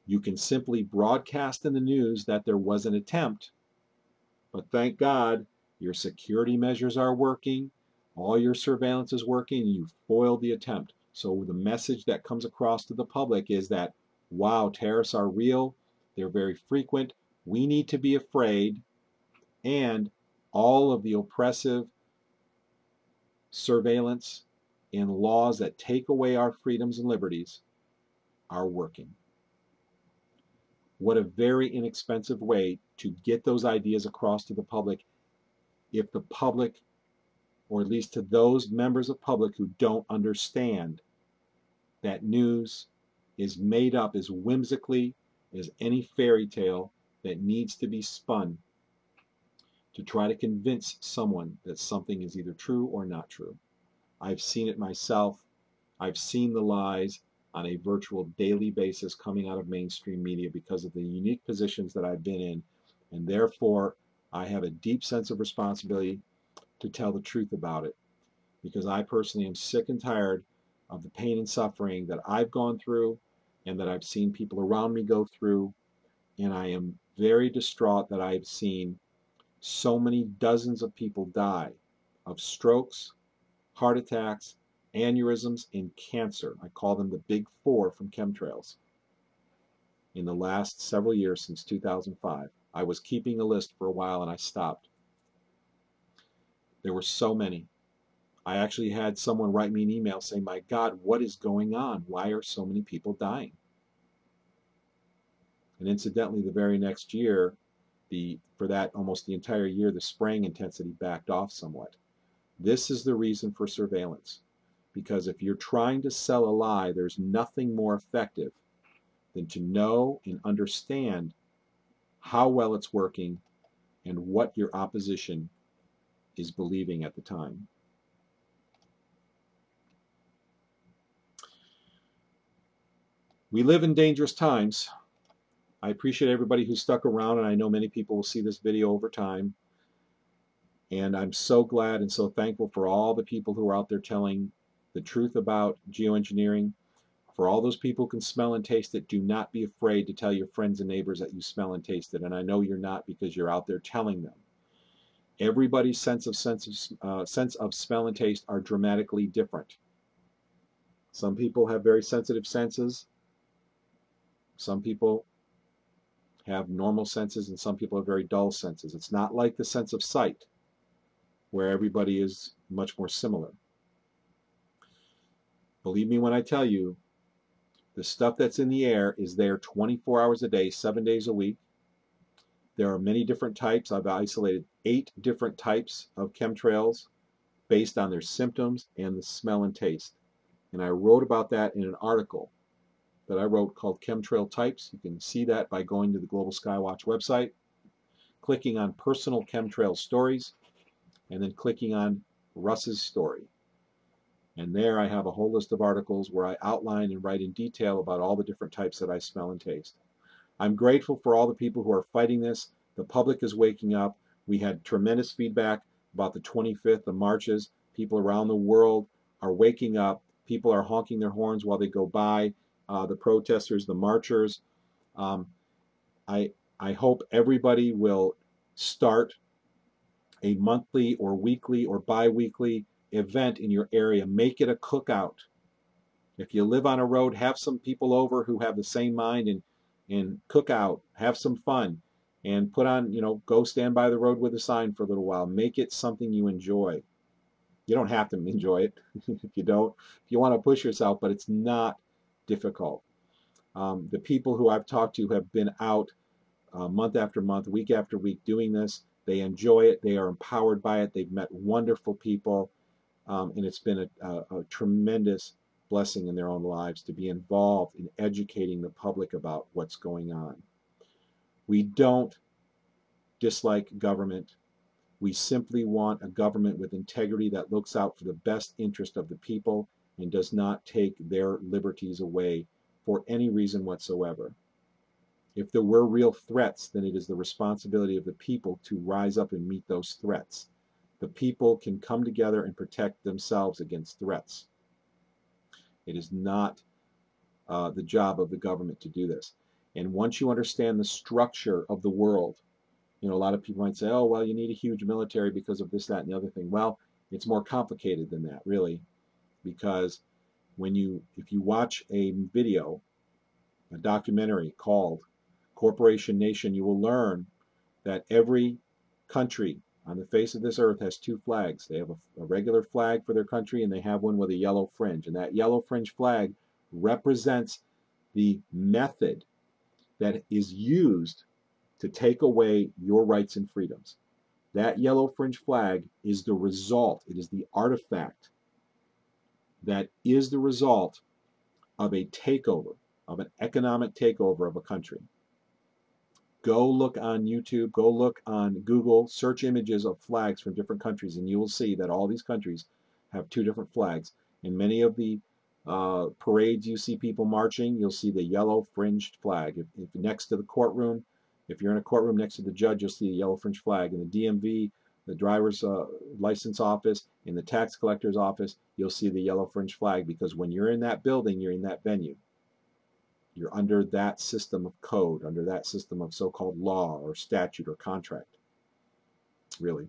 You can simply broadcast in the news that there was an attempt, but thank God your security measures are working, all your surveillance is working, and you foiled the attempt. So the message that comes across to the public is that, wow, terrorists are real, they're very frequent, we need to be afraid, and all of the oppressive surveillance and laws that take away our freedoms and liberties are working. What a very inexpensive way to get those ideas across to the public if the public, or at least to those members of public who don't understand that news is made up as whimsically as any fairy tale that needs to be spun to try to convince someone that something is either true or not true. I've seen it myself. I've seen the lies on a virtual daily basis coming out of mainstream media because of the unique positions that I've been in, and therefore I have a deep sense of responsibility to tell the truth about it, because I personally am sick and tired of the pain and suffering that I've gone through and that I've seen people around me go through, and I am very distraught that I've seen so many dozens of people die of strokes, heart attacks, aneurysms, and cancer. I call them the big four from chemtrails. In the last several years since 2005, I was keeping a list for a while and I stopped. There were so many. I actually had someone write me an email saying, my God, what is going on? Why are so many people dying? And incidentally, the very next year, for that almost the entire year, the spraying intensity backed off somewhat. This is the reason for surveillance. Because if you're trying to sell a lie, there's nothing more effective than to know and understand how well it's working and what your opposition is believing at the time. We live in dangerous times. I appreciate everybody who stuck around, and I know many people will see this video over time. And I'm so glad and so thankful for all the people who are out there telling the truth about geoengineering. For all those people who can smell and taste it, do not be afraid to tell your friends and neighbors that you smell and taste it. And I know you're not, because you're out there telling them. Everybody's sense of smell and taste are dramatically different. Some people have very sensitive senses. Some people have normal senses, and some people have very dull senses. It's not like the sense of sight, where everybody is much more similar. Believe me when I tell you, the stuff that's in the air is there 24 hours a day, 7 days a week. There are many different types. I've isolated 8 different types of chemtrails based on their symptoms and the smell and taste. And I wrote about that in an article that I wrote called Chemtrail Types. You can see that by going to the Global Skywatch website, clicking on Personal Chemtrail Stories, and then clicking on Russ's story. And there I have a whole list of articles where I outline and write in detail about all the different types that I smell and taste. I'm grateful for all the people who are fighting this. The public is waking up. We had tremendous feedback about the 25th, the marches. People around the world are waking up. People are honking their horns while they go by. The protesters, the marchers. I I hope everybody will start a monthly or weekly or bi-weekly event in your area. Make it a cookout. If you live on a road, have some people over who have the same mind and cook out, have some fun, and put on, go stand by the road with a sign for a little while. Make it something you enjoy. You don't have to enjoy it if you don't. If you want to push yourself, but it's not difficult. The people who I've talked to have been out month after month, week after week doing this. They enjoy it. They are empowered by it. They've met wonderful people, and it's been a tremendous blessing in their own lives to be involved in educating the public about what's going on. We don't dislike government. We simply want a government with integrity that looks out for the best interest of the people and does not take their liberties away for any reason whatsoever. If there were real threats, then it is the responsibility of the people to rise up and meet those threats. The people can come together and protect themselves against threats. It is not the job of the government to do this. And once you understand the structure of the world, a lot of people might say, oh, well, you need a huge military because of this, that, and the other thing. Well, it's more complicated than that, really, because if you watch a video, a documentary called Corporation Nation, you will learn that every country on the face of this earth has two flags. They have a regular flag for their country, and they have one with a yellow fringe. And that yellow fringe flag represents the method that is used to take away your rights and freedoms. That yellow fringe flag is the result. It is the artifact that is the result of a takeover, of an economic takeover of a country. Go look on YouTube, go look on Google, search images of flags from different countries, and you will see that all these countries have two different flags. In many of the parades you see people marching, you'll see the yellow fringed flag. If next to the courtroom, if you're in a courtroom next to the judge, you'll see a yellow fringed flag. In the DMV, the driver's license office, in the tax collector's office, you'll see the yellow fringed flag, because when you're in that building, you're in that venue. You're under that system of code, under that system of so-called law or statute or contract, really.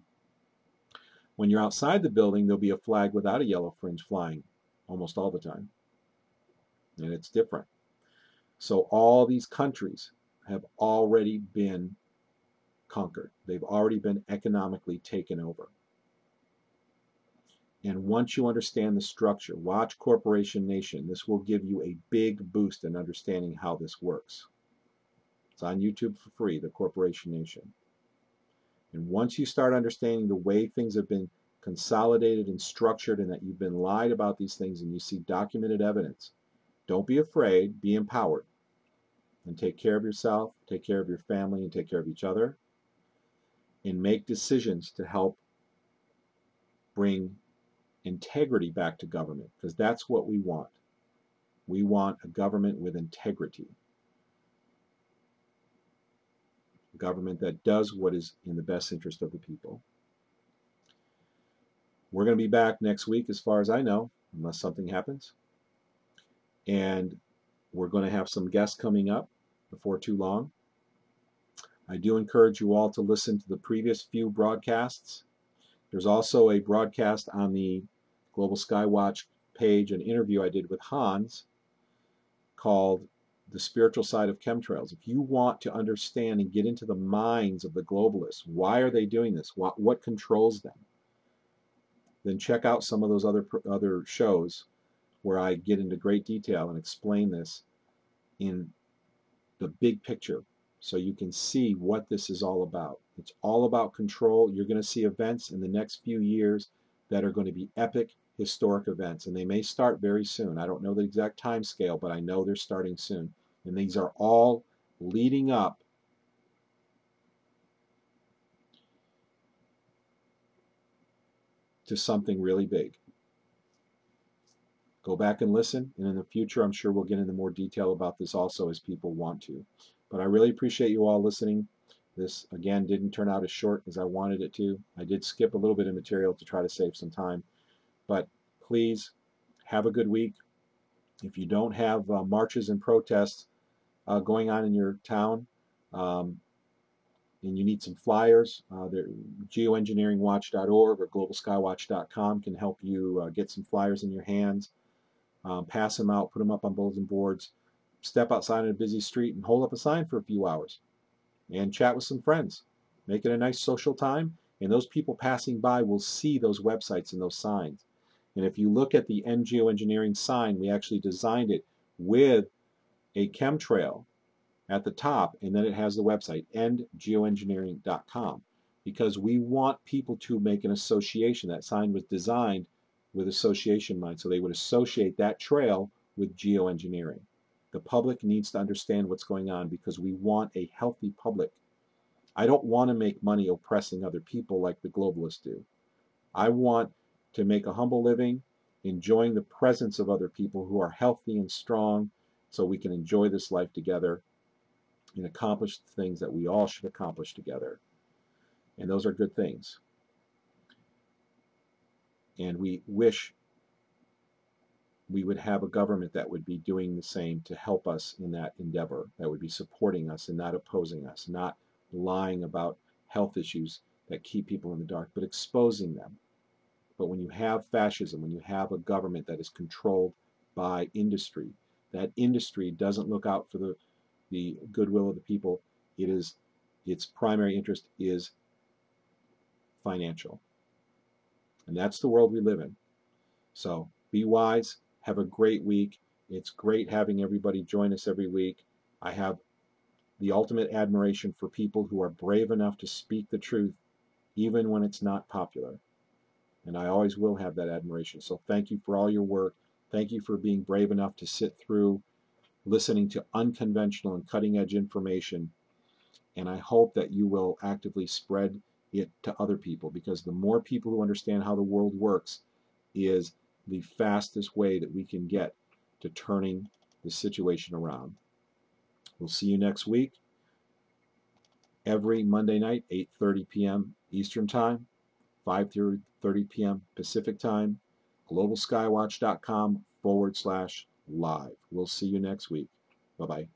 When you're outside the building, there'll be a flag without a yellow fringe flying almost all the time, and it's different. So all these countries have already been conquered. They've already been economically taken over. And once you understand the structure, watch Corporation Nation. This will give you a big boost in understanding how this works. It's on YouTube for free, the Corporation Nation. And once you start understanding the way things have been consolidated and structured, and that you've been lied about these things, and you see documented evidence, don't be afraid, be empowered. And take care of yourself, take care of your family, and take care of each other. And make decisions to help bring integrity back to government, because that's what we want. We want a government with integrity. A government that does what is in the best interest of the people. We're going to be back next week, as far as I know, unless something happens. And we're going to have some guests coming up before too long. I do encourage you all to listen to the previous few broadcasts. There's also a broadcast on the Global Skywatch page, an interview I did with Hans called The Spiritual Side of Chemtrails. If you want to understand and get into the minds of the globalists, why are they doing this? What controls them? Then check out some of those other shows where I get into great detail and explain this in the big picture, so you can see what this is all about. It's all about control. You're going to see events in the next few years that are going to be epic, historic events, and they may start very soon. I don't know the exact time scale, but I know they're starting soon. And these are all leading up to something really big. Go back and listen, and in the future I'm sure we'll get into more detail about this also as people want to. But I really appreciate you all listening. This, again, didn't turn out as short as I wanted it to. I did skip a little bit of material to try to save some time. But please have a good week. If you don't have marches and protests going on in your town, and you need some flyers, geoengineeringwatch.org or globalskywatch.com can help you get some flyers in your hands. Pass them out, put them up on bulletin boards, step outside on a busy street and hold up a sign for a few hours and chat with some friends. Make it a nice social time, and those people passing by will see those websites and those signs. And if you look at the End Geoengineering sign, we actually designed it with a chemtrail at the top, and then it has the website, endgeoengineering.com, because we want people to make an association. That sign was designed with association in mind, so they would associate that trail with geoengineering. The public needs to understand what's going on because we want a healthy public. I don't want to make money oppressing other people like the globalists do. I want to make a humble living, enjoying the presence of other people who are healthy and strong so we can enjoy this life together and accomplish the things that we all should accomplish together. And those are good things. And we wish we would have a government that would be doing the same to help us in that endeavor, that would be supporting us and not opposing us, not lying about health issues that keep people in the dark, but exposing them. But when you have fascism, when you have a government that is controlled by industry, that industry doesn't look out for the goodwill of the people. Its primary interest is financial. And that's the world we live in. So be wise. Have a great week. It's great having everybody join us every week. I have the ultimate admiration for people who are brave enough to speak the truth, even when it's not popular. And I always will have that admiration. So thank you for all your work. Thank you for being brave enough to sit through listening to unconventional and cutting-edge information. And I hope that you will actively spread it to other people, because the more people who understand how the world works is the fastest way that we can get to turning the situation around. We'll see you next week, every Monday night, 8:30 p.m. Eastern Time, 5:30 p.m. Pacific Time, globalskywatch.com/live. We'll see you next week. Bye-bye.